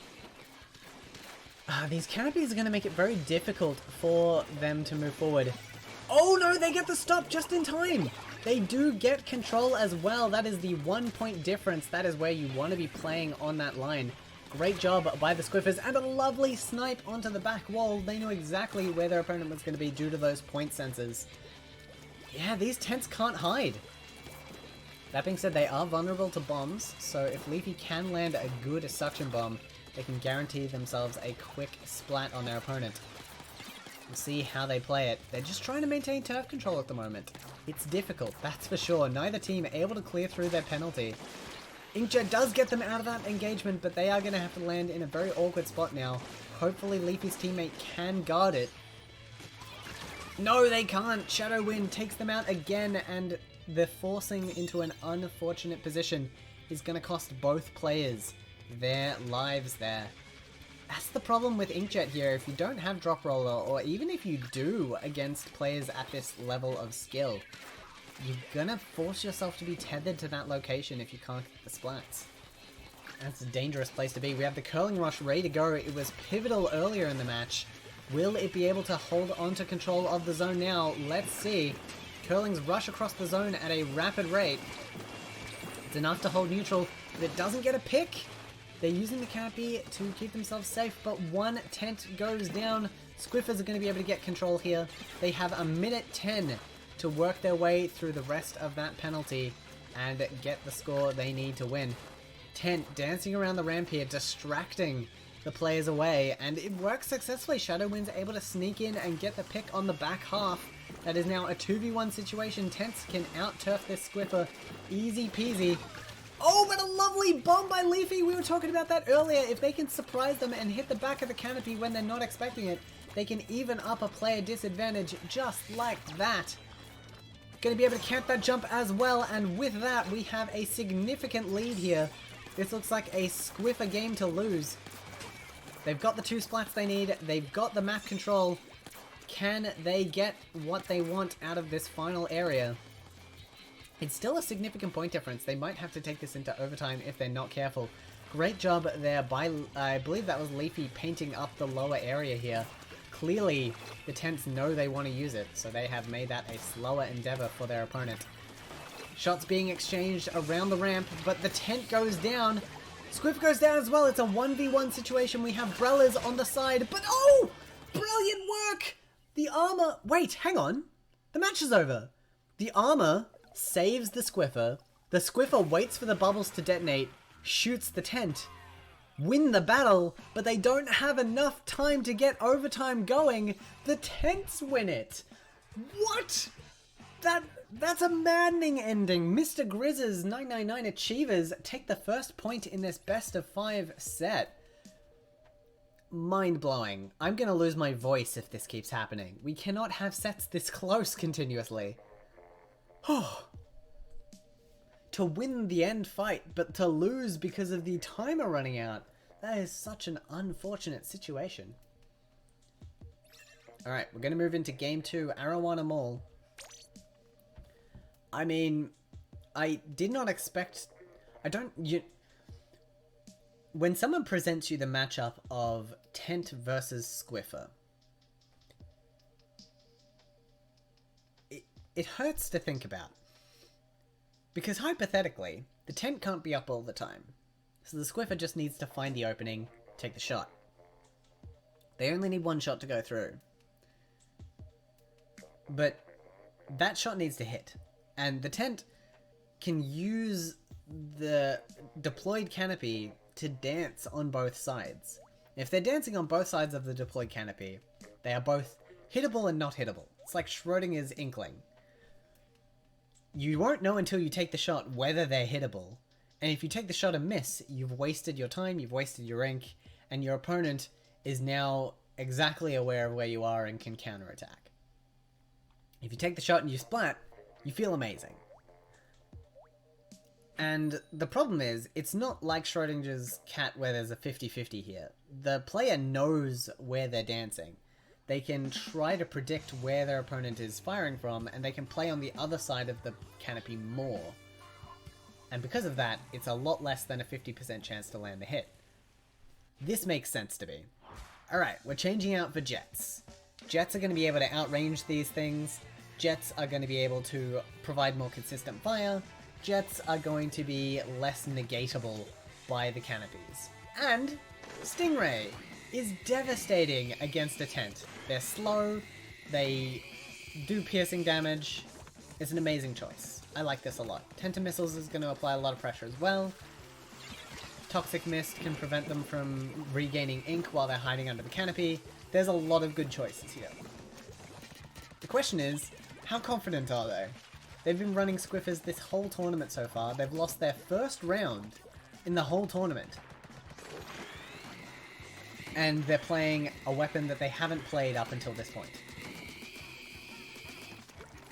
These canopies are going to make it very difficult for them to move forward. Oh no, they get the stop just in time! They do get control as well. That is the 1 point difference. That is where you want to be playing on that line. Great job by the Squiffers, and a lovely snipe onto the back wall. They knew exactly where their opponent was going to be due to those point sensors. Yeah, these Tents can't hide. That being said, they are vulnerable to bombs, so if Leafy can land a good suction bomb, they can guarantee themselves a quick splat on their opponent. We'll see how they play it. They're just trying to maintain turf control at the moment. It's difficult, that's for sure. Neither team able to clear through their penalty. Inkjet does get them out of that engagement, but they are going to have to land in a very awkward spot now. Hopefully Leafy's teammate can guard it. No, they can't. Shadow Wind takes them out again, and the forcing into an unfortunate position is going to cost both players their lives there. That's the problem with Inkjet here. If you don't have Drop Roller, or even if you do against players at this level of skill, you're gonna force yourself to be tethered to that location if you can't get the splats. That's a dangerous place to be. We have the Curling Rush ready to go. It was pivotal earlier in the match. Will it be able to hold on to control of the zone now? Let's see. Curling's rush across the zone at a rapid rate. It's enough to hold neutral, but it doesn't get a pick. They're using the canopy to keep themselves safe, but one tent goes down. Squiffers are going to be able to get control here. They have a minute 10 to work their way through the rest of that penalty and get the score they need to win. Tent dancing around the ramp here, distracting the players away, and it works successfully. Shadow Wind's able to sneak in and get the pick on the back half. That is now a 2v1 situation. Tents can out-turf this Squiffer easy peasy. Oh, but a lovely bomb by Leafy! We were talking about that earlier. If they can surprise them and hit the back of the canopy when they're not expecting it, they can even up a player disadvantage just like that. Going to be able to camp that jump as well, and with that, we have a significant lead here. This looks like a Squiffer game to lose. They've got the 2 splats they need. They've got the map control. Can they get what they want out of this final area? It's still a significant point difference. They might have to take this into overtime if they're not careful. Great job there by, I believe that was Leafy, painting up the lower area here. Clearly, the Tents know they want to use it, so they have made that a slower endeavor for their opponent. Shots being exchanged around the ramp, but the tent goes down. Squiff goes down as well. It's a 1v1 situation. We have Brellas on the side, but oh! Brilliant work! The armor... Wait, hang on. The match is over. The armor saves the Squiffer. The Squiffer waits for the bubbles to detonate, shoots the tent, win the battle, but they don't have enough time to get overtime going. The Tents win it. What? That's a maddening ending. Mr. Grizz's 999 Achievers take the first point in this best of 5 set. Mind-blowing. I'm gonna lose my voice if this keeps happening. We cannot have sets this close continuously. To win the end fight, but to lose because of the timer running out. That is such an unfortunate situation. Alright, we're gonna move into game 2, Arowana Mall. I mean, I did not expect... When someone presents you the matchup of Tent versus Squiffer, it hurts to think about. Because hypothetically, the Tent can't be up all the time. So the Squiffer just needs to find the opening, take the shot. They only need one shot to go through. But that shot needs to hit. And the Tent can use the deployed canopy to dance on both sides. If they're dancing on both sides of the deployed canopy, they are both hittable and not hittable. It's like Schrodinger's Inkling. You won't know until you take the shot whether they're hittable. And if you take the shot and miss, you've wasted your time, you've wasted your ink, and your opponent is now exactly aware of where you are and can counterattack. If you take the shot and you splat, you feel amazing. And the problem is, it's not like Schrodinger's cat where there's a 50-50 here. The player knows where they're dancing. They can try to predict where their opponent is firing from, and they can play on the other side of the canopy more. And because of that, it's a lot less than a 50% chance to land the hit. This makes sense to me. Alright, we're changing out for Jets. Jets are going to be able to outrange these things. Jets are going to be able to provide more consistent fire. Jets are going to be less negatable by the canopies. And Stingray is devastating against a tent. They're slow, they do piercing damage. It's an amazing choice. I like this a lot. Tenta Missiles is going to apply a lot of pressure as well. Toxic Mist can prevent them from regaining ink while they're hiding under the canopy. There's a lot of good choices here. The question is, how confident are they? They've been running Squiffers this whole tournament so far. They've lost their first round in the whole tournament. And they're playing a weapon that they haven't played up until this point.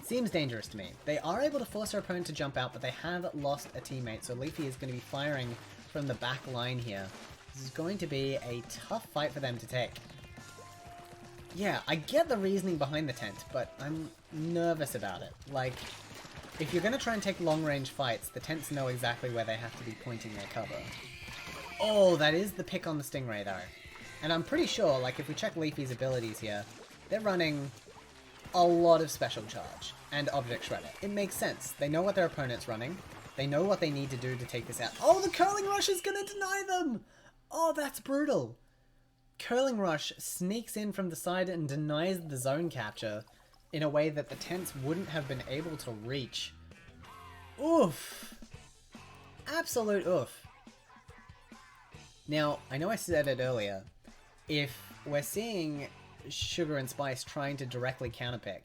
Seems dangerous to me. They are able to force their opponent to jump out, but they have lost a teammate, so Leafy is going to be firing from the back line here. This is going to be a tough fight for them to take. Yeah, I get the reasoning behind the tent, but I'm nervous about it. Like, if you're going to try and take long-range fights, the tents know exactly where they have to be pointing their cover. Oh, that is the pick on the Stingray, though. And I'm pretty sure, like, if we check Leafy's abilities here, they're running a lot of Special Charge and Object Shredder. It makes sense. They know what their opponent's running. They know what they need to do to take this out. Oh, the Curling Rush is going to deny them! Oh, that's brutal. Curling Rush sneaks in from the side and denies the zone capture in a way that the tents wouldn't have been able to reach. Oof. Absolute oof. Now, I know I said it earlier. If we're seeing Sugar and Spice trying to directly counterpick,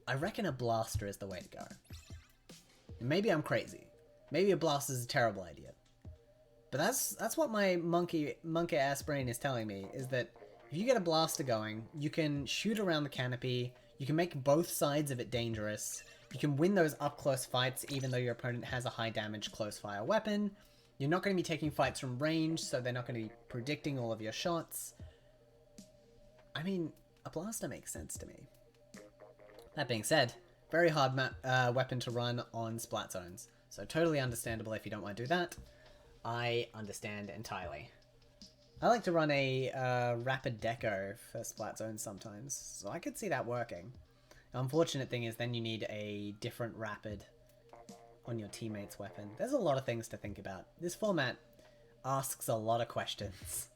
I reckon a blaster is the way to go. Maybe I'm crazy. Maybe a blaster is a terrible idea. But that's what my monkey ass brain is telling me, is that if you get a blaster going, you can shoot around the canopy, you can make both sides of it dangerous, you can win those up close fights even though your opponent has a high damage close fire weapon. You're not going to be taking fights from range, so they're not going to be predicting all of your shots. I mean, a blaster makes sense to me. That being said, very hard weapon to run on splat zones. So totally understandable if you don't want to do that. I understand entirely. I like to run a rapid deco for splat zones sometimes, so I could see that working. The unfortunate thing is then you need a different rapid on your teammate's weapon. There's a lot of things to think about. This format asks a lot of questions.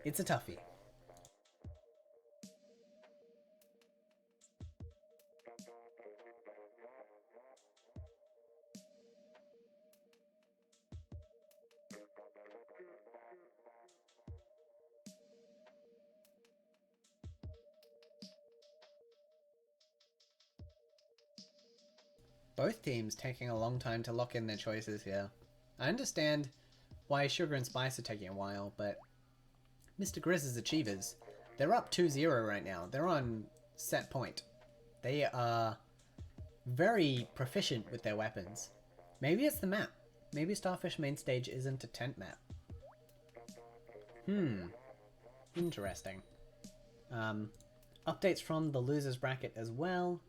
It's a toughie. Both teams taking a long time to lock in their choices here. I understand why Sugar and Spice are taking a while, but Mr. Grizz's Achievers, they're up 2-0 right now. They're on set point. They are very proficient with their weapons. Maybe it's the map. Maybe Starfish Main Stage isn't a tent map. Interesting. Updates from the losers bracket as well.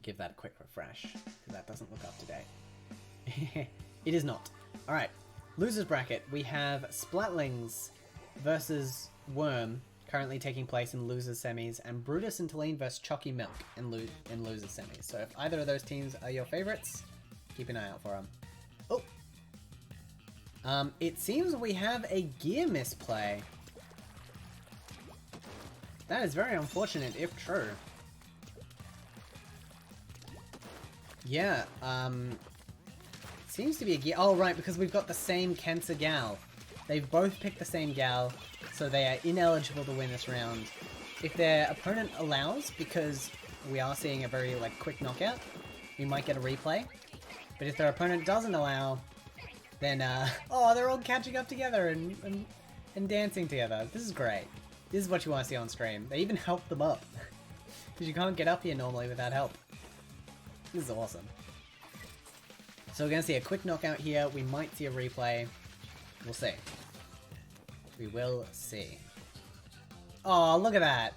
Give that a quick refresh, because that doesn't look up to date. It is not. Alright, losers bracket. We have Splatlings versus Worm, currently taking place in losers semis, and Brutus and Talene versus Chalky Milk in losers semis. So if either of those teams are your favorites, keep an eye out for them. Oh! It seems we have a gear misplay. That is very unfortunate, if true. Yeah, seems to be a gear. Oh, right, because we've got the same Kensa gal. They've both picked the same gal, so they are ineligible to win this round. If their opponent allows, because we are seeing a very, like, quick knockout, we might get a replay. But if their opponent doesn't allow, then, oh, they're all catching up together and dancing together. This is great. This is what you want to see on stream. They even help them up. Because you can't get up here normally without help. This is awesome. So we're going to see a quick knockout here. We might see a replay. We'll see. We will see. Oh, look at that.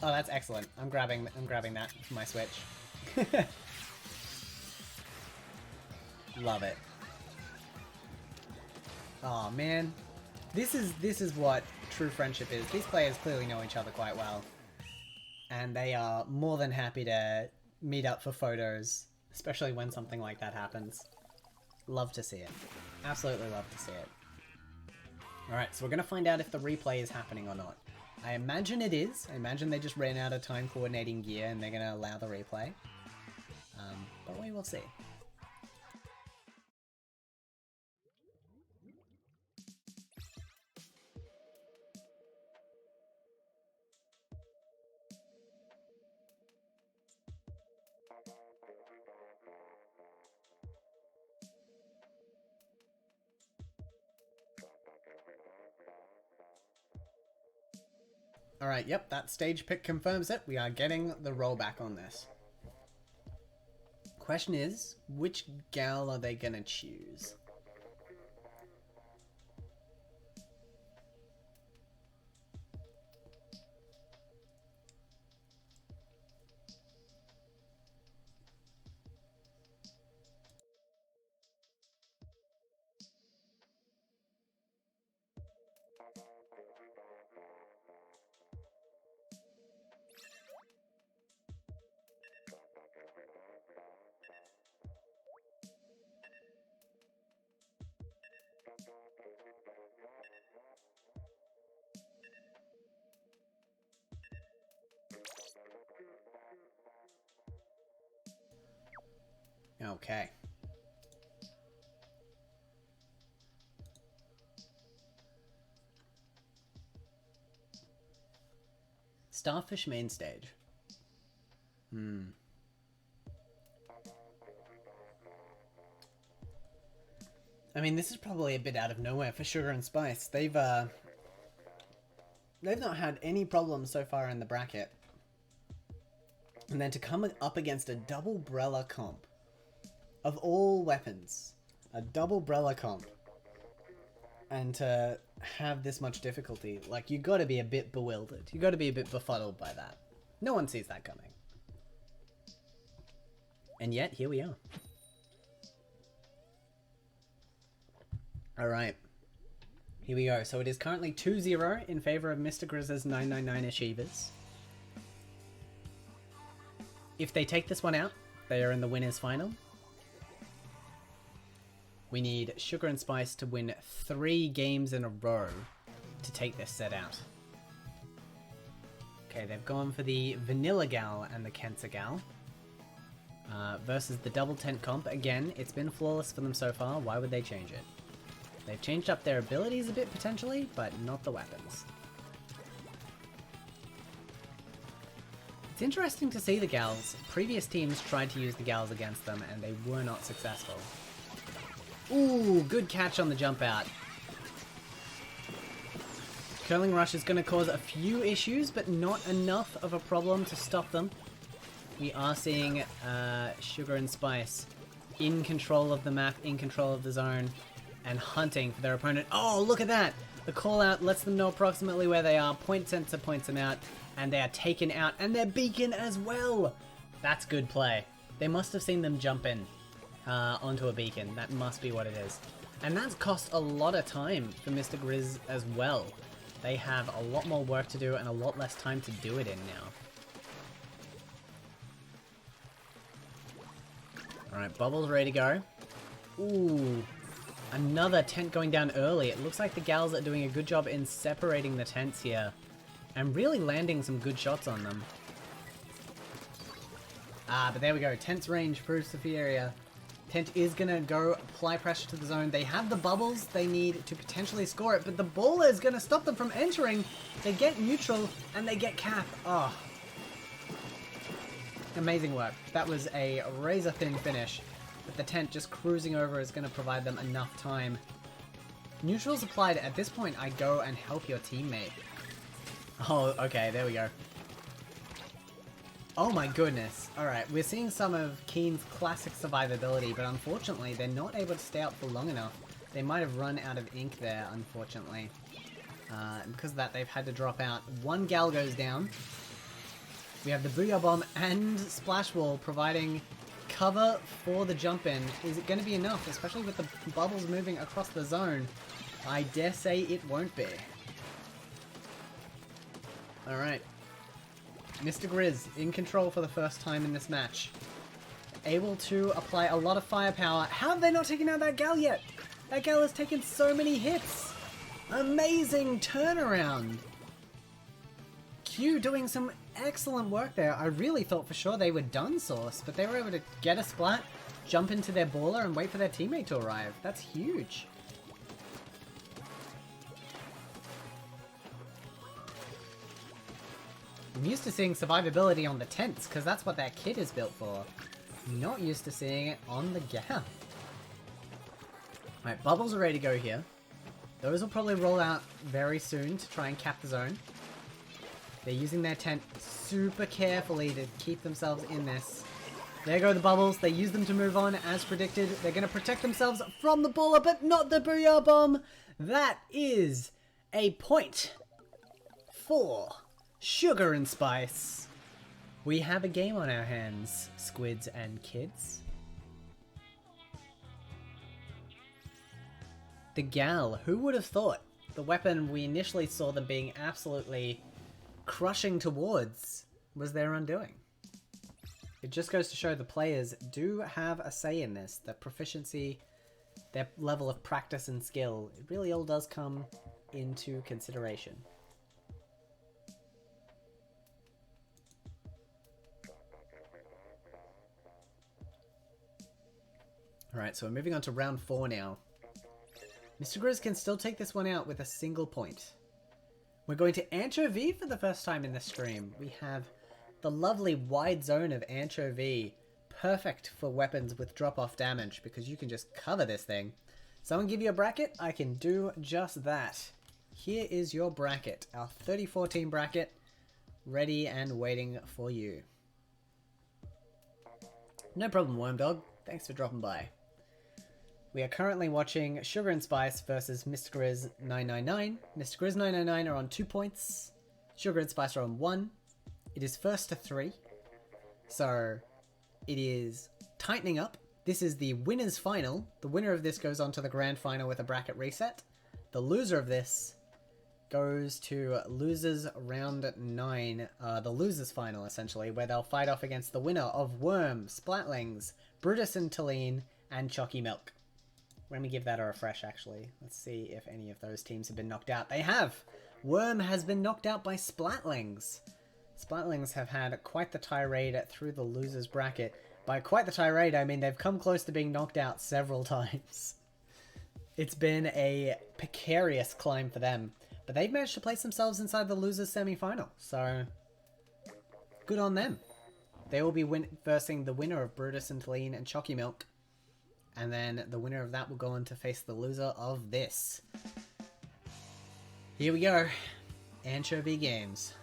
Oh, that's excellent. I'm grabbing that for my Switch. Love it. Oh man. This is what true friendship is. These players clearly know each other quite well. And they are more than happy to meet up for photos, especially when something like that happens. Love to see it. Absolutely love to see it. Alright, so we're going to find out if the replay is happening or not. I imagine it is. I imagine they just ran out of time coordinating gear and they're going to allow the replay. But we will see. Alright, yep, that stage pick confirms it. We are getting the rollback on this. Question is, which gal are they gonna choose? Okay. Starfish main stage. I mean, this is probably a bit out of nowhere for Sugar and Spice. They've not had any problems so far in the bracket. And then to come up against a double Brella comp. Of all weapons, a double Brella comp. And to have this much difficulty, like, you gotta be a bit bewildered. You gotta be a bit befuddled by that. No one sees that coming. And yet, here we are. Alright. Here we go. So it is currently 2-0 in favor of Mr. Grizz's 999 Achievers. If they take this one out, they are in the winners final. We need Sugar and Spice to win 3 games in a row to take this set out. Okay, they've gone for the Vanilla Gal and the Kensa Gal. Versus the double tent comp. Again, it's been flawless for them so far. Why would they change it? They've changed up their abilities a bit potentially, but not the weapons. It's interesting to see the gals. Previous teams tried to use the gals against them and they were not successful. Ooh, good catch on the jump out. Curling Rush is going to cause a few issues, but not enough of a problem to stop them. We are seeing Sugar and Spice in control of the map, in control of the zone, and hunting for their opponent. Oh, look at that! The call out lets them know approximately where they are. Point sensor points them out, and they are taken out, and their beacon as well! That's good play. They must have seen them jump in onto a beacon. That must be what it is. And that's cost a lot of time for Mr. Grizz as well. They have a lot more work to do and a lot less time to do it in now. Alright, Bubbles ready to go. Ooh, another tent going down early. It looks like the gals are doing a good job in separating the tents here and really landing some good shots on them. Ah, but there we go. Tent's range proves superior. Tent is going to go apply pressure to the zone. They have the bubbles they need to potentially score it, but the baller is going to stop them from entering. They get neutral and they get cap. Oh. Amazing work. That was a razor-thin finish, but the tent just cruising over is going to provide them enough time. Neutrals applied. At this point, I go and help your teammate. Oh, okay, there we go. Oh my goodness. Alright, we're seeing some of Keen's classic survivability, but unfortunately, they're not able to stay out for long enough. They might have run out of ink there, unfortunately. And because of that, they've had to drop out. One gal goes down. We have the Booyah Bomb and Splash Wall providing cover for the jump in. Is it going to be enough, especially with the bubbles moving across the zone? I dare say it won't be. Alright. Mr. Grizz in control for the first time in this match. Able to apply a lot of firepower. How have they not taken out that gal yet? That gal has taken so many hits. Amazing turnaround. Q doing some excellent work there. I really thought for sure they were done Source, but they were able to get a splat, jump into their baller, and wait for their teammate to arrive. That's huge. I'm used to seeing survivability on the tents, because that's what that kit is built for. Not used to seeing it on the gal. Alright, bubbles are ready to go here. Those will probably roll out very soon to try and cap the zone. They're using their tent super carefully to keep themselves in this. There go the bubbles. They use them to move on as predicted. They're going to protect themselves from the baller, but not the Booyah Bomb. That is a point for Sugar and Spice. We have a game on our hands, squids and kids. The Gal, who would have thought? The weapon we initially saw them being absolutely crushing towards was their undoing. It just goes to show the players do have a say in this. The proficiency, their level of practice and skill, it really all does come into consideration. Alright, so we're moving on to round 4 now. Mr. Grizz can still take this one out with a single point. We're going to Anchovy for the first time in this stream. We have the lovely wide zone of Anchovy. Perfect for weapons with drop-off damage because you can just cover this thing. Someone give you a bracket? I can do just that. Here is your bracket. Our 34 team bracket. Ready and waiting for you. No problem, Wormdog. Thanks for dropping by. We are currently watching Sugar and Spice versus Mr. Grizz 999. Mr. Grizz 999 are on 2 points. Sugar and Spice are on 1. It is first to 3. So it is tightening up. This is the winner's final. The winner of this goes on to the grand final with a bracket reset. The loser of this goes to losers round 9. The losers final, essentially, where they'll fight off against the winner of Worm, Splatlings, Brutus and Talene, and Chalky Milk. Let me give that a refresh, actually. Let's see if any of those teams have been knocked out. They have! Worm has been knocked out by Splatlings. Splatlings have had quite the tirade through the losers bracket. By quite the tirade, I mean they've come close to being knocked out several times. It's been a precarious climb for them. But they've managed to place themselves inside the losers semi-final. So, good on them. They will be versing the winner of Brutus and Talene and Chalky Milk. And then the winner of that will go on to face the loser of this. Here we go. Anchovy games.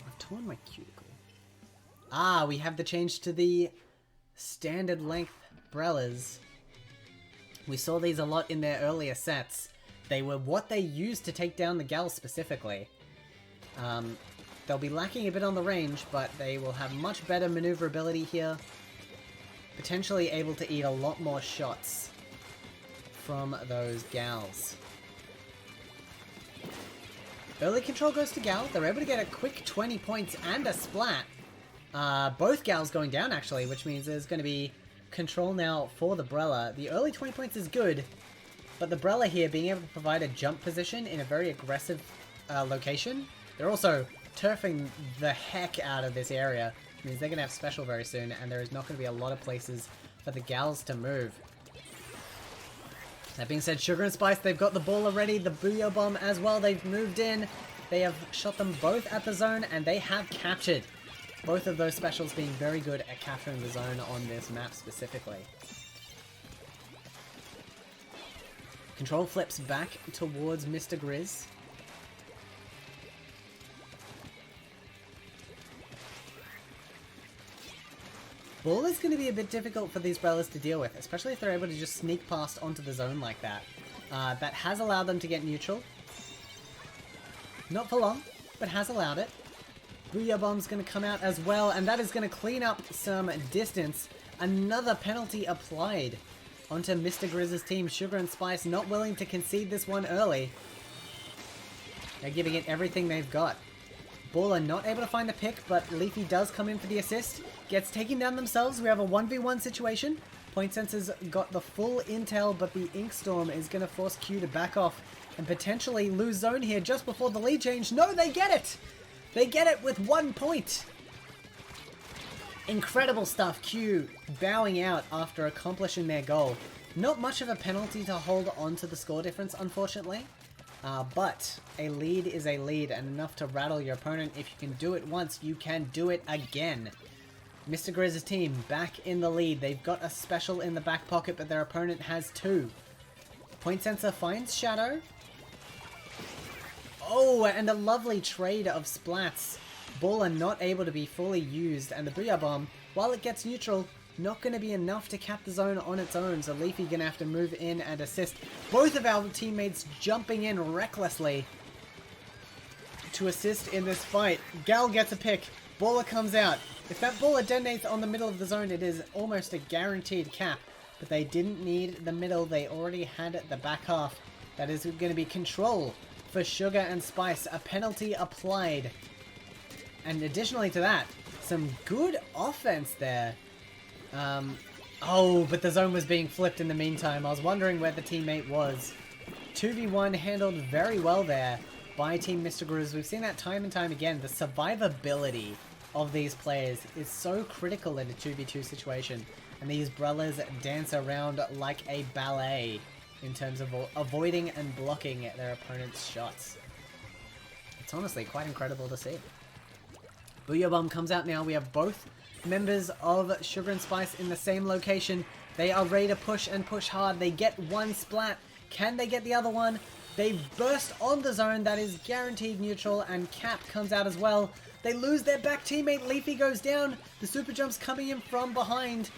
I've torn my cuticle. Ah, we have the change to the standard length brellas. We saw these a lot in their earlier sets. They were what they used to take down the Gal specifically. They'll be lacking a bit on the range, but they will have much better maneuverability here. Potentially able to eat a lot more shots from those Gals. Early control goes to Gal. They're able to get a quick 20 points and a splat. Both Gals going down, actually, which means there's going to be control now for the Brella. The early 20 points is good, but the Brella here being able to provide a jump position in a very aggressive location. They're also turfing the heck out of this area. Means they're going to have special very soon, and there is not going to be a lot of places for the Gals to move. That being said, Sugar and Spice, they've got the ball already, the Booyah Bomb as well. They've moved in. They have shot them both at the zone, and they have captured. Both of those specials being very good at capturing the zone on this map specifically. Control flips back towards Mr. Grizz. Ball is going to be a bit difficult for these Brellas to deal with, especially if they're able to just sneak past onto the zone like that. That has allowed them to get neutral. Not for long, but has allowed it. Booyah Bomb's going to come out as well, and that is going to clean up some distance. Another penalty applied onto Mr. Grizz's team. Sugar and Spice not willing to concede this one early. They're giving it everything they've got. Baller not able to find the pick, but Leafy does come in for the assist. Gets taken down themselves. We have a 1v1 situation. Point Sensor's got the full intel, but the Ink Storm is going to force Q to back off and potentially lose zone here just before the lead change. No, they get it! They get it with 1 point! Incredible stuff. Q bowing out after accomplishing their goal. Not much of a penalty to hold on to the score difference, unfortunately. But a lead is a lead, and enough to rattle your opponent. If you can do it once, you can do it again. Mr. Grizz's team back in the lead. They've got a special in the back pocket, but their opponent has 2. Point Sensor finds Shadow. Oh, and a lovely trade of splats. Baller not able to be fully used, and the Booyah Bomb, while it gets neutral, not going to be enough to cap the zone on its own, so Leafy going to have to move in and assist. Both of our teammates jumping in recklessly to assist in this fight. Gal gets a pick. Baller comes out. If that baller detonates on the middle of the zone, it is almost a guaranteed cap. But they didn't need the middle. They already had the back half. That is going to be control for Sugar and Spice. A penalty applied. And additionally to that, some good offense there. Oh, but the zone was being flipped in the meantime. I was wondering where the teammate was. 2v1 handled very well there by Team Mr. Grizz. We've seen that time and time again. The survivability of these players is so critical in a 2v2 situation. And these brothers dance around like a ballet in terms of avoiding and blocking their opponent's shots. It's honestly quite incredible to see. Booyah Bomb comes out now. We have both members of Sugar and Spice in the same location. They are ready to push and push hard. They get one splat. Can they get the other one? They burst on the zone. That is guaranteed neutral, and Cap comes out as well. They lose their back teammate. Leafy goes down. The super jump's coming in from behind.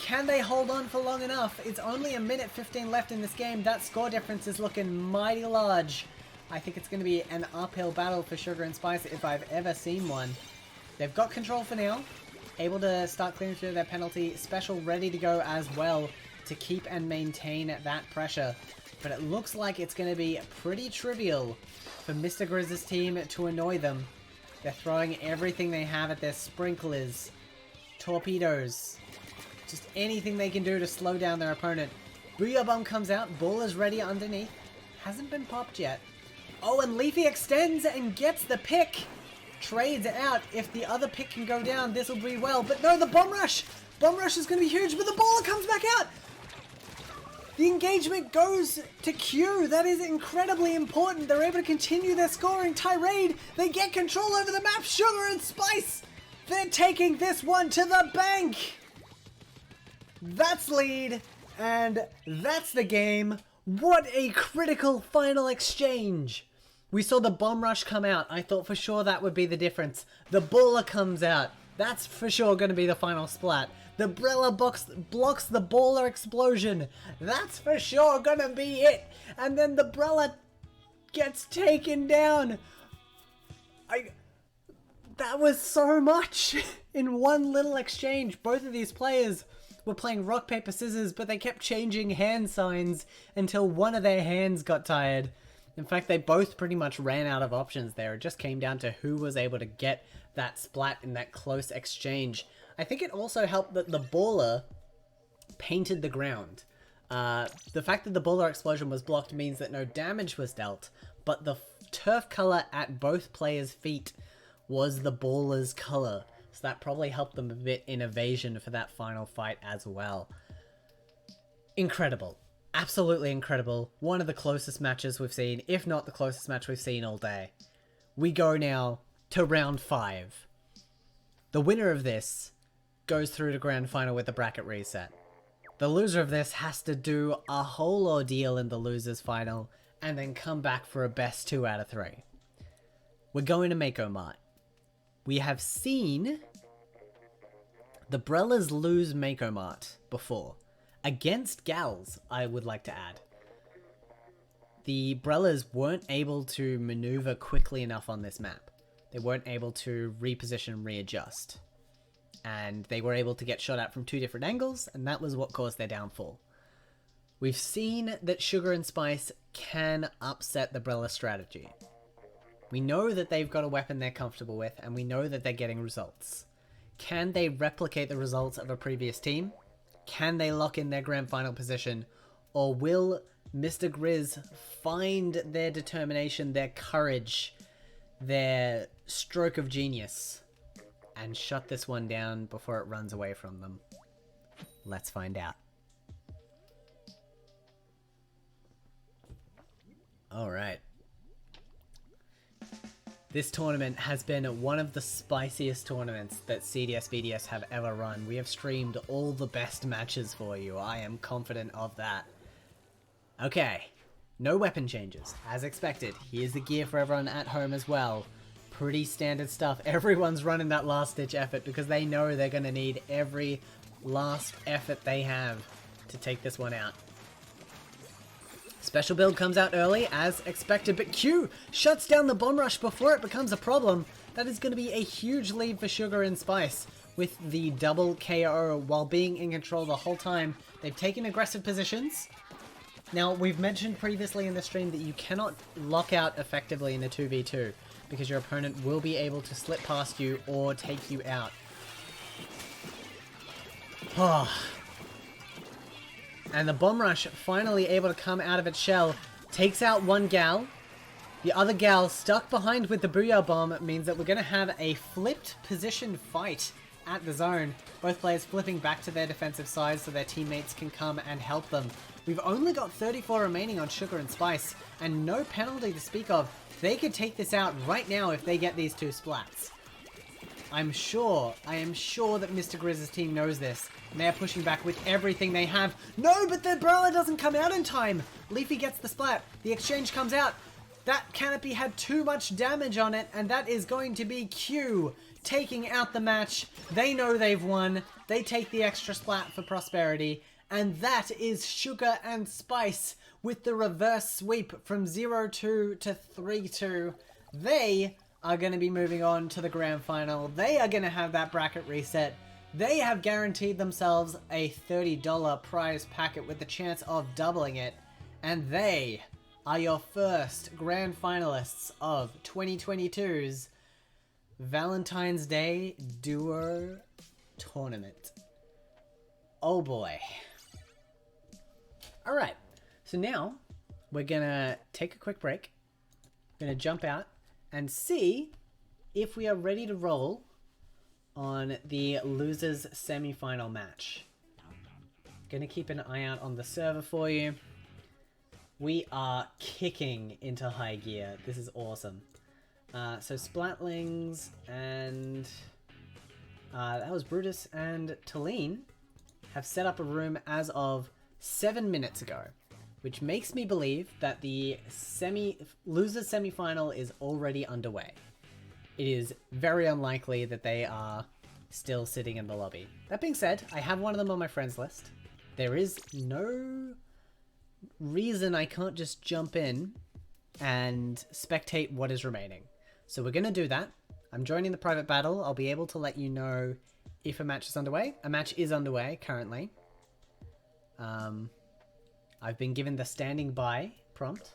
Can they hold on for long enough? It's only a minute 15 left in this game. That score difference is looking mighty large. I think it's going to be an uphill battle for Sugar and Spice if I've ever seen one. They've got control for now. Able to start clearing through their penalty. Special ready to go as well to keep and maintain that pressure. But it looks like it's going to be pretty trivial for Mr. Grizz's team to annoy them. They're throwing everything they have at their sprinklers, torpedoes, just anything they can do to slow down their opponent. Booyah Bomb comes out. Ball is ready underneath. Hasn't been popped yet. Oh, and Leafy extends and gets the pick. Trades out. If the other pick can go down, this will be well. But no, the bomb rush! Bomb rush is going to be huge, but the baller comes back out! The engagement goes to Q. That is incredibly important. They're able to continue their scoring tirade. They get control over the map. Sugar and Spice! They're taking this one to the bank! That's lead, and that's the game. What a critical final exchange! We saw the bomb rush come out. I thought for sure that would be the difference. The baller comes out. That's for sure going to be the final splat. The Brella box blocks the baller explosion. That's for sure going to be it. And then the Brella gets taken down. That was so much in one little exchange. Both of these players were playing rock, paper, scissors, but they kept changing hand signs until one of their hands got tired. In fact, they both pretty much ran out of options there. It just came down to who was able to get that splat in that close exchange. I think it also helped that the baller painted the ground. The fact that the baller explosion was blocked means that no damage was dealt, but the turf color at both players' feet was the baller's color. So that probably helped them a bit in evasion for that final fight as well. Incredible. Absolutely incredible. One of the closest matches we've seen, if not the closest match we've seen all day. We go now to round 5. The winner of this goes through to grand final with the bracket reset. The loser of this has to do a whole ordeal in the losers final and then come back for a best 2 out of 3. We're going to Mako Mart. We have seen the Brellas lose Mako Mart before. Against Gals, I would like to add. The Brellas weren't able to maneuver quickly enough on this map. They weren't able to reposition and readjust. And they were able to get shot at from 2 different angles, and that was what caused their downfall. We've seen that Sugar and Spice can upset the Brella strategy. We know that they've got a weapon they're comfortable with, and we know that they're getting results. Can they replicate the results of a previous team? Can they lock in their grand final position? Or will Mr. Grizz find their determination, their courage, their stroke of genius, and shut this one down before it runs away from them? Let's find out. Alright. This tournament has been one of the spiciest tournaments that CDS BDS have ever run. We have streamed all the best matches for you. I am confident of that. Okay. No weapon changes, as expected. Here's the gear for everyone at home as well. Pretty standard stuff. Everyone's running that last-ditch effort because they know they're going to need every last effort they have to take this one out. Special build comes out early, as expected, but Q shuts down the bomb rush before it becomes a problem. That is going to be a huge lead for Sugar and Spice with the double KO while being in control the whole time. They've taken aggressive positions. Now, we've mentioned previously in the stream that you cannot lock out effectively in a 2v2 because your opponent will be able to slip past you or take you out. And the bomb rush finally able to come out of its shell, takes out one gal. The other gal stuck behind with the Booyah Bomb means that we're going to have a flipped position fight at the zone. Both players flipping back to their defensive side so their teammates can come and help them. We've only got 34 remaining on Sugar and Spice, and no penalty to speak of. They could take this out right now if they get these two splats. I am sure that Mr. Grizz's team knows this, and they are pushing back with everything they have. No, but the brawler doesn't come out in time. Leafy gets the splat. The exchange comes out. That canopy had too much damage on it, and that is going to be Q taking out the match. They know they've won. They take the extra splat for prosperity, and that is Sugar and Spice with the reverse sweep from 0-2 to 3-2. They are going to be moving on to the grand final. They are going to have that bracket reset. They have guaranteed themselves a $30 prize packet with the chance of doubling it. And they are your first grand finalists of 2022's Valentine's Day Duo Tournament. Oh boy. Alright, so now we're going to take a quick break. We're going to jump out and see if we are ready to roll on the losers semi-final match. Gonna keep an eye out on the server for you. We are kicking into high gear. This is awesome. So Splatlings and that was Brutus and Talene have set up a room as of 7 minutes ago, which makes me believe that the losers semi-final is already underway. It is very unlikely that they are still sitting in the lobby. That being said, I have one of them on my friends list. There is no reason I can't just jump in and spectate what is remaining. So we're going to do that. I'm joining the private battle. I'll be able to let you know if a match is underway. A match is underway currently. I've been given the standing by prompt.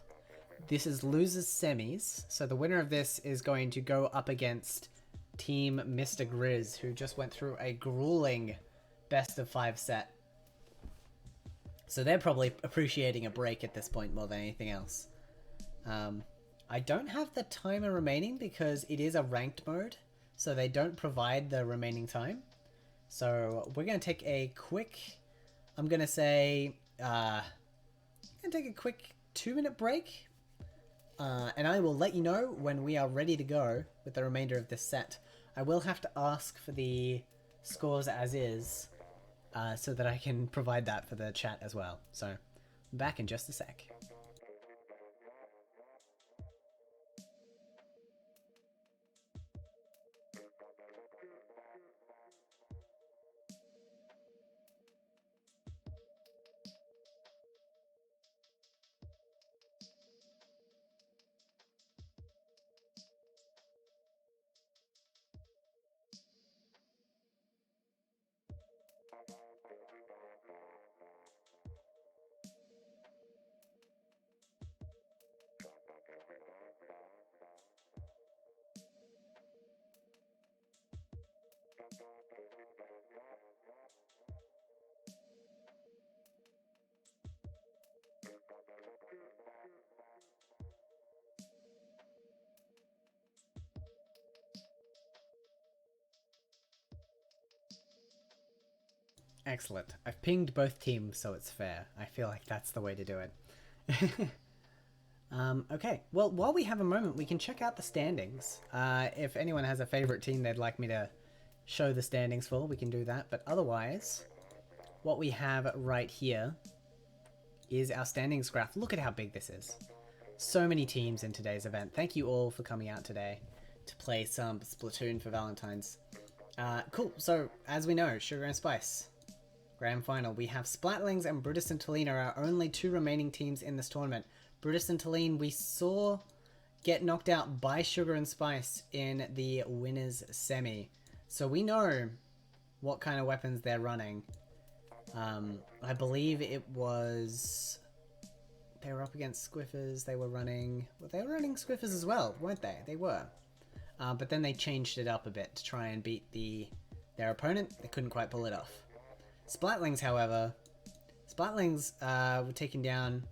This is losers semis, so the winner of this is going to go up against Team Mr. Grizz, who just went through a grueling best of 5 set. So they're probably appreciating a break at this point more than anything else. I don't have the timer remaining because it is a ranked mode, so they don't provide the remaining time. So we're going to take a quick, I'm going to say, take a quick 2-minute break. And I will let you know when we are ready to go with the remainder of this set. I will have to ask for the scores as is, so that I can provide that for the chat as well. So, back in just a sec. Excellent. I've pinged both teams so it's fair. I feel like that's the way to do it. Okay, well, while we have a moment, we can check out the standings. If anyone has a favorite team they'd like me to show the standings for, we can do that. But otherwise, what we have right here is our standings graph. Look at how big this is. So many teams in today's event. Thank you all for coming out today to play some Splatoon for Valentine's. Cool. So, as we know, Sugar and Spice. Grand Final. We have Splatlings and Brutus and Talene are our only two remaining teams in this tournament. Brutus and Talene we saw get knocked out by Sugar and Spice in the winners semi. So we know what kind of weapons they're running. I believe it was... They were up against Squiffers. They were running... Well, they were running Squiffers as well, weren't they? They were. But then they changed it up a bit to try and beat their opponent. They couldn't quite pull it off. Splatlings, however... Splatlings were taken down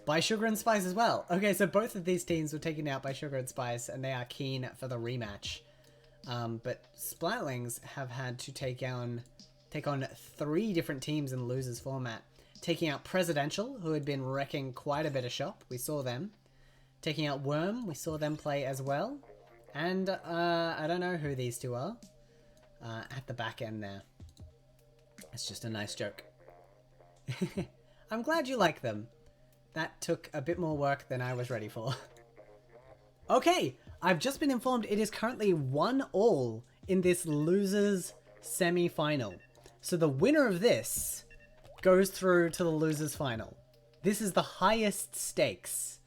by Sugar and Spice as well. Okay, so both of these teams were taken out by Sugar and Spice, and they are keen for the rematch. But Splatlings have had to take on 3 different teams in the losers format. Taking out Presidential, who had been wrecking quite a bit of shop. We saw them. Taking out Worm, we saw them play as well. And I don't know who these two are. At the back end there. It's just a nice joke. I'm glad you like them. That took a bit more work than I was ready for. Okay, I've just been informed it is currently 1-1 in this losers semi-final. So the winner of this goes through to the losers final. This is the highest stakes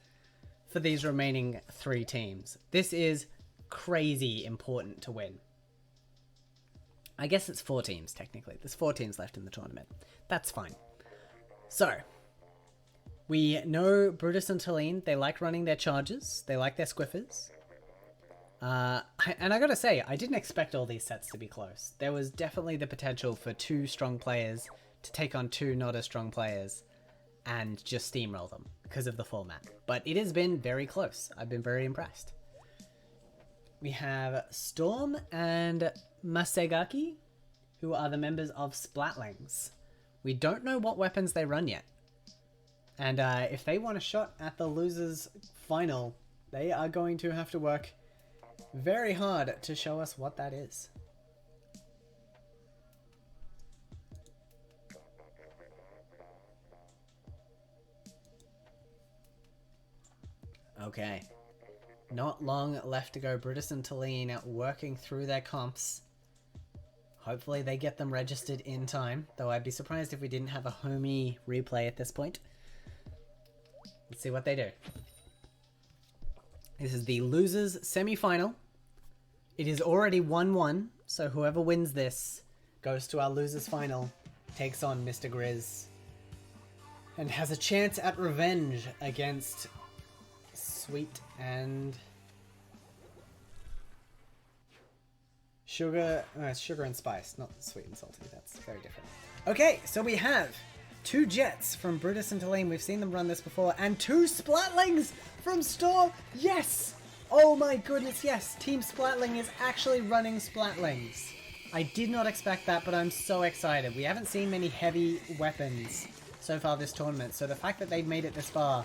for these remaining 3 teams. This is crazy important to win. I guess it's 4 teams technically. There's 4 teams left in the tournament. That's fine. So, we know Brutus and Talene, they like running their charges. They like their squiffers. And I gotta say, I didn't expect all these sets to be close. There was definitely the potential for 2 strong players to take on 2 not as strong players and just steamroll them because of the format. But it has been very close. I've been very impressed. We have Storm and Masegaki, who are the members of Splatlings. We don't know what weapons they run yet. And if they want a shot at the losers final, they are going to have to work very hard to show us what that is. Okay. Not long left to go. Brutus and Talene working through their comps. Hopefully they get them registered in time, though I'd be surprised if we didn't have a homie replay at this point. Let's see what they do. This is the losers semi-final. It is already 1-1, so whoever wins this goes to our losers final, takes on Mr. Grizz, and has a chance at revenge against Sweet and Sugar. It's Sugar and Spice, not Sweet and Salty. That's very different. Okay, so we have 2 Jets from Brutus and Talene. We've seen them run this before. And 2 Splatlings from Storm. Yes! Oh my goodness, yes. Team Splatling is actually running Splatlings. I did not expect that, but I'm so excited. We haven't seen many heavy weapons so far this tournament. So the fact that they've made it this far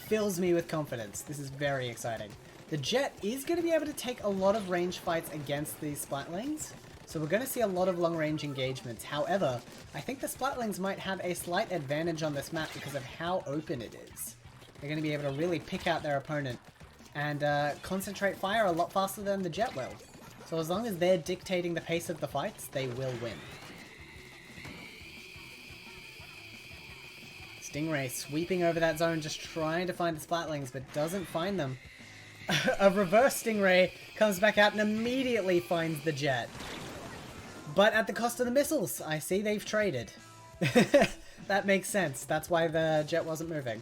fills me with confidence. This is very exciting. The Jet is going to be able to take a lot of range fights against these Splatlings. So we're going to see a lot of long-range engagements. However, I think the Splatlings might have a slight advantage on this map because of how open it is. They're going to be able to really pick out their opponent and concentrate fire a lot faster than the Jet will. So as long as they're dictating the pace of the fights, they will win. Stingray sweeping over that zone, just trying to find the Splatlings, but doesn't find them. A reverse Stingray comes back out and immediately finds the Jet. But at the cost of the missiles. I see they've traded. That makes sense. That's why the Jet wasn't moving.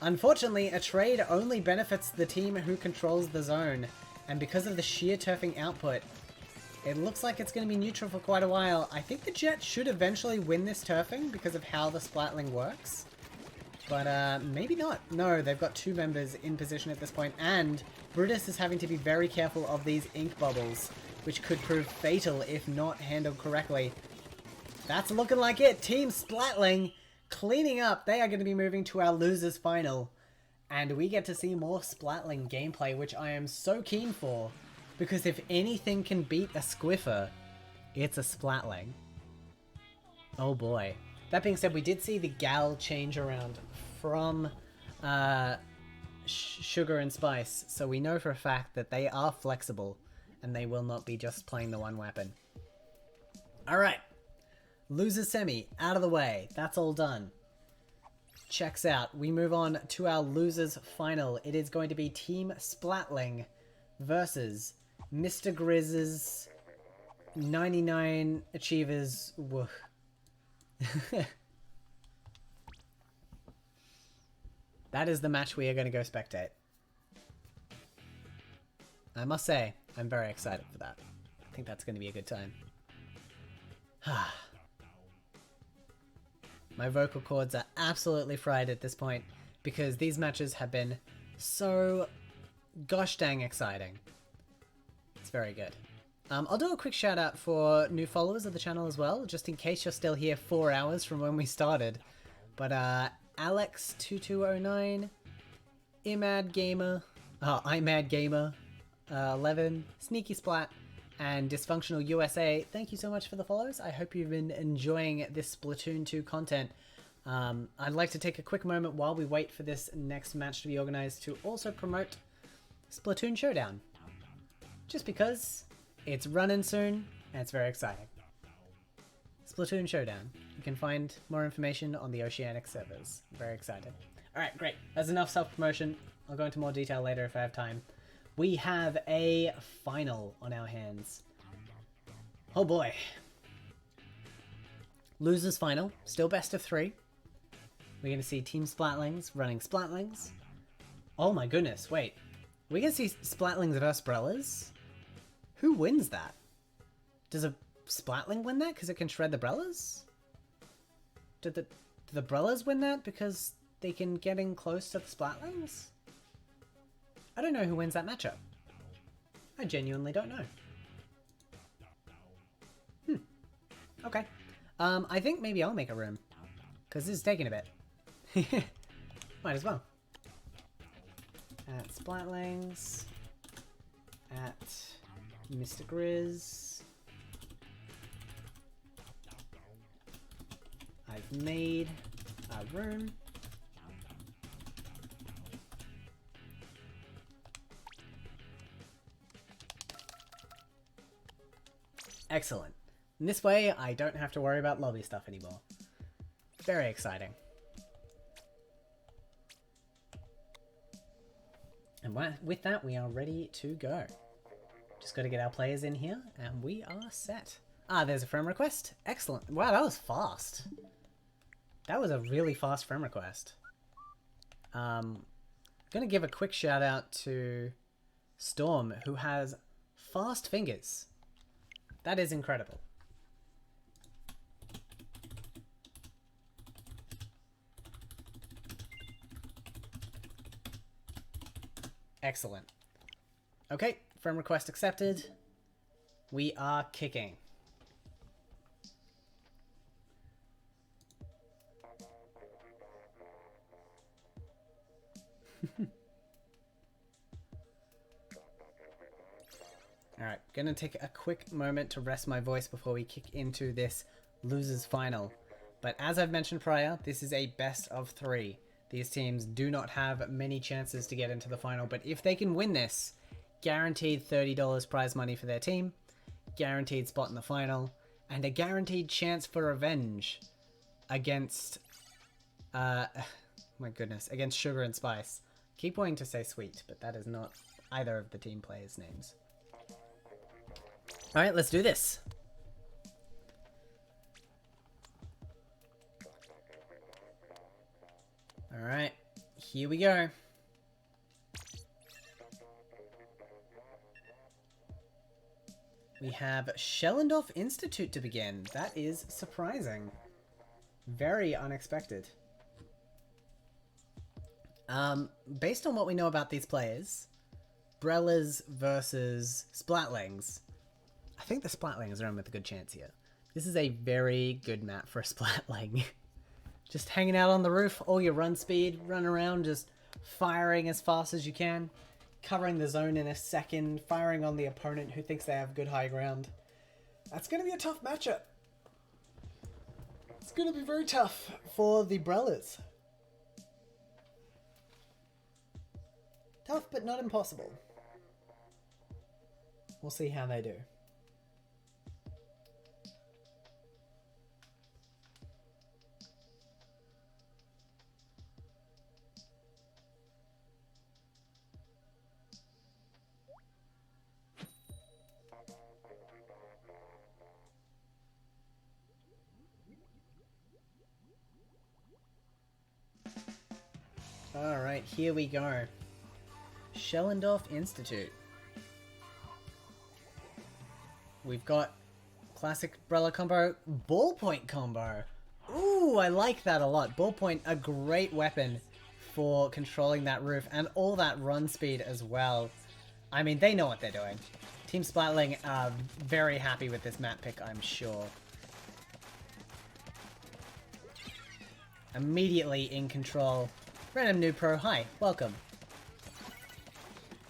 Unfortunately, a trade only benefits the team who controls the zone. And because of the sheer turfing output, it looks like it's going to be neutral for quite a while. I think the Jet should eventually win this turfing because of how the Splatling works. But maybe not. No, they've got 2 members in position at this point. And Brutus is having to be very careful of these ink bubbles, which could prove fatal if not handled correctly. That's looking like it. Team Splatling cleaning up. They are going to be moving to our losers final. And we get to see more Splatling gameplay, which I am so keen for. Because if anything can beat a Squiffer, it's a Splatling. Oh boy. That being said, we did see the gal change around from sugar and spice, so we know for a fact that they are flexible and they will not be just playing the one weapon. Alright, losers semi out of the way. That's all done. Checks out. We move on to our losers final. It is going to be Team Splatling versus Mr. Grizz's 99 Achievers. Woof. That is the match we are going to go spectate. I must say, I'm very excited for that. I think that's going to be a good time. My vocal cords are absolutely fried at this point because these matches have been so gosh dang exciting. It's very good. I'll do a quick shout out for new followers of the channel as well, just in case you're still here 4 hours from when we started. But Alex2209, Imad Gamer, Imad Gamer 11, Sneaky Splat, and Dysfunctional USA, thank you so much for the follows. I hope you've been enjoying this Splatoon 2 content. I'd like to take a quick moment while we wait for this next match to be organized to also promote Splatoon Showdown. Just because it's running soon and it's very exciting. Splatoon Showdown. You can find more information on the Oceanic servers. Very excited. Alright, great. That's enough self-promotion. I'll go into more detail later if I have time. We have a final on our hands. Oh boy. Losers final. Still best of 3. We're going to see Team Splatlings running Splatlings. Oh my goodness, wait. We're going to see Splatlings versus Brellas? Who wins that? Does a Splatling win that because it can shred the Brellas? Do the Brellas win that because they can get in close to the Splatlings? I don't know who wins that matchup. I genuinely don't know. Okay. I think maybe I'll make a room. Because this is taking a bit. Might as well. At Splatlings. At Mr. Grizz. I've made a room. Excellent. In this way, I don't have to worry about lobby stuff anymore. Very exciting. And with that, we are ready to go. Just got to get our players in here, and we are set. Ah, there's a friend request. Excellent. Wow, that was fast. That was a really fast friend request. Gonna give a quick shout out to Storm, who has fast fingers. That is incredible. Excellent. Okay, friend request accepted. We are kicking. Alright, gonna take a quick moment to rest my voice before we kick into this losers final. But as I've mentioned prior, this is a best of 3. These teams do not have many chances to get into the final, but if they can win this, guaranteed $30 prize money for their team, guaranteed spot in the final, and a guaranteed chance for revenge against, my goodness, against Sugar and Spice. Keep wanting to say Sweet, but that is not either of the team players' names. Alright, let's do this. Alright, here we go. We have Schellendorf Institute to begin. That is surprising. Very unexpected. Based on what we know about these players, Brellas versus Splatlings, I think the Splatlings are in with a good chance here. This is a very good map for a Splatling. Just hanging out on the roof, all your run speed, run around, just firing as fast as you can, covering the zone in a second, firing on the opponent who thinks they have good high ground. That's going to be a tough matchup. It's going to be very tough for the Brellas. Tough, but not impossible. We'll see how they do. Alright, here we go. Schellendorf Institute. We've got classic Brella combo, ballpoint combo. Ooh, I like that a lot. Ballpoint, a great weapon for controlling that roof and all that run speed as well. I mean, they know what they're doing. Team Splatling are very happy with this map pick, I'm sure. Immediately in control. Random new pro, hi, welcome.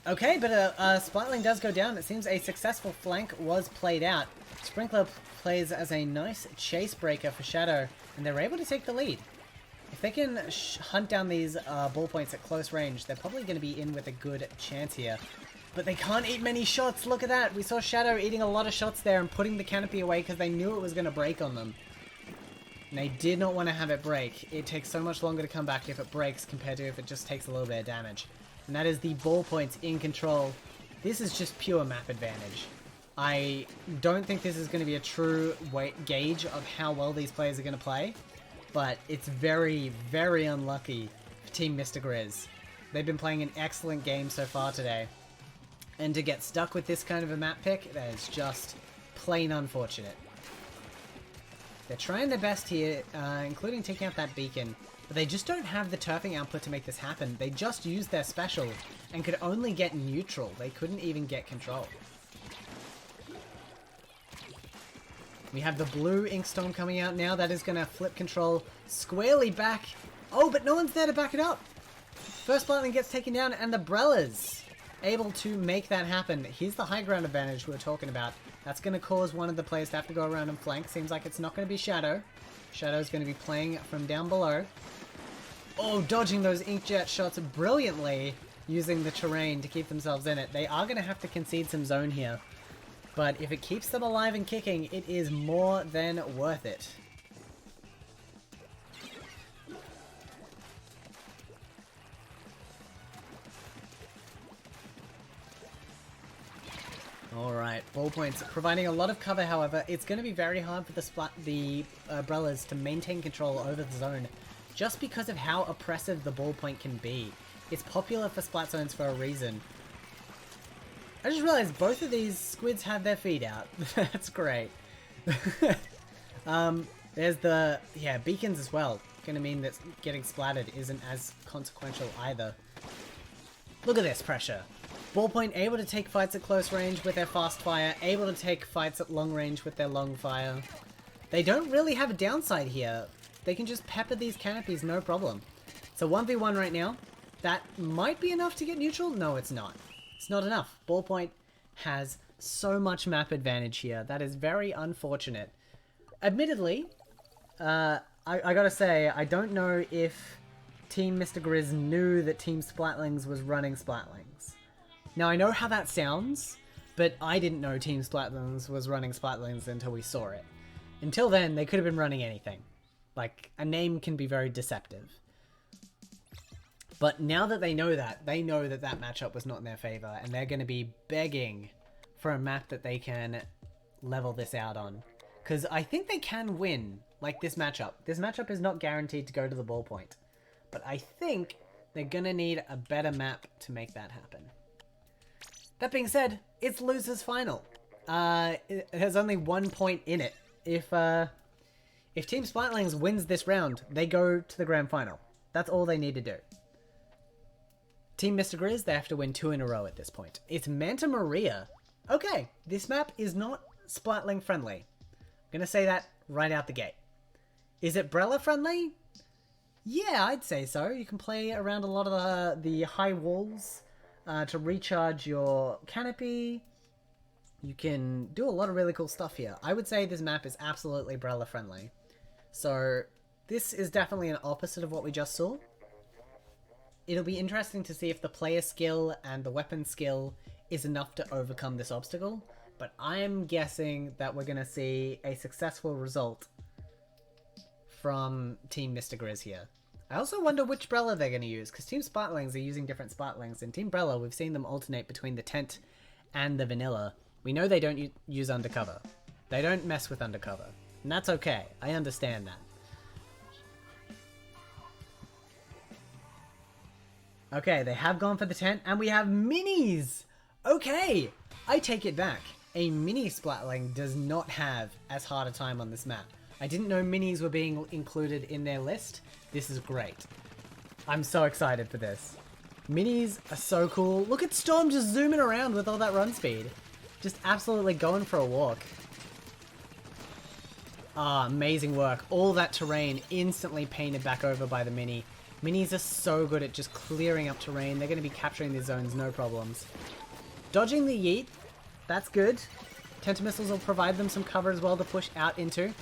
Okay, but Splatling does go down. It seems a successful flank was played out. Sprinkler plays as a nice chase breaker for Shadow, and they're able to take the lead. If they can hunt down these ballpoints at close range, they're probably going to be in with a good chance here. But they can't eat many shots, look at that! We saw Shadow eating a lot of shots there and putting the canopy away because they knew it was going to break on them. And they did not want to have it break. It takes so much longer to come back if it breaks compared to if it just takes a little bit of damage. And that is the ballpoints in control. This is just pure map advantage. I don't think this is going to be a true gauge of how well these players are going to play. But it's very, very unlucky for Team Mr. Grizz. They've been playing an excellent game so far today. And to get stuck with this kind of a map pick, that is just plain unfortunate. They're trying their best here, including taking out that beacon, but they just don't have the turfing output to make this happen. They just used their special and could only get neutral. They couldn't even get control. We have the blue Inkstorm coming out now. That is going to flip control squarely back. Oh, but no one's there to back it up. First Lightning gets taken down, and the Brellas able to make that happen. Here's the high ground advantage we were talking about. That's going to cause one of the players to have to go around and flank. Seems like it's not going to be Shadow. Shadow's going to be playing from down below. Oh, dodging those inkjet shots brilliantly, using the terrain to keep themselves in it. They are going to have to concede some zone here. But if it keeps them alive and kicking, it is more than worth it. Alright, ballpoints providing a lot of cover, however. It's going to be very hard for the Brellas to maintain control over the zone just because of how oppressive the ballpoint can be. It's popular for splat zones for a reason. I just realized both of these squids have their feet out. That's great. There's the, beacons as well. Gonna mean that getting splattered isn't as consequential either. Look at this pressure. Ballpoint able to take fights at close range with their fast fire, able to take fights at long range with their long fire. They don't really have a downside here. They can just pepper these canopies, no problem. So 1v1 right now. That might be enough to get neutral? No, it's not. It's not enough. Ballpoint has so much map advantage here. That is very unfortunate. Admittedly, I gotta say, I don't know if Team Mr. Grizz knew that Team Splatlings was running Splatlings. Now, I know how that sounds, but I didn't know Team Splatlings was running Splatlings until we saw it. Until then, they could have been running anything. Like, a name can be very deceptive. But now that they know that that matchup was not in their favor, and they're going to be begging for a map that they can level this out on. Because I think they can win, like, this matchup. This matchup is not guaranteed to go to the ballpoint. But I think they're going to need a better map to make that happen. That being said, it's loser's final. It has only 1 point in it. If Team Splatlings wins this round, they go to the grand final. That's all they need to do. Team Mr. Grizz, they have to win 2 in a row at this point. It's Manta Maria. Okay, this map is not Splatling friendly. I'm gonna say that right out the gate. Is it Brella friendly? Yeah, I'd say so. You can play around a lot of the high walls to recharge your canopy. You can do a lot of really cool stuff here. I would say this map is absolutely Brella friendly. So this is definitely an opposite of what we just saw. It'll be interesting to see if the player skill and the weapon skill is enough to overcome this obstacle, but I'm guessing that we're going to see a successful result from Team Mr. Grizz here. I also wonder which Brella they're going to use, because Team Spartlings are using different Spartlings. In Team Brella, we've seen them alternate between the Tent and the Vanilla. We know they don't use Undercover. They don't mess with Undercover. And that's okay. I understand that. Okay, they have gone for the Tent, and we have Minis! Okay! I take it back. A Mini Splatling does not have as hard a time on this map. I didn't know Minis were being included in their list. This is great. I'm so excited for this. Minis are so cool. Look at Storm just zooming around with all that run speed. Just absolutely going for a walk. Ah, amazing work. All that terrain instantly painted back over by the Mini. Minis are so good at just clearing up terrain. They're going to be capturing these zones, no problems. Dodging the yeet. That's good. Tentamissiles will provide them some cover as well to push out into.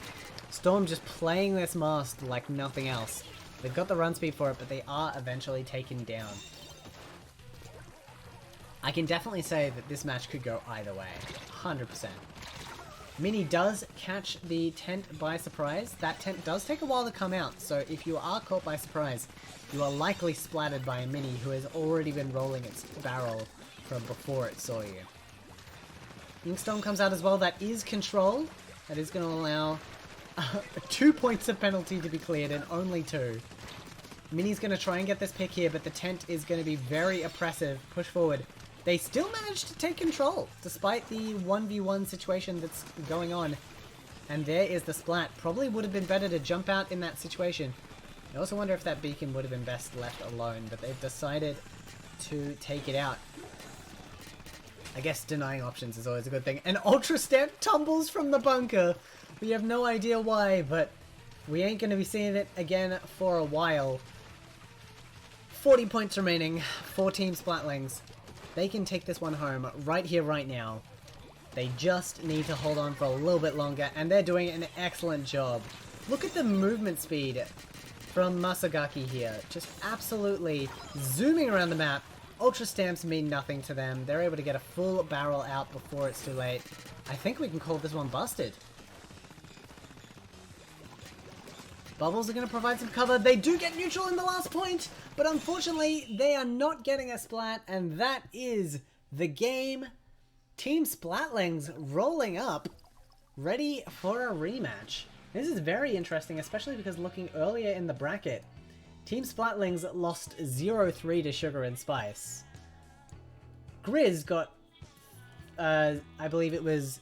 Storm just playing this mast like nothing else. They've got the run speed for it, but they are eventually taken down. I can definitely say that this match could go either way. 100%. Mini does catch the tent by surprise. That tent does take a while to come out, so if you are caught by surprise, you are likely splattered by a Mini who has already been rolling its barrel from before it saw you. Inkstorm comes out as well. That is control. That is going to allow 2 points of penalty to be cleared, and only 2. Mini's going to try and get this pick here, but the tent is going to be very oppressive. Push forward. They still managed to take control, despite the 1v1 situation that's going on. And there is the splat. Probably would have been better to jump out in that situation. I also wonder if that beacon would have been best left alone, but they've decided to take it out. I guess denying options is always a good thing. And Ultra Step tumbles from the bunker. We have no idea why, but we ain't going to be seeing it again for a while. 40 points remaining for Team Splatlings. They can take this one home right here, right now. They just need to hold on for a little bit longer, and they're doing an excellent job. Look at the movement speed from Masagaki here. Just absolutely zooming around the map. Ultra Stamps mean nothing to them. They're able to get a full barrel out before it's too late. I think we can call this one busted. Bubbles are going to provide some cover. They do get neutral in the last point, but unfortunately, they are not getting a splat, and that is the game. Team Splatlings rolling up, ready for a rematch. This is very interesting, especially because looking earlier in the bracket, Team Splatlings lost 0-3 to Sugar and Spice. Grizz got, I believe it was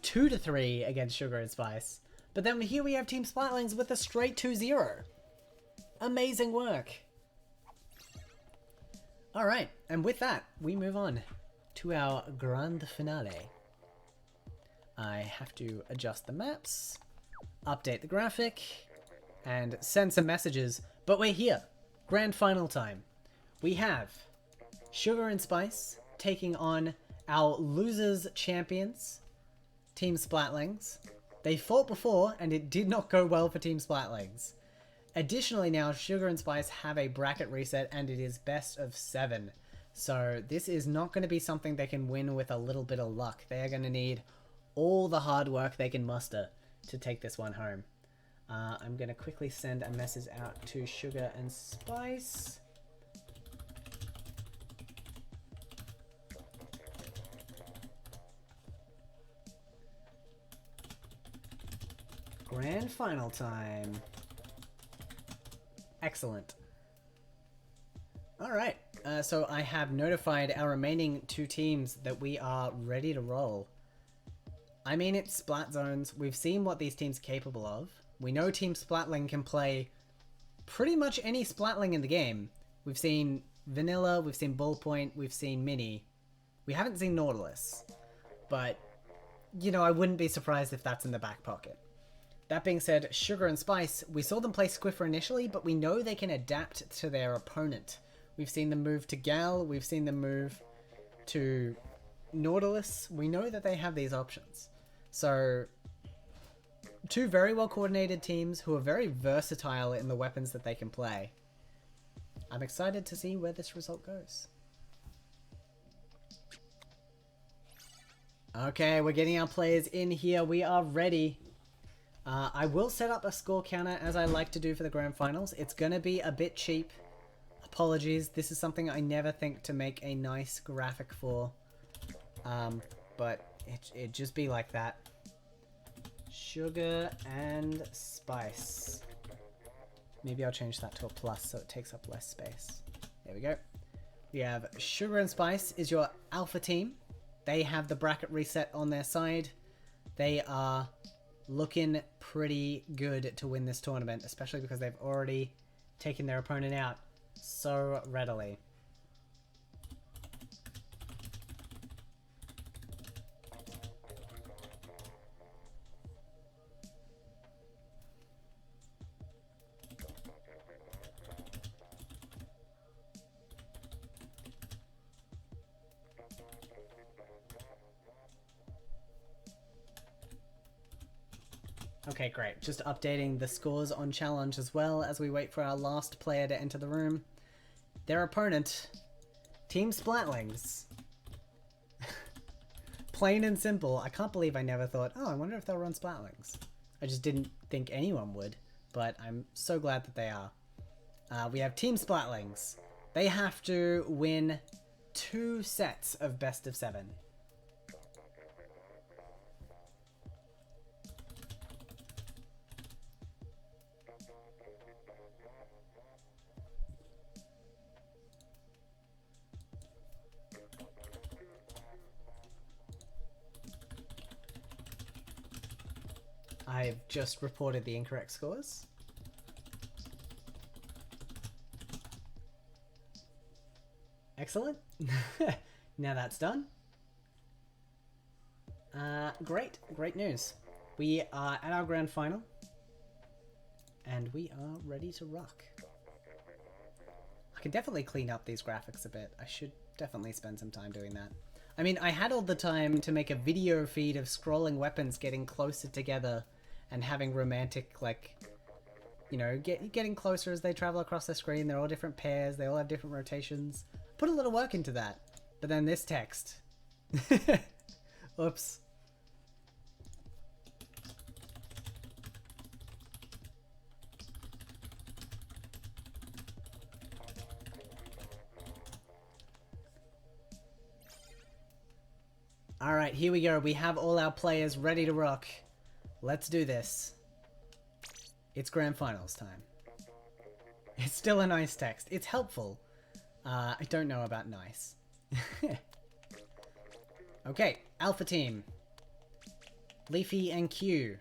2-3 against Sugar and Spice. But then here we have Team Splatlings with a straight 2-0. Amazing work. Alright, and with that, we move on to our grand finale. I have to adjust the maps, update the graphic, and send some messages. But we're here. Grand final time. We have Sugar and Spice taking on our losers champions, Team Splatlings. They fought before, and it did not go well for Team Splatlings. Additionally now, Sugar and Spice have a bracket reset, and it is best of 7. So this is not going to be something they can win with a little bit of luck. They are going to need all the hard work they can muster to take this one home. I'm going to quickly send a message out to Sugar and Spice. Grand final time. Excellent. Alright, so I have notified our remaining 2 teams that we are ready to roll. I mean, it's Splat Zones. We've seen what these teams are capable of. We know Team Splatling can play pretty much any Splatling in the game. We've seen Vanilla, we've seen Ballpoint, we've seen Mini. We haven't seen Nautilus. But, you know, I wouldn't be surprised if that's in the back pocket. That being said, Sugar and Spice, we saw them play Squiffer initially, but we know they can adapt to their opponent. We've seen them move to Gal, we've seen them move to Nautilus. We know that they have these options. So, two very well coordinated teams who are very versatile in the weapons that they can play. I'm excited to see where this result goes. Okay, we're getting our players in here. We are ready. I will set up a score counter as I like to do for the grand finals. It's going to be a bit cheap. Apologies. This is something I never think to make a nice graphic for. But it just be like that. Sugar and spice. Maybe I'll change that to a plus so it takes up less space. There we go. We have Sugar and Spice is your alpha team. They have the bracket reset on their side. They are looking pretty good to win this tournament, especially because they've already taken their opponent out so readily. Okay, great. Just updating the scores on challenge as well as we wait for our last player to enter the room. Their opponent, Team Splatlings. Plain and simple. I can't believe I never thought, oh, I wonder if they'll run Splatlings. I just didn't think anyone would, but I'm so glad that they are. We have Team Splatlings. They have to win 2 sets of best of 7. I've just reported the incorrect scores. Excellent. Now that's done. Great news. We are at our grand final. And we are ready to rock. I can definitely clean up these graphics a bit. I should definitely spend some time doing that. I mean, I had all the time to make a video feed of scrolling weapons getting closer together and having romantic, like, you know, getting closer as they travel across the screen. They're all different pairs. They all have different rotations. Put a little work into that. But then this text. Oops. Alright, here we go. We have all our players ready to rock. Let's do this. It's grand finals time. It's still a nice text. It's helpful. I don't know about nice. Okay, Alpha Team. Leafy and Q.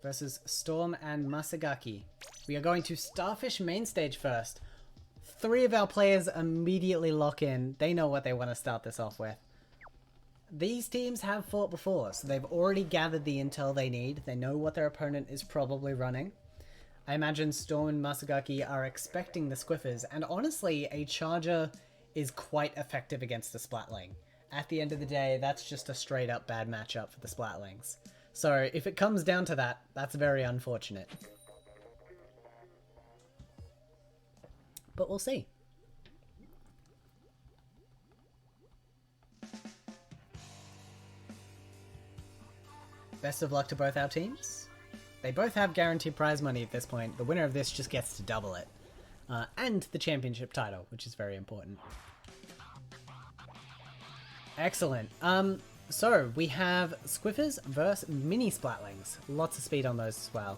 Versus Storm and Masagaki. We are going to Starfish main stage first. 3 of our players immediately lock in. They know what they want to start this off with. These teams have fought before, so they've already gathered the intel they need. They know what their opponent is probably running. I imagine Storm and Masagaki are expecting the Squiffers, and honestly, a Charger is quite effective against the Splatling. At the end of the day, that's just a straight up bad matchup for the Splatlings. So if it comes down to that, that's very unfortunate. But we'll see. Best of luck to both our teams. They both have guaranteed prize money at this point. The winner of this just gets to double it. And the championship title, which is very important. Excellent. So we have Squiffers versus Mini Splatlings. Lots of speed on those as well.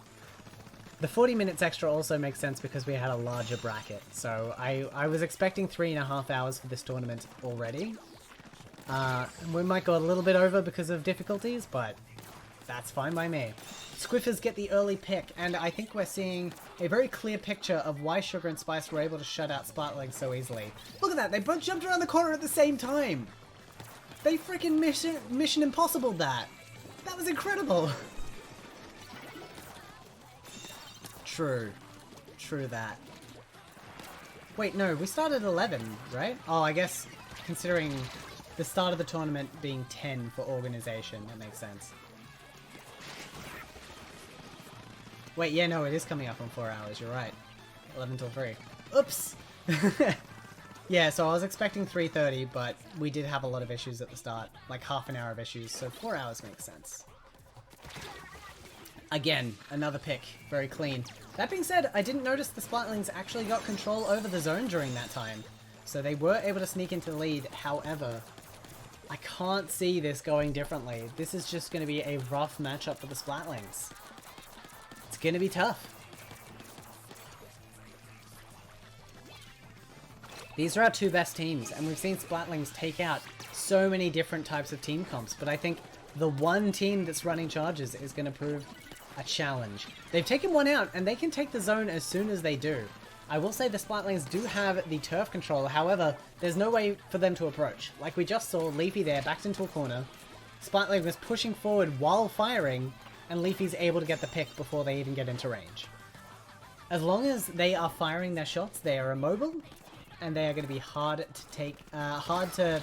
The 40 minutes extra also makes sense because we had a larger bracket. So I was expecting 3.5 hours for this tournament already. We might go a little bit over because of difficulties, but that's fine by me. Squiffers get the early pick, and I think we're seeing a very clear picture of why Sugar and Spice were able to shut out Splatlings so easily. Look at that, they both jumped around the corner at the same time! They freaking Mission Impossible that! That was incredible! True. True that. Wait, no, we started at 11, right? Oh, I guess considering the start of the tournament being 10 for organization, that makes sense. Wait, yeah, no, it is coming up on 4 hours. You're right. 11 till 3. Oops! Yeah, so I was expecting 3:30, but we did have a lot of issues at the start. Like half an hour of issues, so 4 hours makes sense. Again, another pick. Very clean. That being said, I didn't notice the Splatlings actually got control over the zone during that time. So they were able to sneak into the lead. However, I can't see this going differently. This is just going to be a rough matchup for the Splatlings. It's going to be tough. These are our two best teams, and we've seen Splatlings take out so many different types of team comps, but I think the one team that's running charges is going to prove a challenge. They've taken one out, and they can take the zone as soon as they do. I will say the Splatlings do have the turf control, however, there's no way for them to approach. Like we just saw, Leafy there, backed into a corner. Splatling was pushing forward while firing, and Leafy's able to get the pick before they even get into range. As long as they are firing their shots, they are immobile, and they are going to be hard to take, hard to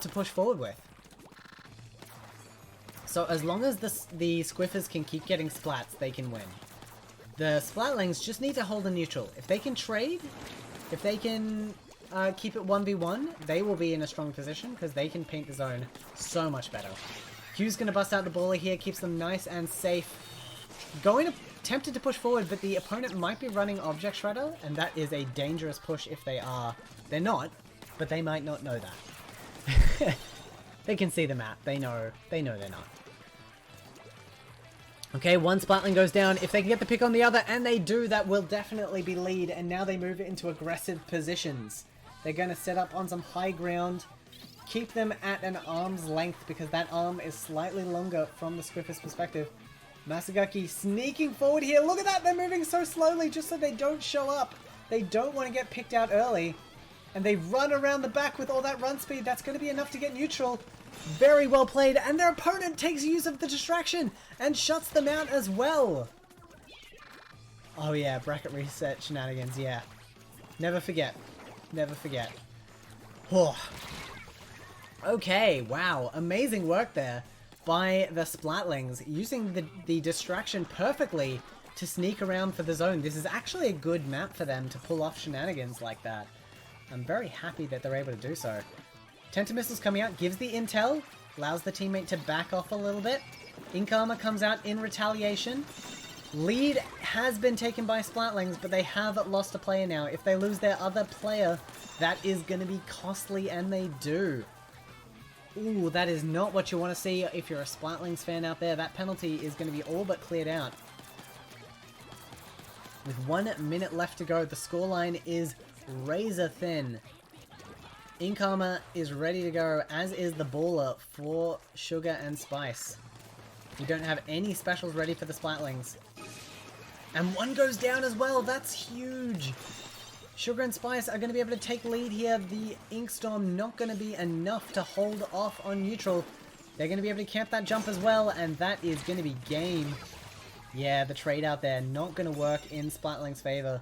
push forward with. So as long as the Squiffers can keep getting splats, they can win. The Splatlings just need to hold a neutral. If they can trade, if they can keep it 1v1, they will be in a strong position because they can paint the zone so much better. Q's going to bust out the baller here, keeps them nice and safe. Tempted to push forward, but the opponent might be running Object Shredder, and that is a dangerous push if they are. They're not, but they might not know that. They can see the map. They know they're not. Okay, one Splatling goes down. If they can get the pick on the other, and they do, that will definitely be lead, and now they move it into aggressive positions. They're going to set up on some high ground, keep them at an arm's length, because that arm is slightly longer from the Squiffer's perspective. Masagaki sneaking forward here. Look at that! They're moving so slowly just so they don't show up. They don't want to get picked out early. And they run around the back with all that run speed. That's going to be enough to get neutral. Very well played. And their opponent takes use of the distraction and shuts them out as well. Oh yeah, bracket reset shenanigans. Yeah. Never forget. Never forget. Oh. Okay, wow. Amazing work there by the Splatlings, using the distraction perfectly to sneak around for the zone. This is actually a good map for them to pull off shenanigans like that. I'm very happy that they're able to do so. Tentamissiles coming out, gives the intel, allows the teammate to back off a little bit. Ink Armor comes out in retaliation. Lead has been taken by Splatlings, but they have lost a player now. If they lose their other player, that is going to be costly, and they do. Ooh, that is not what you want to see if you're a Splatlings fan out there. That penalty is going to be all but cleared out. With 1 minute left to go, the scoreline is razor thin. Ink Armor is ready to go, as is the baller for Sugar and Spice. We don't have any specials ready for the Splatlings. And one goes down as well. That's huge. Sugar and Spice are going to be able to take lead here. The Ink Storm not going to be enough to hold off on neutral. They're going to be able to camp that jump as well, and that is going to be game. Yeah, the trade out there not going to work in Splatling's favor.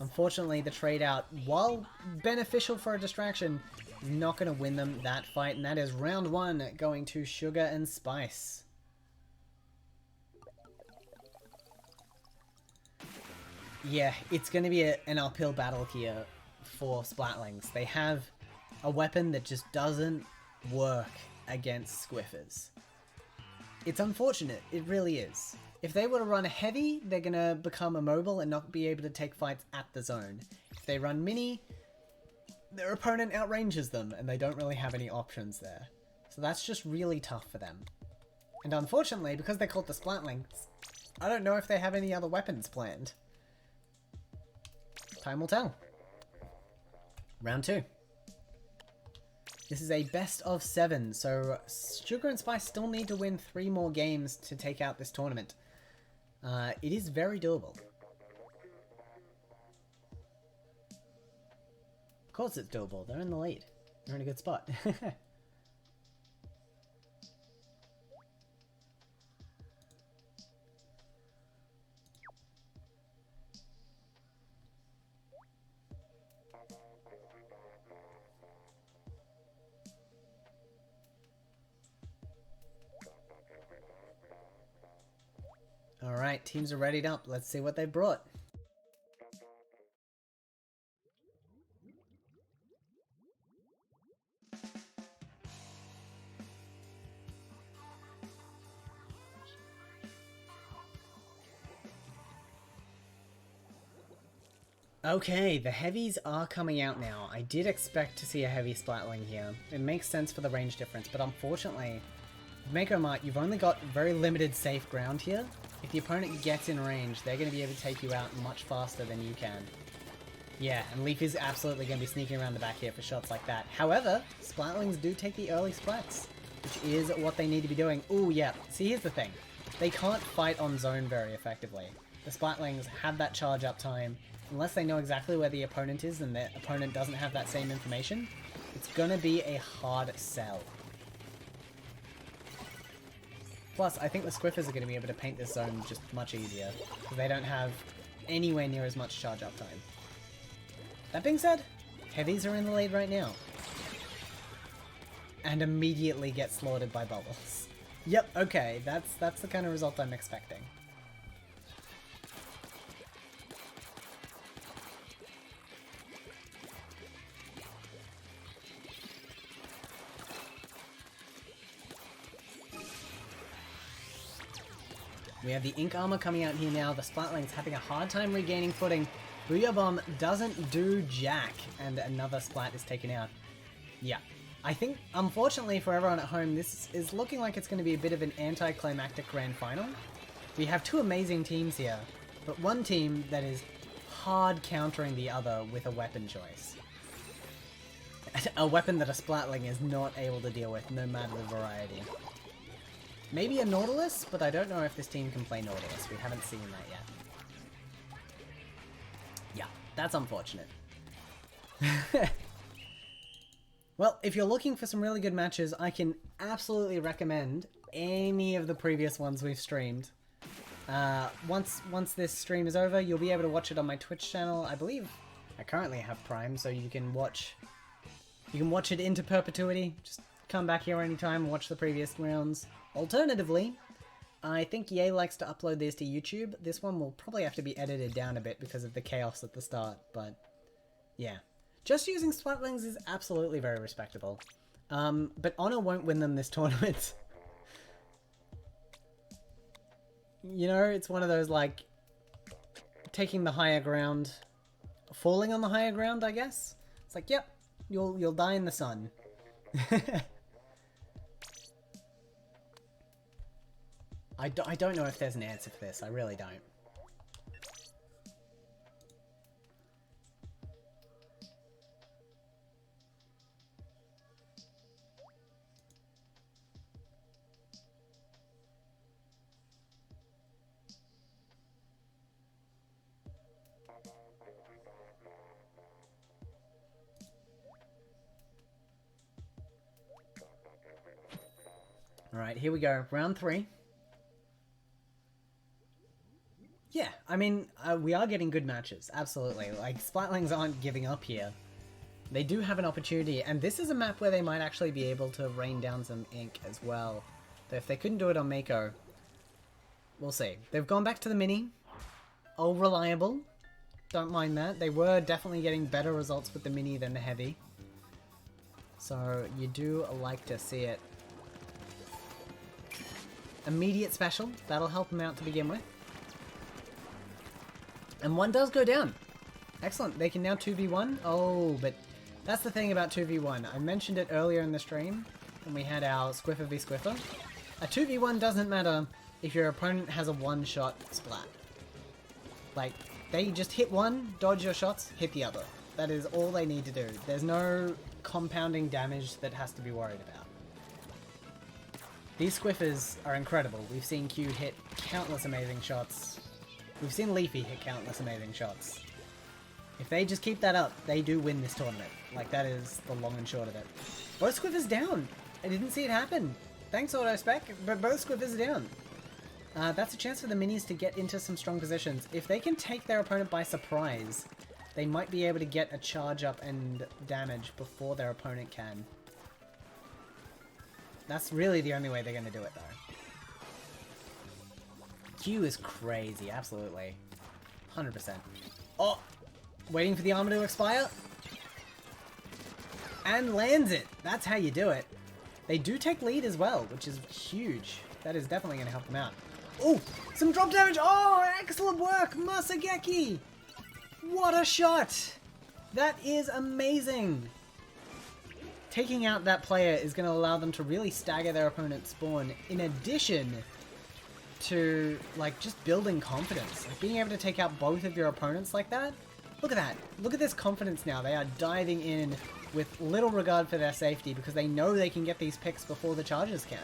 Unfortunately, the trade out, while beneficial for a distraction, is not going to win them that fight, and that is round 1 going to Sugar and Spice. Yeah, it's going to be an uphill battle here for Splatlings. They have a weapon that just doesn't work against Squiffers. It's unfortunate, it really is. If they were to run heavy, they're going to become immobile and not be able to take fights at the zone. If they run mini, their opponent outranges them, and they don't really have any options there. So that's just really tough for them. And unfortunately, because they're called the Splatlings, I don't know if they have any other weapons planned. Time will tell. Round 2. This is a best of 7, so Sugar and Spice still need to win 3 more games to take out this tournament. It is very doable. Of course it's doable. They're in the lead. They're in a good spot. Alright, teams are readied up. Let's see what they brought. Okay, the heavies are coming out now. I did expect to see a heavy splatling here. It makes sense for the range difference, but unfortunately, with Mako Mart, you've only got very limited safe ground here. If the opponent gets in range, they're going to be able to take you out much faster than you can. Yeah, and Leaf is absolutely going to be sneaking around the back here for shots like that. However, Splatlings do take the early splats, which is what they need to be doing. Ooh, yeah. See, here's the thing. They can't fight on zone very effectively. The Splatlings have that charge up time. Unless they know exactly where the opponent is and the opponent doesn't have that same information, it's going to be a hard sell. Plus, I think the Squiffers are going to be able to paint this zone just much easier, because they don't have anywhere near as much charge up time. That being said, heavies are in the lead right now. And immediately get slaughtered by Bubbles. Yep, okay, that's the kind of result I'm expecting. We have the Ink Armor coming out here now. The Splatling's having a hard time regaining footing. Booyah Bomb doesn't do jack, and another Splat is taken out. Yeah. I think, unfortunately for everyone at home, this is looking like it's going to be a bit of an anticlimactic grand final. We have two amazing teams here, but one team that is hard countering the other with a weapon choice. A weapon that a Splatling is not able to deal with, no matter the variety. Maybe a Nautilus, but I don't know if this team can play Nautilus. We haven't seen that yet. Yeah, that's unfortunate. Well, if you're looking for some really good matches, I can absolutely recommend any of the previous ones we've streamed. Once this stream is over, you'll be able to watch it on my Twitch channel. I believe I currently have Prime, so you can watch it into perpetuity. Just come back here anytime and watch the previous rounds. Alternatively, I think EA likes to upload these to YouTube. This one will probably have to be edited down a bit because of the chaos at the start, but yeah. Just using Splatlings is absolutely very respectable. But Honor won't win them this tournament. You know, it's one of those, like, taking the higher ground, falling on the higher ground, I guess? It's like, yep, you'll die in the sun. I don't know if there's an answer for this. I really don't. Alright, here we go. Round 3. Yeah, I mean, we are getting good matches, absolutely. Like, Splatlings aren't giving up here. They do have an opportunity, and this is a map where they might actually be able to rain down some ink as well. Though if they couldn't do it on Mako, we'll see. They've gone back to the mini. All reliable. Don't mind that. They were definitely getting better results with the mini than the heavy. So, you do like to see it. Immediate special. That'll help them out to begin with. And one does go down. Excellent. They can now 2v1. Oh, but that's the thing about 2v1. I mentioned it earlier in the stream when we had our Squiffer v Squiffer. A 2v1 doesn't matter if your opponent has a one-shot splat. Like, they just hit one, dodge your shots, hit the other. That is all they need to do. There's no compounding damage that has to be worried about. These Squiffers are incredible. We've seen Q hit countless amazing shots. We've seen Leafy hit countless amazing shots. If they just keep that up, they do win this tournament. Like, that is the long and short of it. Both Squiffers down! I didn't see it happen. Thanks, AutoSpec, but both Squiffers are down. That's a chance for the minis to get into some strong positions. If they can take their opponent by surprise, they might be able to get a charge up and damage before their opponent can. That's really the only way they're going to do it, though. Q is crazy, absolutely. 100%. Oh! Waiting for the armor to expire. And lands it! That's how you do it. They do take lead as well, which is huge. That is definitely going to help them out. Oh! Some drop damage! Oh! Excellent work! Masageki! What a shot! That is amazing! Taking out that player is going to allow them to really stagger their opponent's spawn, in addition to, like, just building confidence. Like, being able to take out both of your opponents like that. Look at that. Look at this confidence now. They are diving in with little regard for their safety because they know they can get these picks before the chargers can.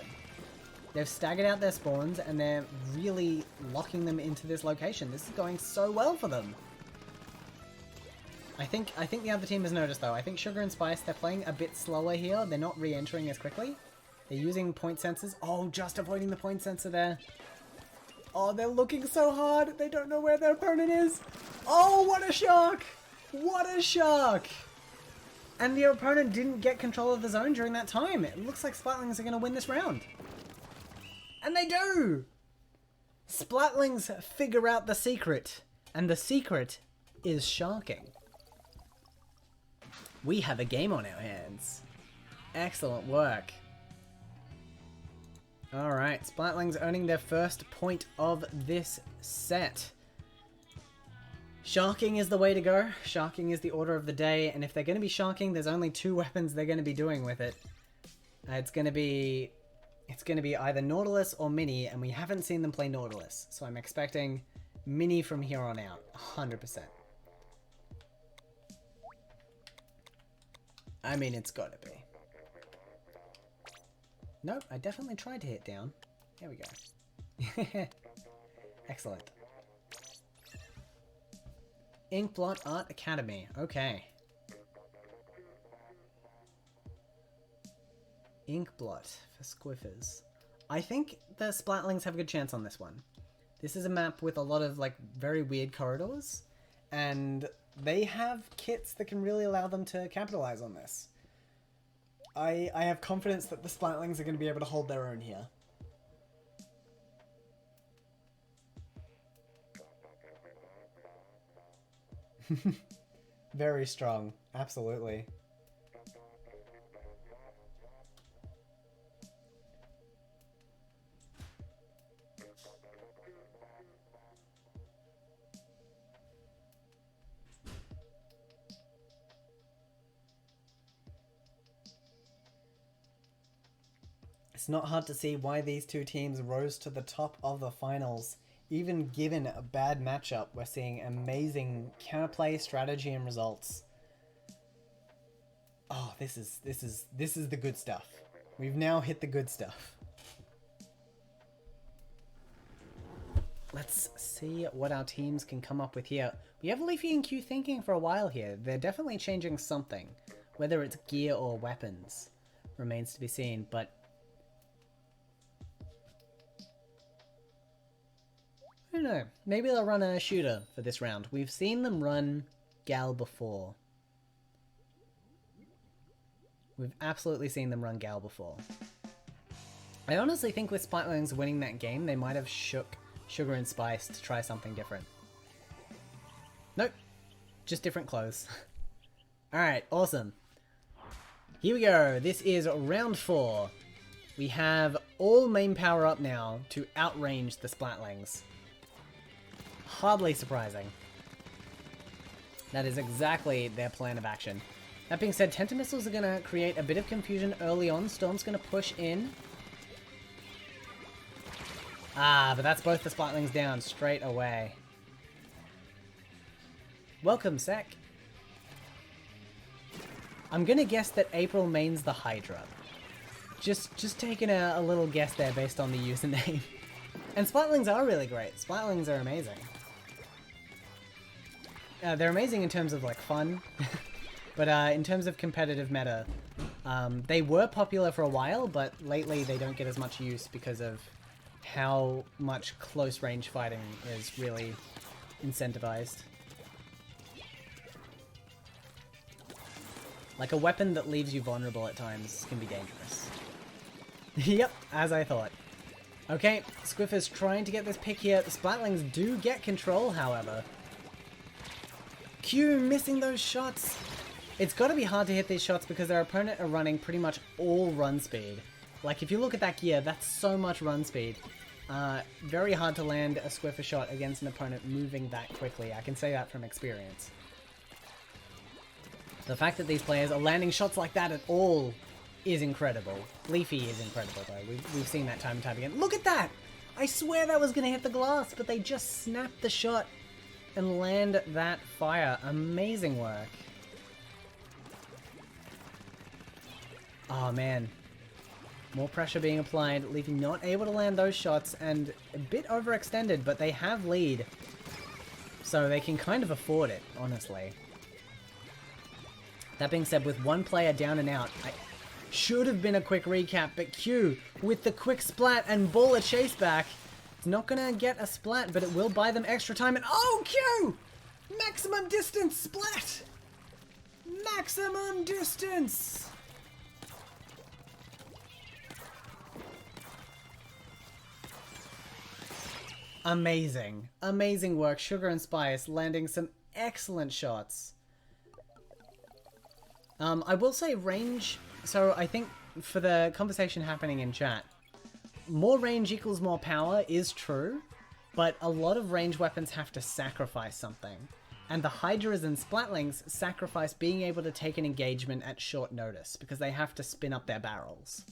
They've staggered out their spawns and they're really locking them into this location. This is going so well for them. I think the other team has noticed though. I think Sugar and Spice, they're playing a bit slower here. They're not re-entering as quickly. They're using point sensors. Oh, just avoiding the point sensor there. Oh, they're looking so hard. They don't know where their opponent is. Oh, what a shock! What a shock! And the opponent didn't get control of the zone during that time. It looks like Splatlings are going to win this round. And they do! Splatlings figure out the secret. And the secret is sharking. We have a game on our hands. Excellent work. Alright, Splatlings earning their first point of this set. Sharking is the way to go. Sharking is the order of the day, and if they're going to be sharking, there's only two weapons they're going to be doing with it. It's going to be either Nautilus or Mini, and we haven't seen them play Nautilus, so I'm expecting Mini from here on out, 100%. I mean, it's gotta be. Nope, I definitely tried to hit down. There we go. Excellent. Inkblot Art Academy. Okay. Inkblot for Squiffers. I think the Splatlings have a good chance on this one. This is a map with a lot of, like, very weird corridors, and they have kits that can really allow them to capitalize on this. I have confidence that the Splatlings are going to be able to hold their own here. Very strong, absolutely. It's not hard to see why these two teams rose to the top of the finals. Even given a bad matchup, we're seeing amazing counterplay, strategy, and results. Oh, this is the good stuff. We've now hit the good stuff. Let's see what our teams can come up with here. We have Leafy and Q thinking for a while here. They're definitely changing something. Whether it's gear or weapons remains to be seen, but I don't know. Maybe they'll run a shooter for this round. We've seen them run Gal before. We've absolutely seen them run Gal before. I honestly think with Splatlings winning that game, they might have shook Sugar and Spice to try something different. Nope. Just different clothes. Alright, awesome. Here we go. This is round 4. We have all main power up now to outrange the Splatlings. Hardly surprising. That is exactly their plan of action. That being said, Tentamissiles are going to create a bit of confusion early on. Storm's going to push in. Ah, but that's both the Splatlings down straight away. Welcome, Sec. I'm going to guess that April mains the Hydra. Just taking a little guess there based on the username. And Splatlings are really great. Splatlings are amazing. They're amazing in terms of, like, fun. But in terms of competitive meta, they were popular for a while, but lately they don't get as much use because of how much close range fighting is really incentivized. Like, a weapon that leaves you vulnerable at times can be dangerous. Yep, as I thought. Okay, Squiffer's trying to get this pick here. The Splatlings do get control, however. Q missing those shots. It's got to be hard to hit these shots because their opponent are running pretty much all run speed. Like, if you look at that gear, that's so much run speed. Very hard to land a Squiffer shot against an opponent moving that quickly. I can say that from experience. The fact that these players are landing shots like that at all is incredible. Leafy is incredible, though. We've seen that time and time again. Look at that! I swear that was going to hit the glass, but they just snapped the shot and land that fire. Amazing work. Oh, man. More pressure being applied. Leafy not able to land those shots and a bit overextended, but they have lead. So they can kind of afford it, honestly. That being said, with one player down and out, should have been a quick recap, but Q with the quick splat and baller chase back. It's not gonna get a splat, but it will buy them extra time. And oh, Q! Maximum distance splat! Maximum distance! Amazing. Amazing work. Sugar and Spice landing some excellent shots. I will say range. So I think for the conversation happening in chat, more range equals more power is true, but a lot of range weapons have to sacrifice something. And the Hydras and Splatlings sacrifice being able to take an engagement at short notice because they have to spin up their barrels.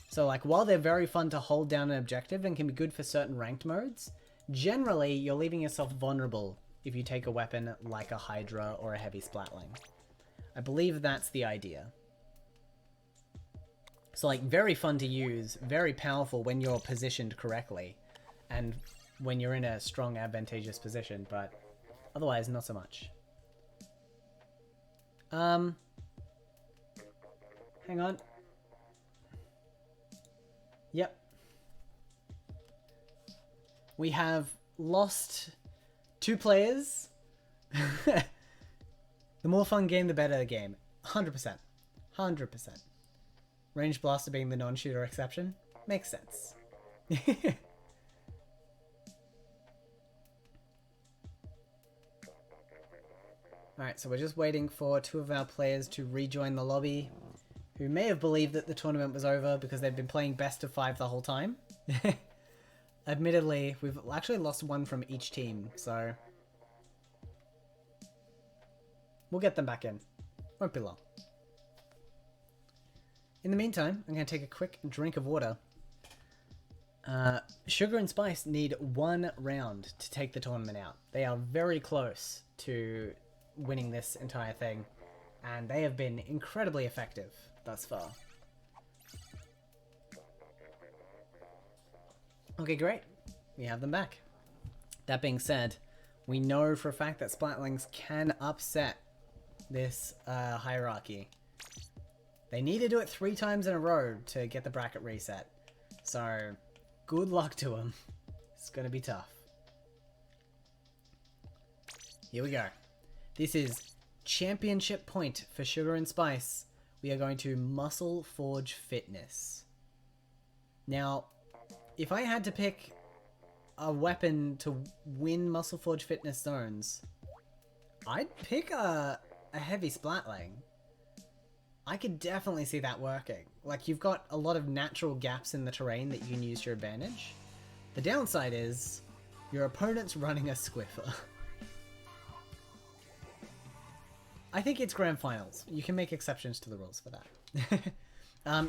So like, while they're very fun to hold down an objective and can be good for certain ranked modes, generally you're leaving yourself vulnerable if you take a weapon like a Hydra or a heavy Splatling. I believe that's the idea. So like, very fun to use, very powerful when you're positioned correctly, and when you're in a strong, advantageous position, but otherwise not so much. Hang on. Yep. We have lost 2 players. The more fun game, the better the game. 100%. 100%. Range Blaster being the non-shooter exception. Makes sense. Alright, so we're just waiting for 2 of our players to rejoin the lobby, who may have believed that the tournament was over because they've been playing best of 5 the whole time. Admittedly, we've actually lost 1 from each team, so we'll get them back in. Won't be long. In the meantime, I'm going to take a quick drink of water. Sugar and Spice need 1 round to take the tournament out. They are very close to winning this entire thing, and they have been incredibly effective thus far. Okay, great. We have them back. That being said, we know for a fact that Splatlings can upset this hierarchy. They need to do it 3 times in a row to get the bracket reset. So, good luck to them. It's gonna be tough. Here we go. This is championship point for Sugar and Spice. We are going to Muscle Forge Fitness. Now, if I had to pick a weapon to win Muscle Forge Fitness zones, I'd pick a heavy Splatling. I could definitely see that working. Like, you've got a lot of natural gaps in the terrain that you can use to your advantage. The downside is your opponent's running a Squiffer. I think it's grand finals. You can make exceptions to the rules for that.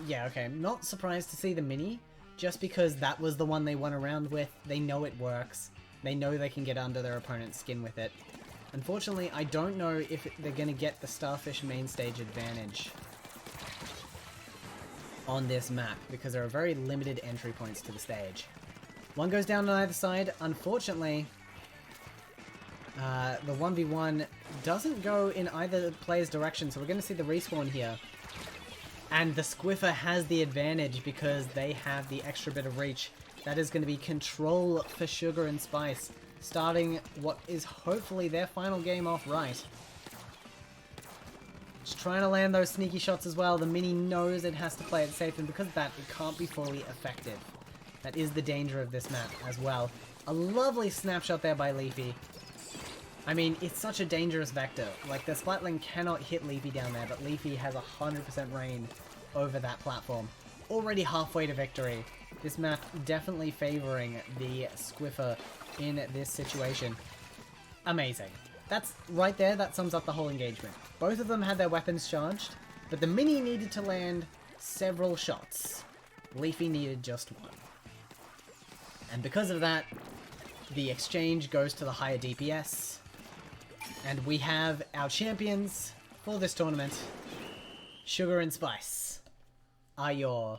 Yeah, okay. I'm not surprised to see the mini, just because that was the one they won around with. They know it works. They know they can get under their opponent's skin with it. Unfortunately, I don't know if they're going to get the Starfish main stage advantage on this map, because there are very limited entry points to the stage. One goes down on either side. Unfortunately, the 1v1 doesn't go in either player's direction, so we're going to see the respawn here. And the Squiffer has the advantage because they have the extra bit of reach. That is going to be control for Sugar and Spice, starting what is hopefully their final game off right. Just trying to land those sneaky shots as well. The mini knows it has to play it safe, and because of that, it can't be fully effective. That is the danger of this map as well. A lovely snapshot there by Leafy. I mean, it's such a dangerous vector. Like, the Splatling cannot hit Leafy down there, but Leafy has 100% reign over that platform. Already halfway to victory. This map definitely favoring the Squiffer in this situation. Amazing. That's right there, that sums up the whole engagement. Both of them had their weapons charged, but the Mini needed to land several shots. Leafy needed just one. And because of that, the exchange goes to the higher DPS. And we have our champions for this tournament. Sugar and Spice are your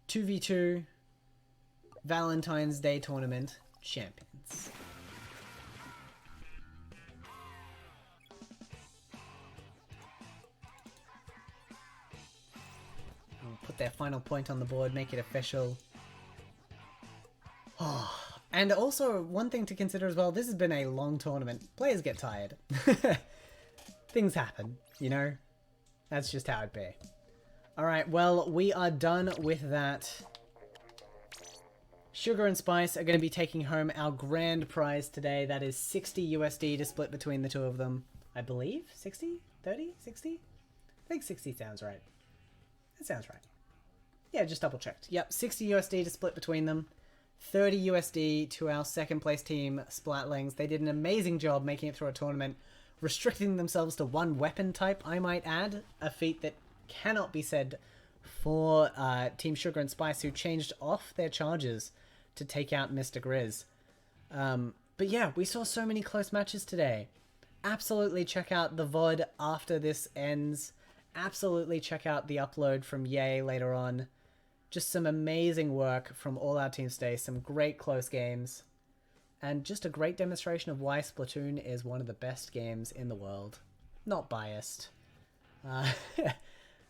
2v2 Valentine's Day tournament champions. We'll put their final point on the board, make it official. Oh, and also, one thing to consider as well, this has been a long tournament. Players get tired. Things happen, you know? That's just how it be. Alright, well, we are done with that. Sugar and Spice are going to be taking home our grand prize today. That is 60 USD to split between the two of them. I believe? 60? 30? 60? I think 60 sounds right. That sounds right. Yeah, just double checked. Yep, 60 USD to split between them. 30 USD to our second place team, Splatlings. They did an amazing job making it through a tournament, restricting themselves to one weapon type, I might add. A feat that cannot be said for Team Sugar and Spice, who changed off their charges to take out Mr. Grizz. But yeah, we saw so many close matches today. Absolutely check out the VOD after this ends. Absolutely check out the upload from Yay later on. Just some amazing work from all our teams today. Some great close games. And just a great demonstration of why Splatoon is one of the best games in the world. Not biased.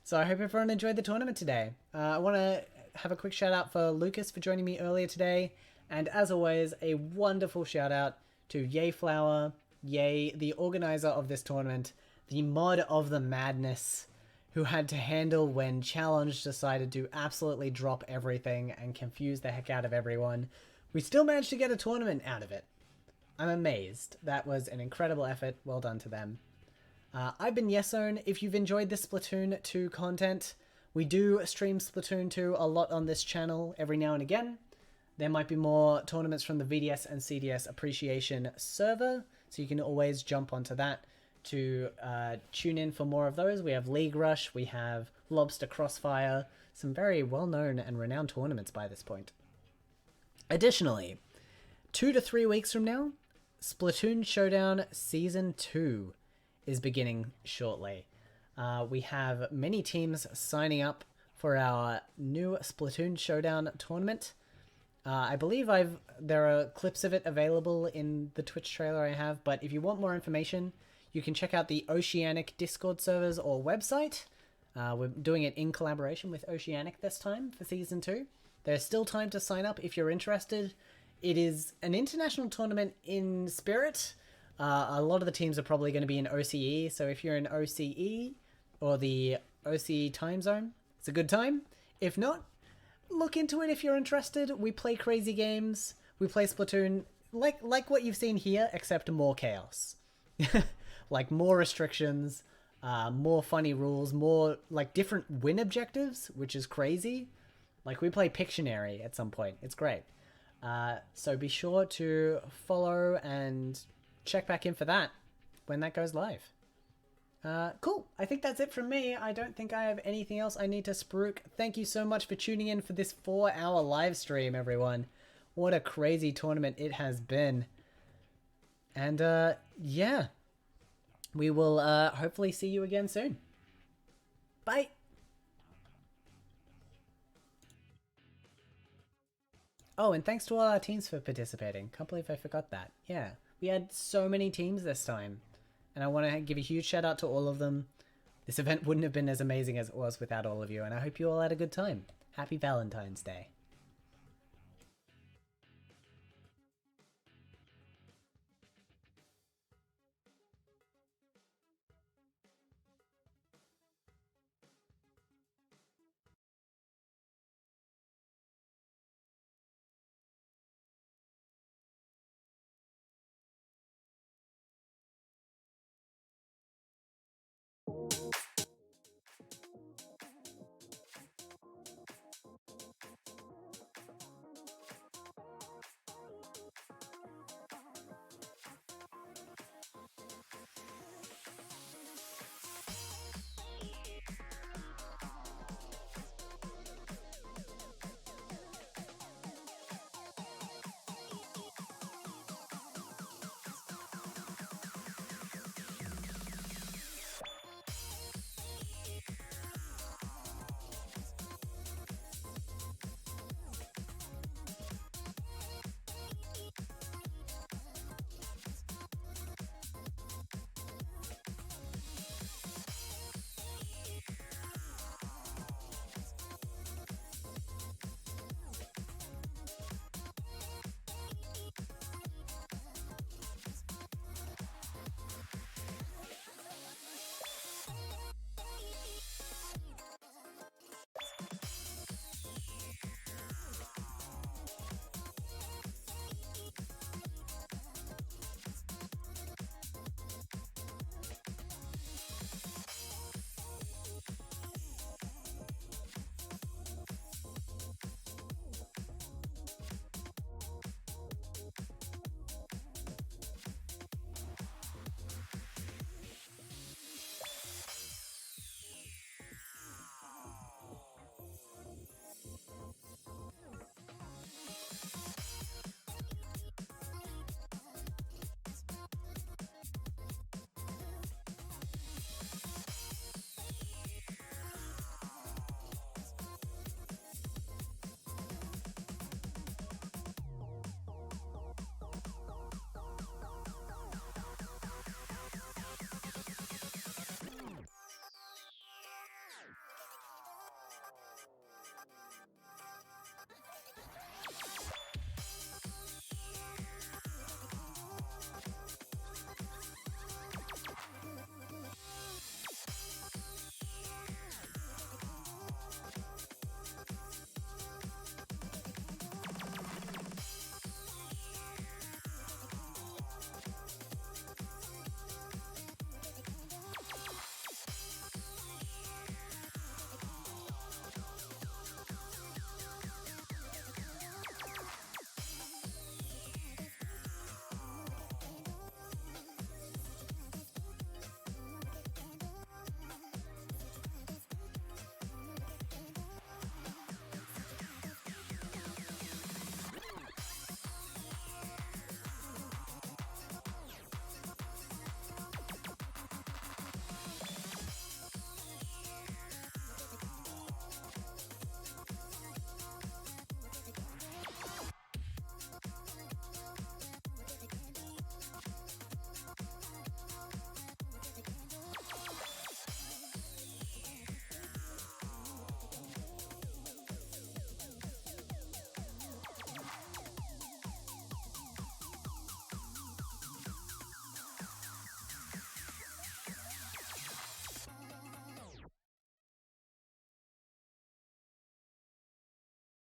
So I hope everyone enjoyed the tournament today. I want to have a quick shout out for Lucas for joining me earlier today. And as always, a wonderful shout out to Yayflower, Yay, the organizer of this tournament, the mod of the madness, who had to handle when Challenge decided to absolutely drop everything and confuse the heck out of everyone. We still managed to get a tournament out of it. I'm amazed. That was an incredible effort. Well done to them. I've been Yesone. If you've enjoyed this Splatoon 2 content, we do stream Splatoon 2 a lot on this channel every now and again. There might be more tournaments from the VDS and CDS appreciation server, so you can always jump onto that to tune in for more of those. We have League Rush, we have Lobster Crossfire, some very well-known and renowned tournaments by this point. Additionally, 2 to 3 weeks from now, Splatoon Showdown Season 2 is beginning shortly. We have many teams signing up for our new Splatoon Showdown tournament. I believe there are clips of it available in the Twitch trailer I have, but if you want more information, you can check out the Oceanic Discord servers or website. We're doing it in collaboration with Oceanic this time for Season 2. There's still time to sign up if you're interested. It is an international tournament in spirit. A lot of the teams are probably going to be in OCE, so if you're in OCE or the OCE time zone, it's a good time. If not, look into it if you're interested. We play crazy games. We play Splatoon like what you've seen here, except more chaos. Like more restrictions, more funny rules, more like different win objectives, which is crazy. Like we play Pictionary at some point. It's great. So be sure to follow and check back in for that when that goes live. Cool. I think that's it from me. I don't think I have anything else I need to spruik. Thank you so much for tuning in for this 4-hour live stream, everyone. What a crazy tournament it has been. And yeah, we will hopefully see you again soon. Bye. Oh, and thanks to all our teams for participating. Can't believe I forgot that. Yeah, we had so many teams this time. And I want to give a huge shout out to all of them. This event wouldn't have been as amazing as it was without all of you. And I hope you all had a good time. Happy Valentine's Day.